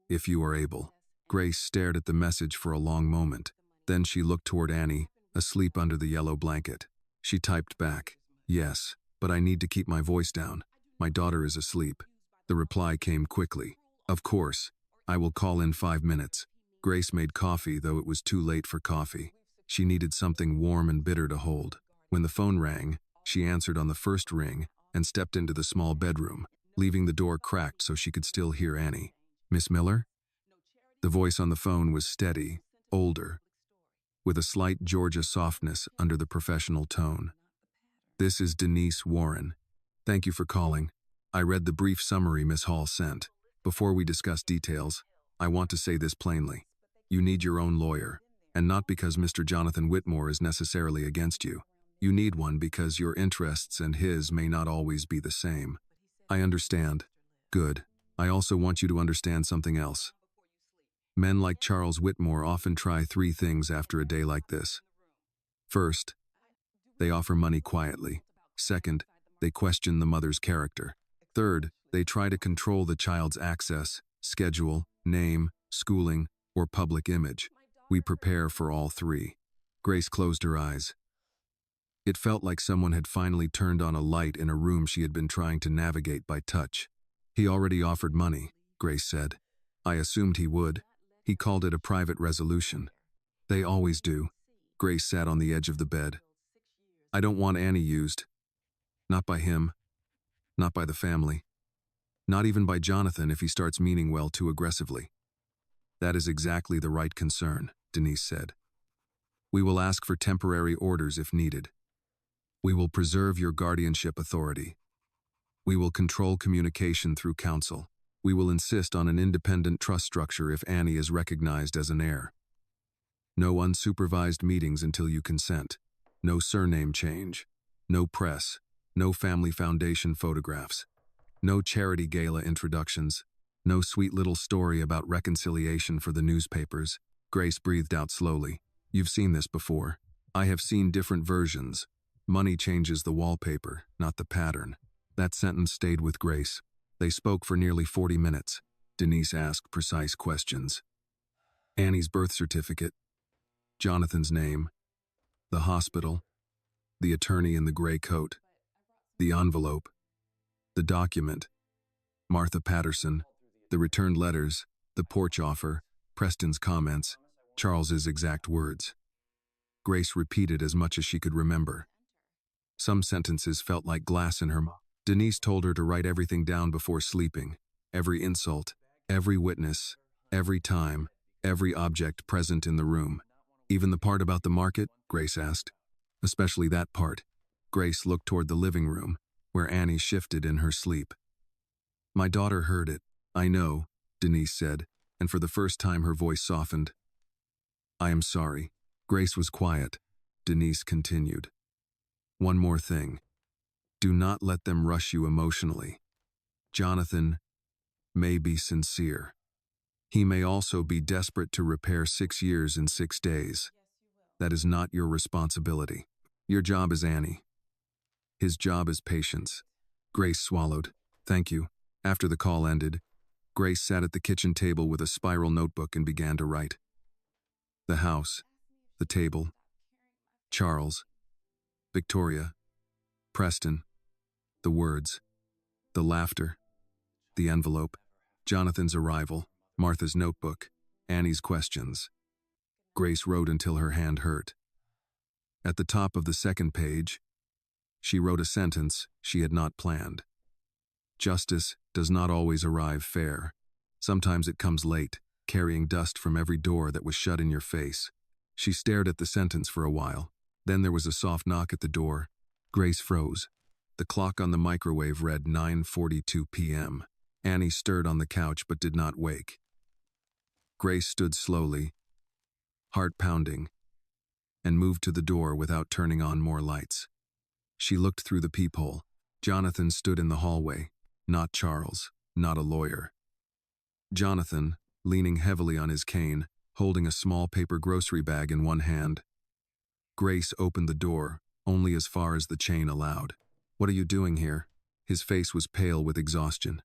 if you are able." Grace stared at the message for a long moment. Then she looked toward Annie, asleep under the yellow blanket. She typed back, "Yes, but I need to keep my voice down. My daughter is asleep." The reply came quickly. "Of course. I will call in 5 minutes." Grace made coffee, though it was too late for coffee. She needed something warm and bitter to hold. When the phone rang, she answered on the first ring and stepped into the small bedroom, leaving the door cracked so she could still hear Annie. "Miss Miller?" The voice on the phone was steady, older, with a slight Georgia softness under the professional tone. "This is Denise Warren. Thank you for calling. I read the brief summary Miss Hall sent. Before we discuss details, I want to say this plainly. You need your own lawyer, and not because Mr. Jonathan Whitmore is necessarily against you. You need one because your interests and his may not always be the same." "I understand." "Good. I also want you to understand something else. Men like Charles Whitmore often try 3 things after a day like this. First, they offer money quietly. Second, they question the mother's character. Third, they try to control the child's access, schedule, name, schooling, or public image. We prepare for all 3. Grace closed her eyes. It felt like someone had finally turned on a light in a room she had been trying to navigate by touch. "He already offered money," Grace said. "I assumed he would. He called it a private resolution." "They always do." Grace sat on the edge of the bed. "I don't want Annie used. Not by him. Not by the family. Not even by Jonathan if he starts meaning well too aggressively." "That is exactly the right concern," Denise said. "We will ask for temporary orders if needed. We will preserve your guardianship authority. We will control communication through counsel. We will insist on an independent trust structure if Annie is recognized as an heir. No unsupervised meetings until you consent. No surname change. No press. No family foundation photographs. No charity gala introductions. No sweet little story about reconciliation for the newspapers. Grace breathed out slowly. You've seen this before. I have seen different versions. Money changes the wallpaper, not the pattern. That sentence stayed with Grace. They spoke for nearly 40 minutes. Denise asked precise questions. Annie's birth certificate, Jonathan's name, the hospital, the attorney in the gray coat, the envelope, the document, Martha Patterson, the returned letters, the porch offer, Preston's comments, Charles's exact words. Grace repeated as much as she could remember. Some sentences felt like glass in her mouth. Denise told her to write everything down before sleeping. Every insult, every witness, every time, every object present in the room. Even the part about the market, Grace asked. Especially that part. Grace looked toward the living room, where Annie shifted in her sleep. My daughter heard it. I know, Denise said, and for the first time her voice softened. I am sorry. Grace was quiet. Denise continued. One more thing. Do not let them rush you emotionally. Jonathan may be sincere. He may also be desperate to repair 6 years in 6 days. That is not your responsibility. Your job is Annie. His job is patience. Grace swallowed. Thank you. After the call ended, Grace sat at the kitchen table with a spiral notebook and began to write. The house, the table, Charles, Victoria, Preston, the words, the laughter, the envelope, Jonathan's arrival, Martha's notebook, Annie's questions. Grace wrote until her hand hurt. At the top of the second page, she wrote a sentence she had not planned. Justice does not always arrive fair. Sometimes it comes late, carrying dust from every door that was shut in your face. She stared at the sentence for a while. Then there was a soft knock at the door. Grace froze. The clock on the microwave read 9:42 p.m. Annie stirred on the couch but did not wake. Grace stood slowly, heart pounding, and moved to the door without turning on more lights. She looked through the peephole. Jonathan stood in the hallway, not Charles, not a lawyer. Jonathan, leaning heavily on his cane, holding a small paper grocery bag in one hand. Grace opened the door, only as far as the chain allowed. What are you doing here? His face was pale with exhaustion.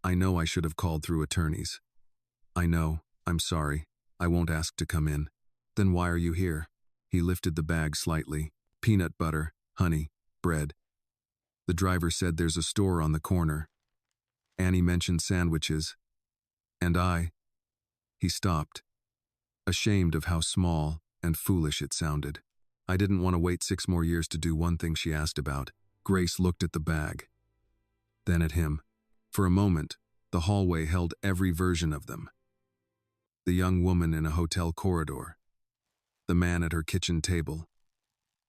I know I should have called through attorneys. I know, I'm sorry. I won't ask to come in. Then why are you here? He lifted the bag slightly. Peanut butter, honey, bread. The driver said there's a store on the corner. Annie mentioned sandwiches. And He stopped, ashamed of how small and foolish it sounded. I didn't want to wait 6 more years to do one thing she asked about. Grace looked at the bag, then at him. For a moment, the hallway held every version of them. The young woman in a hotel corridor, the man at her kitchen table,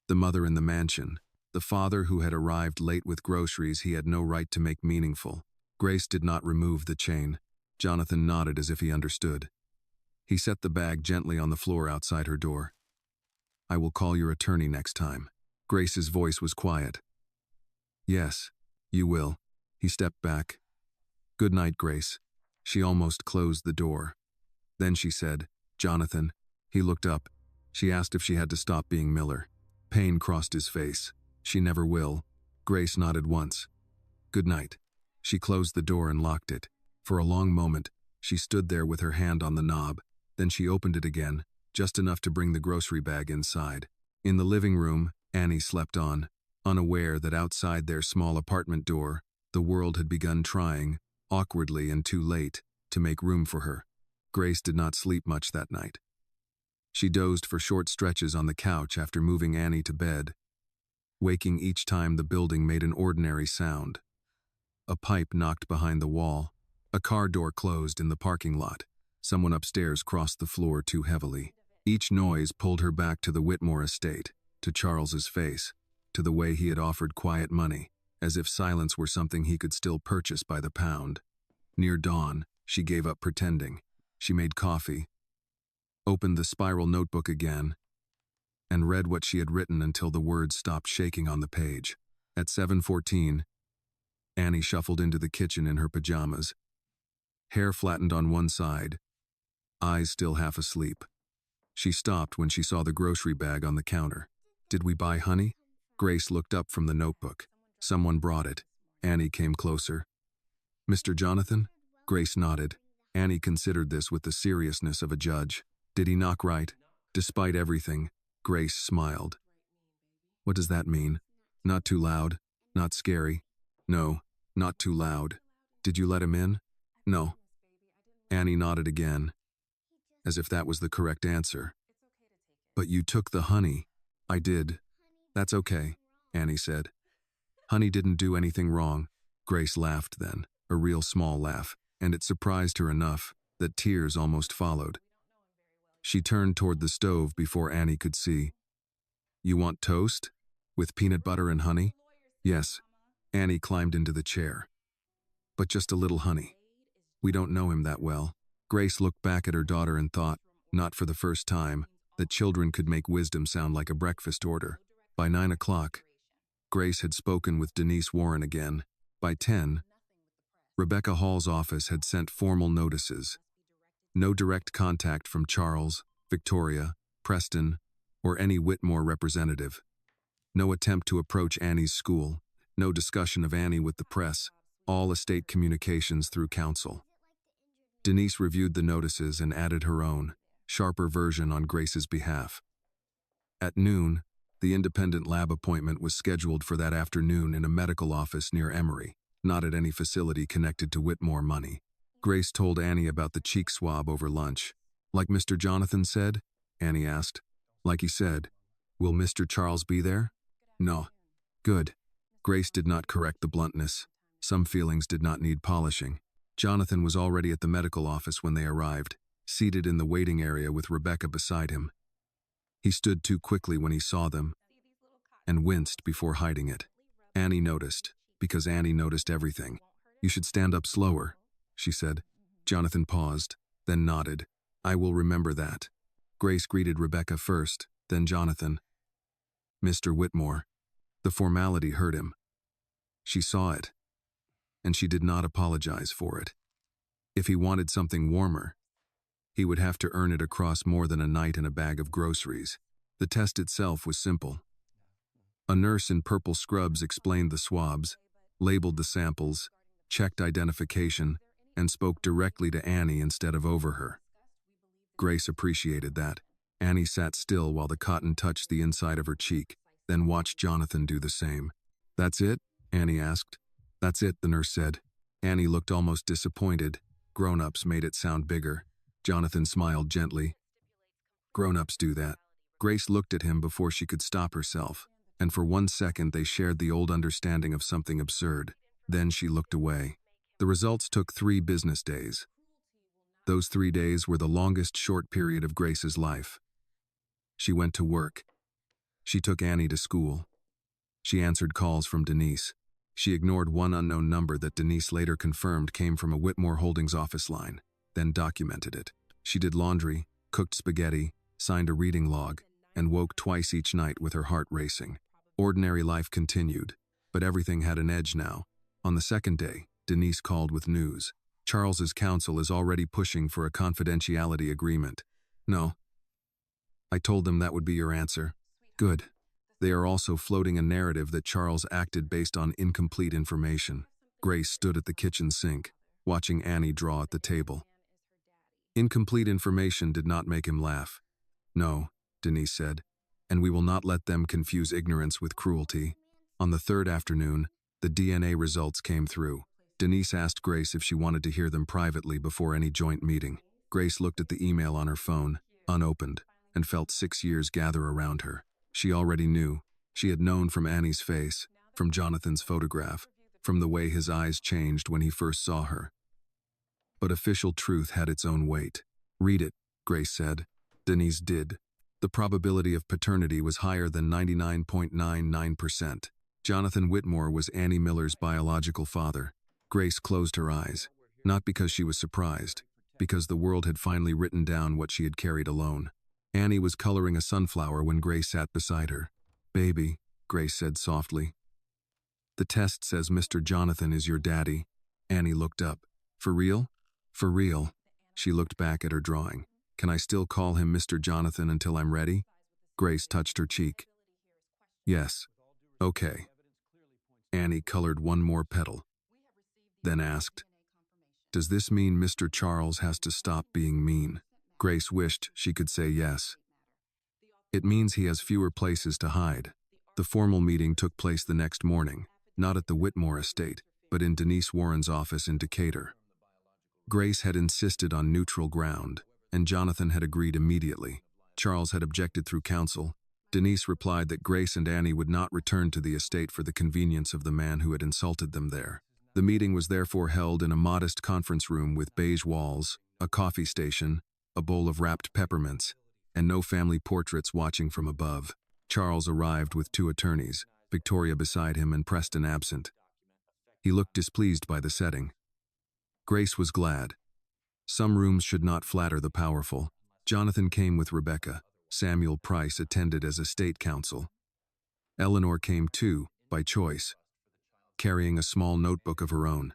the mother in the mansion, the father who had arrived late with groceries he had no right to make meaningful. Grace did not remove the chain. Jonathan nodded as if he understood. He set the bag gently on the floor outside her door. I will call your attorney next time. Grace's voice was quiet. Yes, you will. He stepped back. Good night, Grace. She almost closed the door. Then she said, Jonathan. He looked up. She asked if she had to stop being Miller. Pain crossed his face. She never will. Grace nodded once. Good night. She closed the door and locked it. For a long moment, she stood there with her hand on the knob. Then she opened it again, just enough to bring the grocery bag inside. In the living room, Annie slept on, unaware that outside their small apartment door, the world had begun trying, awkwardly and too late, to make room for her. Grace did not sleep much that night. She dozed for short stretches on the couch after moving Annie to bed, waking each time the building made an ordinary sound. A pipe knocked behind the wall. A car door closed in the parking lot. Someone upstairs crossed the floor too heavily. Each noise pulled her back to the Whitmore estate, to Charles's face, to the way he had offered quiet money, as if silence were something he could still purchase by the pound. Near dawn, she gave up pretending. She made coffee, opened the spiral notebook again, and read what she had written until the words stopped shaking on the page. At 7:14, Annie shuffled into the kitchen in her pajamas, hair flattened on one side, eyes still half asleep. She stopped when she saw the grocery bag on the counter. "Did we buy honey?" Grace looked up from the notebook. "Someone brought it." Annie came closer. "Mr. Jonathan?" Grace nodded. Annie considered this with the seriousness of a judge. "Did he knock right?" "Despite everything," Grace smiled. "What does that mean?" "Not too loud, not scary." "No, not too loud." "Did you let him in?" "No." Annie nodded again, as if that was the correct answer. "But you took the honey." "I did." "That's okay," Annie said. "Honey didn't do anything wrong." Grace laughed then, a real small laugh, and it surprised her enough that tears almost followed. She turned toward the stove before Annie could see. "You want toast? With peanut butter and honey?" "Yes." Annie climbed into the chair. "But just a little honey. We don't know him that well." Grace looked back at her daughter and thought, not for the first time, that children could make wisdom sound like a breakfast order. By 9 o'clock, Grace had spoken with Denise Warren again. By 10, Rebecca Hall's office had sent formal notices. No direct contact from Charles, Victoria, Preston, or any Whitmore representative. No attempt to approach Annie's school. No discussion of Annie with the press. All estate communications through counsel. Denise reviewed the notices and added her own, sharper version on Grace's behalf. At noon, the independent lab appointment was scheduled for that afternoon in a medical office near Emory, not at any facility connected to Whitmore money. Grace told Annie about the cheek swab over lunch. "Like Mr. Jonathan said?" Annie asked. "Like he said. Will Mr. Charles be there?" "No." "Good." Grace did not correct the bluntness. Some feelings did not need polishing. Jonathan was already at the medical office when they arrived, seated in the waiting area with Rebecca beside him. He stood too quickly when he saw them, and winced before hiding it. Annie noticed, because Annie noticed everything. "You should stand up slower," she said. Jonathan paused, then nodded. "I will remember that." Grace greeted Rebecca first, then Jonathan. "Mr. Whitmore." The formality hurt him. She saw it, and she did not apologize for it. If he wanted something warmer, he would have to earn it across more than a night and a bag of groceries. The test itself was simple. A nurse in purple scrubs explained the swabs, labeled the samples, checked identification, and spoke directly to Annie instead of over her. Grace appreciated that. Annie sat still while the cotton touched the inside of her cheek, then watched Jonathan do the same. "That's it?" Annie asked. "That's it," the nurse said. Annie looked almost disappointed. Grown-ups made it sound bigger. Jonathan smiled gently. "Grown-ups do that." Grace looked at him before she could stop herself, and for 1 second they shared the old understanding of something absurd. Then she looked away. The results took 3 business days. Those 3 days were the longest short period of Grace's life. She went to work. She took Annie to school. She answered calls from Denise. She ignored one unknown number that Denise later confirmed came from a Whitmore Holdings office line, then documented it. She did laundry, cooked spaghetti, signed a reading log, and woke twice each night with her heart racing. Ordinary life continued, but everything had an edge now. On the second day, Denise called with news. "Charles's counsel is already pushing for a confidentiality agreement." "No." "I told them that would be your answer." "Good." "They are also floating a narrative that Charles acted based on incomplete information." Grace stood at the kitchen sink, watching Annie draw at the table. Incomplete information did not make him laugh. "No," Denise said, "and we will not let them confuse ignorance with cruelty." On the third afternoon, the DNA results came through. Denise asked Grace if she wanted to hear them privately before any joint meeting. Grace looked at the email on her phone, unopened, and felt 6 years gather around her. She already knew. She had known from Annie's face, from Jonathan's photograph, from the way his eyes changed when he first saw her. But official truth had its own weight. "Read it," Grace said. Denise did. The probability of paternity was higher than 99.99%. Jonathan Whitmore was Annie Miller's biological father. Grace closed her eyes, not because she was surprised, because the world had finally written down what she had carried alone. Annie was coloring a sunflower when Grace sat beside her. "Baby," Grace said softly. "The test says Mr. Jonathan is your daddy." Annie looked up. "For real?" "For real." She looked back at her drawing. "Can I still call him Mr. Jonathan until I'm ready?" Grace touched her cheek. "Yes." "Okay." Annie colored one more petal, then asked, "Does this mean Mr. Charles has to stop being mean?" Grace wished she could say yes. "It means he has fewer places to hide." The formal meeting took place the next morning, not at the Whitmore estate, but in Denise Warren's office in Decatur. Grace had insisted on neutral ground, and Jonathan had agreed immediately. Charles had objected through counsel. Denise replied that Grace and Annie would not return to the estate for the convenience of the man who had insulted them there. The meeting was therefore held in a modest conference room with beige walls, a coffee station, a bowl of wrapped peppermints, and no family portraits watching from above. Charles arrived with 2 attorneys, Victoria beside him and Preston absent. He looked displeased by the setting. Grace was glad. Some rooms should not flatter the powerful. Jonathan came with Rebecca. Samuel Price attended as estate counsel. Eleanor came too, by choice, carrying a small notebook of her own.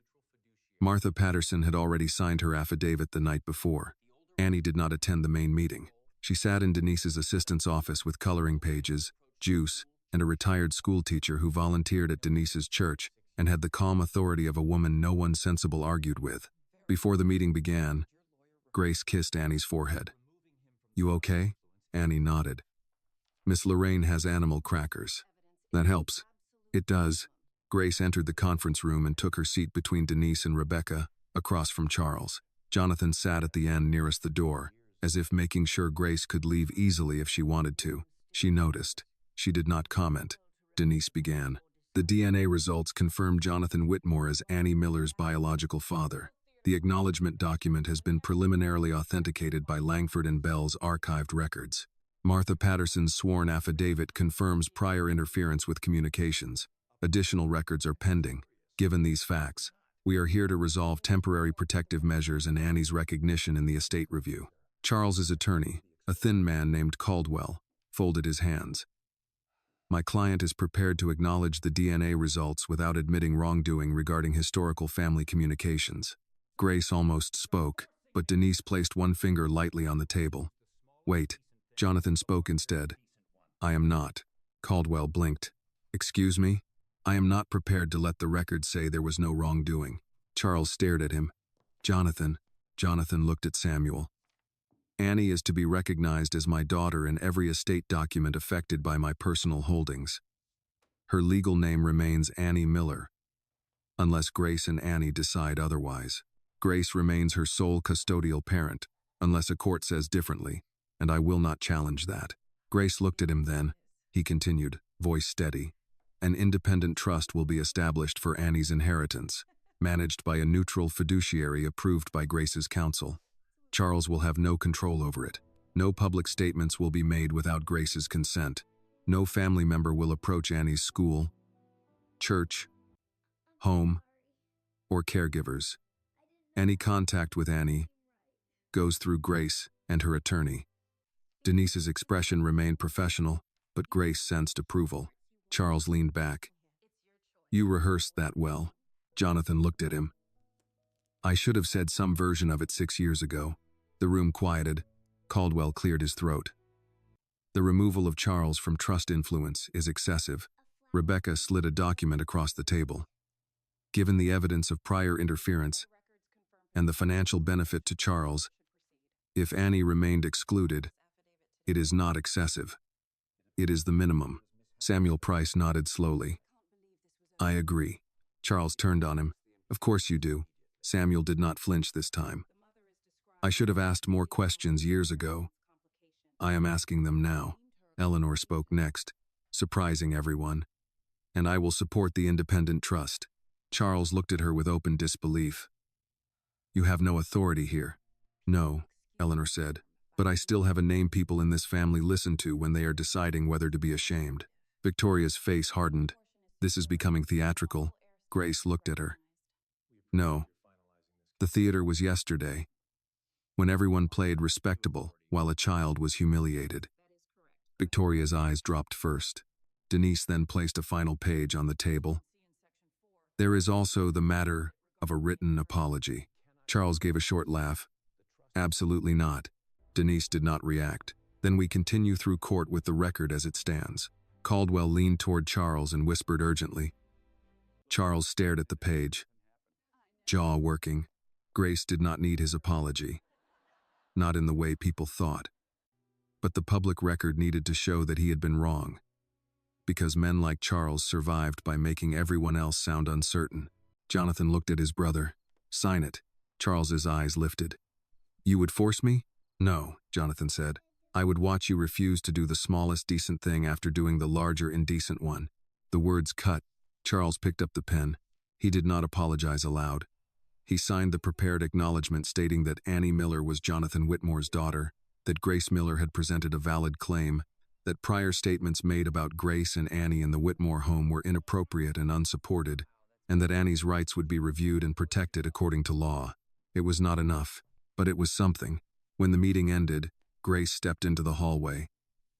Martha Patterson had already signed her affidavit the night before. Annie did not attend the main meeting. She sat in Denise's assistant's office with coloring pages, juice, and a retired schoolteacher who volunteered at Denise's church and had the calm authority of a woman no one sensible argued with. Before the meeting began, Grace kissed Annie's forehead. "You okay?" Annie nodded. "Miss Lorraine has animal crackers. That helps." "It does." Grace entered the conference room and took her seat between Denise and Rebecca, across from Charles. Jonathan sat at the end nearest the door, as if making sure Grace could leave easily if she wanted to. She noticed. She did not comment. Denise began. "The DNA results confirm Jonathan Whitmore as Annie Miller's biological father. The acknowledgement document has been preliminarily authenticated by Langford and Bell's archived records. Martha Patterson's sworn affidavit confirms prior interference with communications. Additional records are pending. Given these facts, we are here to resolve temporary protective measures and Annie's recognition in the estate review." Charles's attorney, a thin man named Caldwell, folded his hands. "My client is prepared to acknowledge the DNA results without admitting wrongdoing regarding historical family communications." Grace almost spoke, but Denise placed one finger lightly on the table. "Wait." Jonathan spoke instead. "I am not." Caldwell blinked. "Excuse me? I am not prepared to let the record say there was no wrongdoing." Charles stared at him. "Jonathan." Jonathan looked at Samuel. "Annie is to be recognized as my daughter in every estate document affected by my personal holdings. Her legal name remains Annie Miller, unless Grace and Annie decide otherwise. Grace remains her sole custodial parent, unless a court says differently, and I will not challenge that." Grace looked at him then. He continued, voice steady. "An independent trust will be established for Annie's inheritance, managed by a neutral fiduciary approved by Grace's counsel. Charles will have no control over it. No public statements will be made without Grace's consent. No family member will approach Annie's school, church, home, or caregivers. Any contact with Annie goes through Grace and her attorney." Denise's expression remained professional, but Grace sensed approval. Charles leaned back. "You rehearsed that well." Jonathan looked at him. "I should have said some version of it 6 years ago." The room quieted. Caldwell cleared his throat. "The removal of Charles from trust influence is excessive." Rebecca slid a document across the table. "Given the evidence of prior interference and the financial benefit to Charles, if Annie remained excluded, it is not excessive. It is the minimum." Samuel Price nodded slowly. "I agree." Charles turned on him. "Of course you do." Samuel did not flinch this time. "I should have asked more questions years ago. I am asking them now." Eleanor spoke next, surprising everyone. "And I will support the independent trust." Charles looked at her with open disbelief. "You have no authority here." "No," Eleanor said, "but I still have a name people in this family listen to when they are deciding whether to be ashamed." Victoria's face hardened. "This is becoming theatrical." Grace looked at her. "No. The theater was yesterday. when everyone played respectable while a child was humiliated. Victoria's eyes dropped first. Denise then placed a final page on the table. There is also the matter of a written apology. Charles gave a short laugh. Absolutely not. Denise did not react. Then we continue through court with the record as it stands. Caldwell leaned toward Charles and whispered urgently. Charles stared at the page, jaw working. Grace did not need his apology. Not in the way people thought. But the public record needed to show that he had been wrong. Because men like Charles survived by making everyone else sound uncertain. Jonathan looked at his brother. Sign it. Charles's eyes lifted. You would force me? No, Jonathan said. I would watch you refuse to do the smallest decent thing after doing the larger indecent one. The words cut. Charles picked up the pen. He did not apologize aloud. He signed the prepared acknowledgement stating that Annie Miller was Jonathan Whitmore's daughter, that Grace Miller had presented a valid claim, that prior statements made about Grace and Annie in the Whitmore home were inappropriate and unsupported, and that Annie's rights would be reviewed and protected according to law. It was not enough, but it was something. When the meeting ended, Grace stepped into the hallway.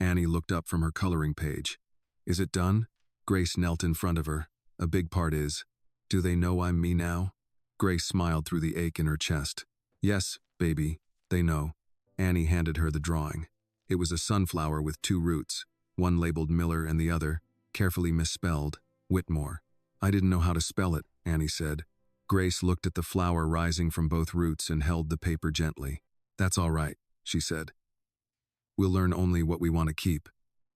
Annie looked up from her coloring page. Is it done? Grace knelt in front of her. A big part is, do they know I'm me now? Grace smiled through the ache in her chest. Yes, baby, they know. Annie handed her the drawing. It was a sunflower with two roots, one labeled Miller and the other, carefully misspelled, Whitmore. I didn't know how to spell it, Annie said. Grace looked at the flower rising from both roots and held the paper gently. That's all right, she said. We'll learn only what we want to keep.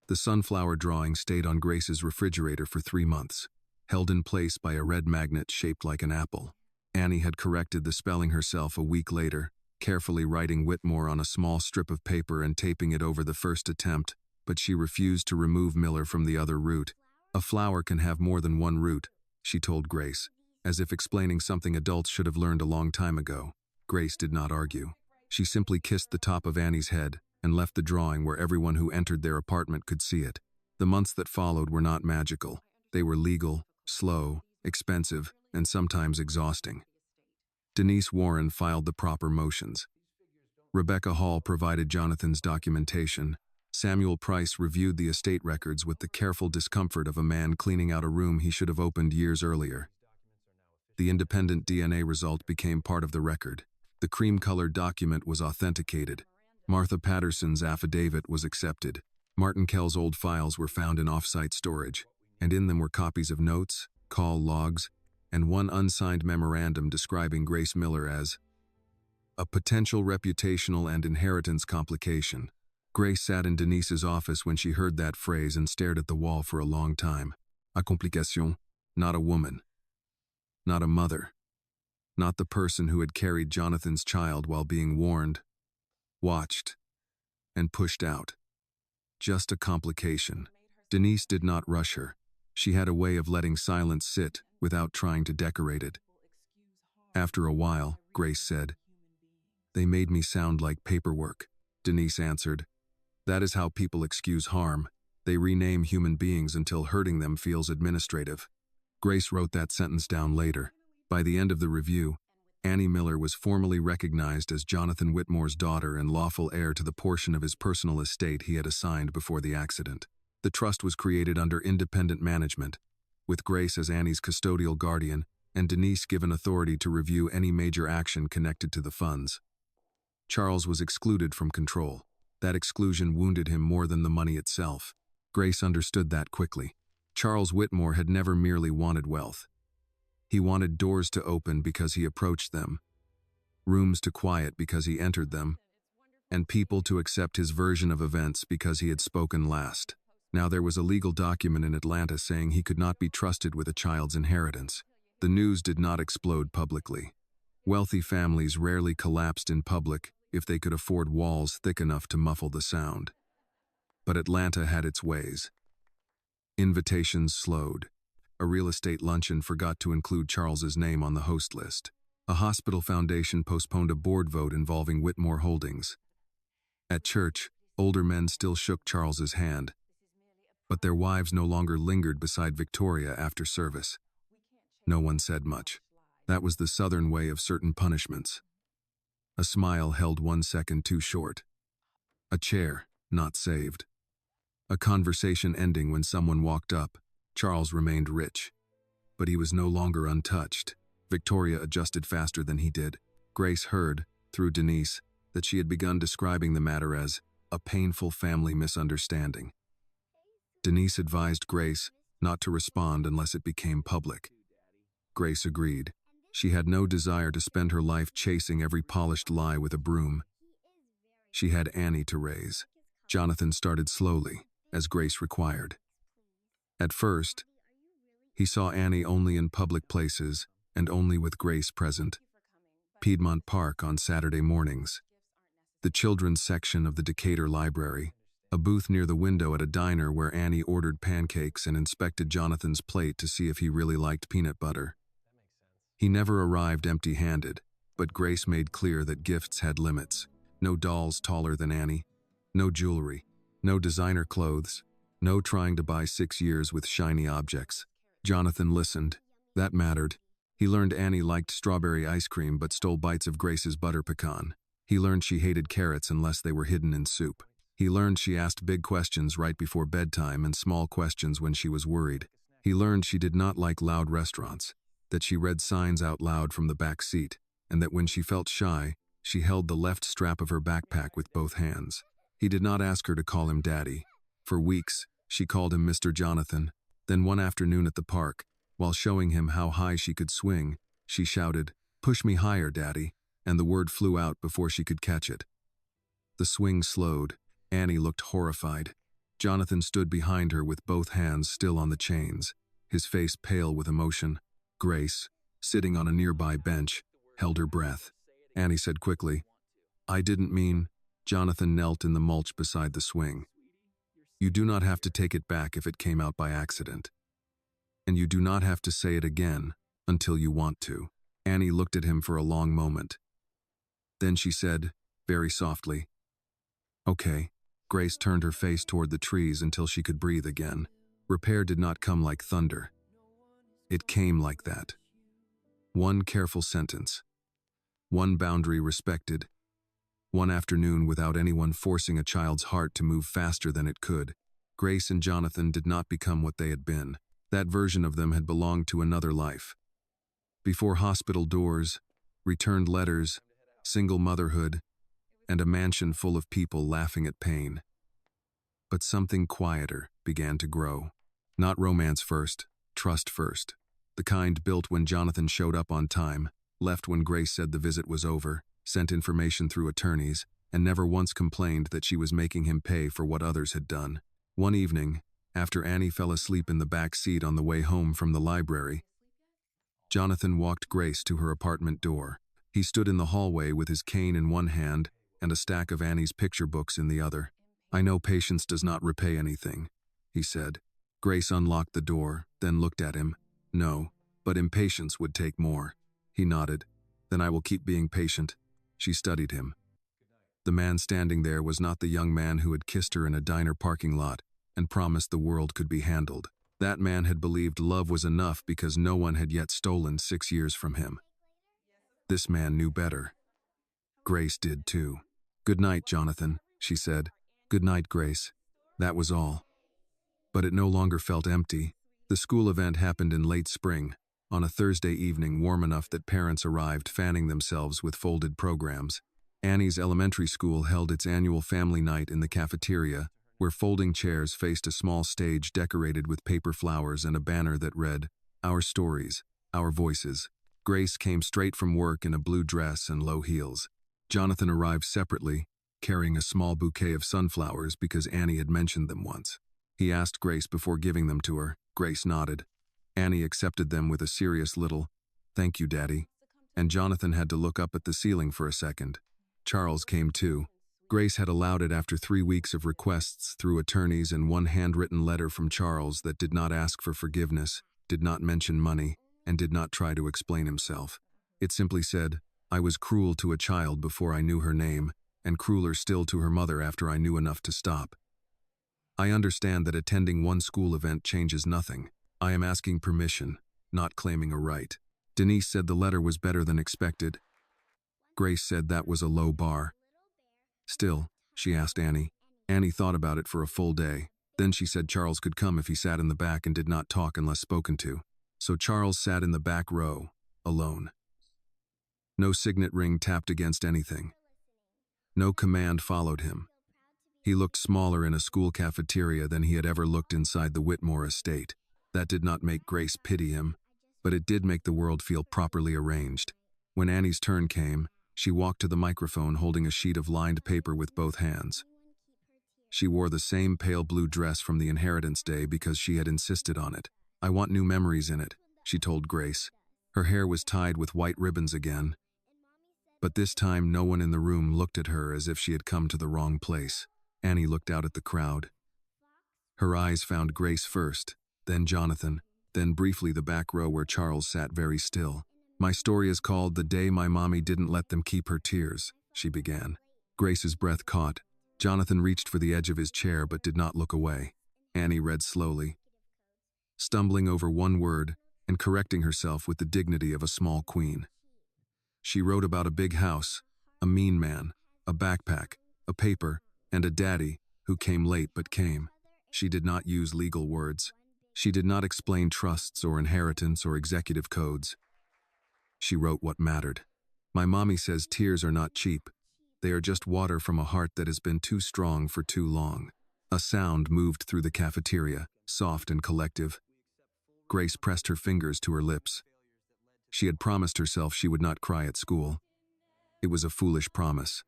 The sunflower drawing stayed on Grace's refrigerator for 3 months, held in place by a red magnet shaped like an apple. Annie had corrected the spelling herself a week later, carefully writing Whitmore on a small strip of paper and taping it over the first attempt, but she refused to remove Miller from the other root. A flower can have more than one root, she told Grace, as if explaining something adults should have learned a long time ago. Grace did not argue. She simply kissed the top of Annie's head and left the drawing where everyone who entered their apartment could see it. The months that followed were not magical. They were legal, slow, expensive, and sometimes exhausting. Denise Warren filed the proper motions. Rebecca Hall provided Jonathan's documentation. Samuel Price reviewed the estate records with the careful discomfort of a man cleaning out a room he should have opened years earlier. The independent DNA result became part of the record. The cream-colored document was authenticated. Martha Patterson's affidavit was accepted. Martin Kell's old files were found in off-site storage, and in them were copies of notes, call logs, and one unsigned memorandum describing Grace Miller as a potential reputational and inheritance complication. Grace sat in Denise's office when she heard that phrase and stared at the wall for a long time. A complication, not a woman, not a mother, not the person who had carried Jonathan's child while being warned, watched, and pushed out. Just a complication. Denise did not rush her. She had a way of letting silence sit without trying to decorate it. After a while, Grace said, "They made me sound like paperwork." Denise answered, "That is how people excuse harm. They rename human beings until hurting them feels administrative." Grace wrote that sentence down later. By the end of the review, Annie Miller was formally recognized as Jonathan Whitmore's daughter and lawful heir to the portion of his personal estate he had assigned before the accident. The trust was created under independent management, with Grace as Annie's custodial guardian and Denise given authority to review any major action connected to the funds. Charles was excluded from control. That exclusion wounded him more than the money itself. Grace understood that quickly. Charles Whitmore had never merely wanted wealth. He wanted doors to open because he approached them, rooms to quiet because he entered them, and people to accept his version of events because he had spoken last. Now there was a legal document in Atlanta saying he could not be trusted with a child's inheritance. The news did not explode publicly. Wealthy families rarely collapsed in public if they could afford walls thick enough to muffle the sound. But Atlanta had its ways. Invitations slowed. A real estate luncheon forgot to include Charles's name on the host list. A hospital foundation postponed a board vote involving Whitmore Holdings. At church, older men still shook Charles's hand, but their wives no longer lingered beside Victoria after service. No one said much. That was the Southern way of certain punishments. A smile held 1 second too short. A chair, not saved. A conversation ending when someone walked up. Charles remained rich. But he was no longer untouched. Victoria adjusted faster than he did. Grace heard, through Denise, that she had begun describing the matter as a painful family misunderstanding. Denise advised Grace not to respond unless it became public. Grace agreed. She had no desire to spend her life chasing every polished lie with a broom. She had Annie to raise. Jonathan started slowly, as Grace required. At first, he saw Annie only in public places and only with Grace present. Piedmont Park on Saturday mornings. The children's section of the Decatur Library. A booth near the window at a diner where Annie ordered pancakes and inspected Jonathan's plate to see if he really liked peanut butter. He never arrived empty-handed, but Grace made clear that gifts had limits. No dolls taller than Annie. No jewelry. No designer clothes. No trying to buy 6 years with shiny objects. Jonathan listened. That mattered. He learned Annie liked strawberry ice cream but stole bites of Grace's butter pecan. He learned she hated carrots unless they were hidden in soup. He learned she asked big questions right before bedtime and small questions when she was worried. He learned she did not like loud restaurants, that she read signs out loud from the back seat, and that when she felt shy, she held the left strap of her backpack with both hands. He did not ask her to call him Daddy. For weeks, she called him Mr. Jonathan. Then one afternoon at the park, while showing him how high she could swing, she shouted, "Push me higher, Daddy," and the word flew out before she could catch it. The swing slowed. Annie looked horrified. Jonathan stood behind her with both hands still on the chains, his face pale with emotion. Grace, sitting on a nearby bench, held her breath. Annie said quickly, "I didn't mean." Jonathan knelt in the mulch beside the swing. "You do not have to take it back if it came out by accident. And you do not have to say it again until you want to." Annie looked at him for a long moment. Then she said, very softly, "Okay." Grace turned her face toward the trees until she could breathe again. Repair did not come like thunder. It came like that. One careful sentence. One boundary respected. One afternoon without anyone forcing a child's heart to move faster than it could. Grace and Jonathan did not become what they had been. That version of them had belonged to another life. Before hospital doors, returned letters, single motherhood, and a mansion full of people laughing at pain. But something quieter began to grow. Not romance first, trust first. The kind built when Jonathan showed up on time, left when Grace said the visit was over, sent information through attorneys, and never once complained that she was making him pay for what others had done. One evening, after Annie fell asleep in the back seat on the way home from the library, Jonathan walked Grace to her apartment door. He stood in the hallway with his cane in one hand and a stack of Annie's picture books in the other. "I know patience does not repay anything," he said. Grace unlocked the door, then looked at him. "No, but impatience would take more." He nodded. "Then I will keep being patient." She studied him. The man standing there was not the young man who had kissed her in a diner parking lot and promised the world could be handled. That man had believed love was enough because no one had yet stolen 6 years from him. This man knew better. Grace did too. "Good night, Jonathan," she said. "Good night, Grace." That was all. But it no longer felt empty. The school event happened in late spring, on a Thursday evening warm enough that parents arrived fanning themselves with folded programs. Annie's elementary school held its annual family night in the cafeteria, where folding chairs faced a small stage decorated with paper flowers and a banner that read, "Our Stories, Our Voices." Grace came straight from work in a blue dress and low heels. Jonathan arrived separately, carrying a small bouquet of sunflowers because Annie had mentioned them once. He asked Grace before giving them to her. Grace nodded. Annie accepted them with a serious little, "Thank you, Daddy," and Jonathan had to look up at the ceiling for a second. Charles came too. Grace had allowed it after 3 weeks of requests through attorneys and one handwritten letter from Charles that did not ask for forgiveness, did not mention money, and did not try to explain himself. It simply said, "I was cruel to a child before I knew her name, and crueler still to her mother after I knew enough to stop. I understand that attending one school event changes nothing. I am asking permission, not claiming a right." Denise said the letter was better than expected. Grace said that was a low bar. Still, she asked Annie. Annie thought about it for a full day. Then she said Charles could come if he sat in the back and did not talk unless spoken to. So Charles sat in the back row, alone. No signet ring tapped against anything. No command followed him. He looked smaller in a school cafeteria than he had ever looked inside the Whitmore estate. That did not make Grace pity him, but it did make the world feel properly arranged. When Annie's turn came, she walked to the microphone holding a sheet of lined paper with both hands. She wore the same pale blue dress from the inheritance day because she had insisted on it. "I want new memories in it," she told Grace. Her hair was tied with white ribbons again, but this time no one in the room looked at her as if she had come to the wrong place. Annie looked out at the crowd. Her eyes found Grace first, then Jonathan, then briefly the back row where Charles sat very still. "My story is called The Day My Mommy Didn't Let Them Keep Her Tears," she began. Grace's breath caught. Jonathan reached for the edge of his chair but did not look away. Annie read slowly, stumbling over one word and correcting herself with the dignity of a small queen. She wrote about a big house, a mean man, a backpack, a paper, and a daddy who came late but came. She did not use legal words. She did not explain trusts or inheritance or executive codes. She wrote what mattered. "My mommy says tears are not cheap. They are just water from a heart that has been too strong for too long." A sound moved through the cafeteria, soft and collective. Grace pressed her fingers to her lips. She had promised herself she would not cry at school. It was a foolish promise.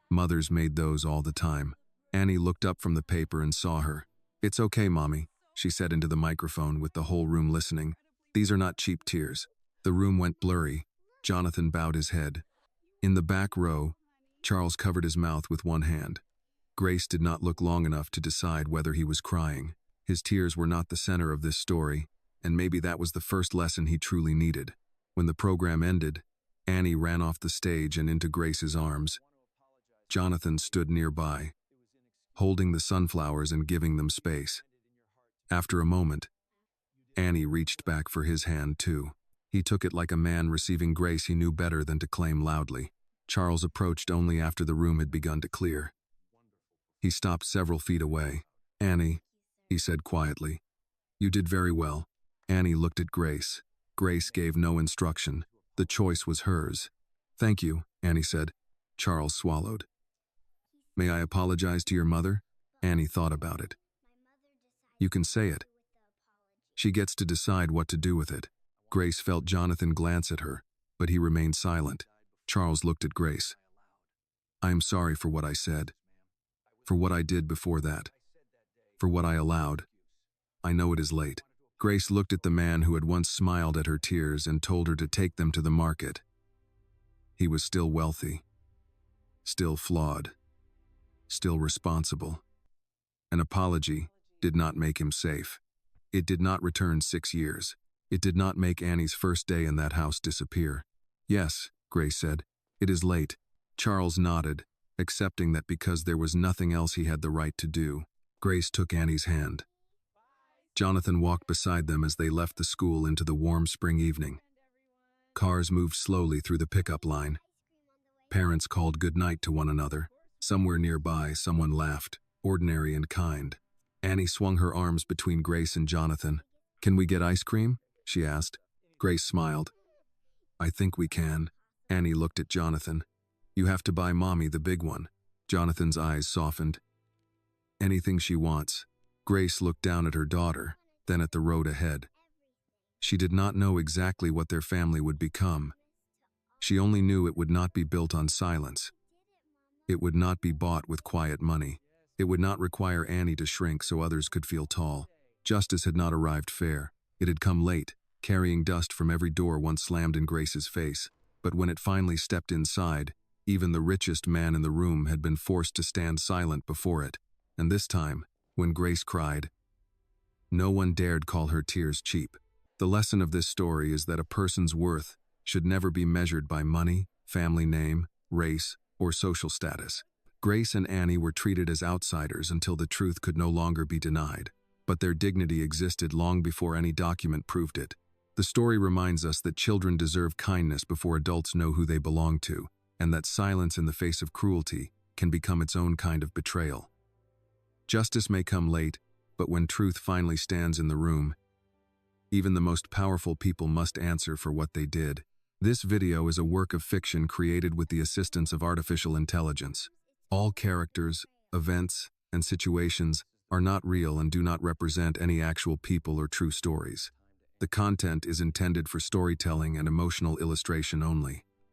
Mothers made those all the time. Annie looked up from the paper and saw her. "It's okay, Mommy," she said into the microphone with the whole room listening. "These are not cheap tears." The room went blurry. Jonathan bowed his head. In the back row, Charles covered his mouth with one hand. Grace did not look long enough to decide whether he was crying. His tears were not the center of this story, and maybe that was the first lesson he truly needed. When the program ended, Annie ran off the stage and into Grace's arms. Jonathan stood nearby, holding the sunflowers and giving them space. After a moment, Annie reached back for his hand too. He took it like a man receiving grace he knew better than to claim loudly. Charles approached only after the room had begun to clear. He stopped several feet away. "Annie," he said quietly, "you did very well." Annie looked at Grace. Grace gave no instruction. The choice was hers. "Thank you," Annie said. Charles swallowed. "May I apologize to your mother?" Annie thought about it. "You can say it. She gets to decide what to do with it." Grace felt Jonathan glance at her, but he remained silent. Charles looked at Grace. "I am sorry for what I said, for what I did before that, for what I allowed. I know it is late." Grace looked at the man who had once smiled at her tears and told her to take them to the market. He was still wealthy, still flawed, still responsible. An apology did not make him safe. It did not return 6 years. It did not make Annie's first day in that house disappear. "Yes," Grace said, "it is late." Charles nodded, accepting that because there was nothing else he had the right to do. Grace took Annie's hand. Jonathan walked beside them as they left the school into the warm spring evening. Cars moved slowly through the pickup line. Parents called good night to one another. Somewhere nearby, someone laughed, ordinary and kind. Annie swung her arms between Grace and Jonathan. "Can we get ice cream?" she asked. Grace smiled. "I think we can." Annie looked at Jonathan. "You have to buy Mommy the big one." Jonathan's eyes softened. "Anything she wants." Grace looked down at her daughter, then at the road ahead. She did not know exactly what their family would become. She only knew it would not be built on silence. It would not be bought with quiet money. It would not require Annie to shrink so others could feel tall. Justice had not arrived fair. It had come late, carrying dust from every door once slammed in Grace's face. But when it finally stepped inside, even the richest man in the room had been forced to stand silent before it. And this time, when Grace cried, no one dared call her tears cheap. The lesson of this story is that a person's worth should never be measured by money, family name, race, or social status. Grace and Annie were treated as outsiders until the truth could no longer be denied, but their dignity existed long before any document proved it. The story reminds us that children deserve kindness before adults know who they belong to, and that silence in the face of cruelty can become its own kind of betrayal. Justice may come late, but when truth finally stands in the room, even the most powerful people must answer for what they did. This video is a work of fiction created with the assistance of artificial intelligence. All characters, events, and situations are not real and do not represent any actual people or true stories. The content is intended for storytelling and emotional illustration only.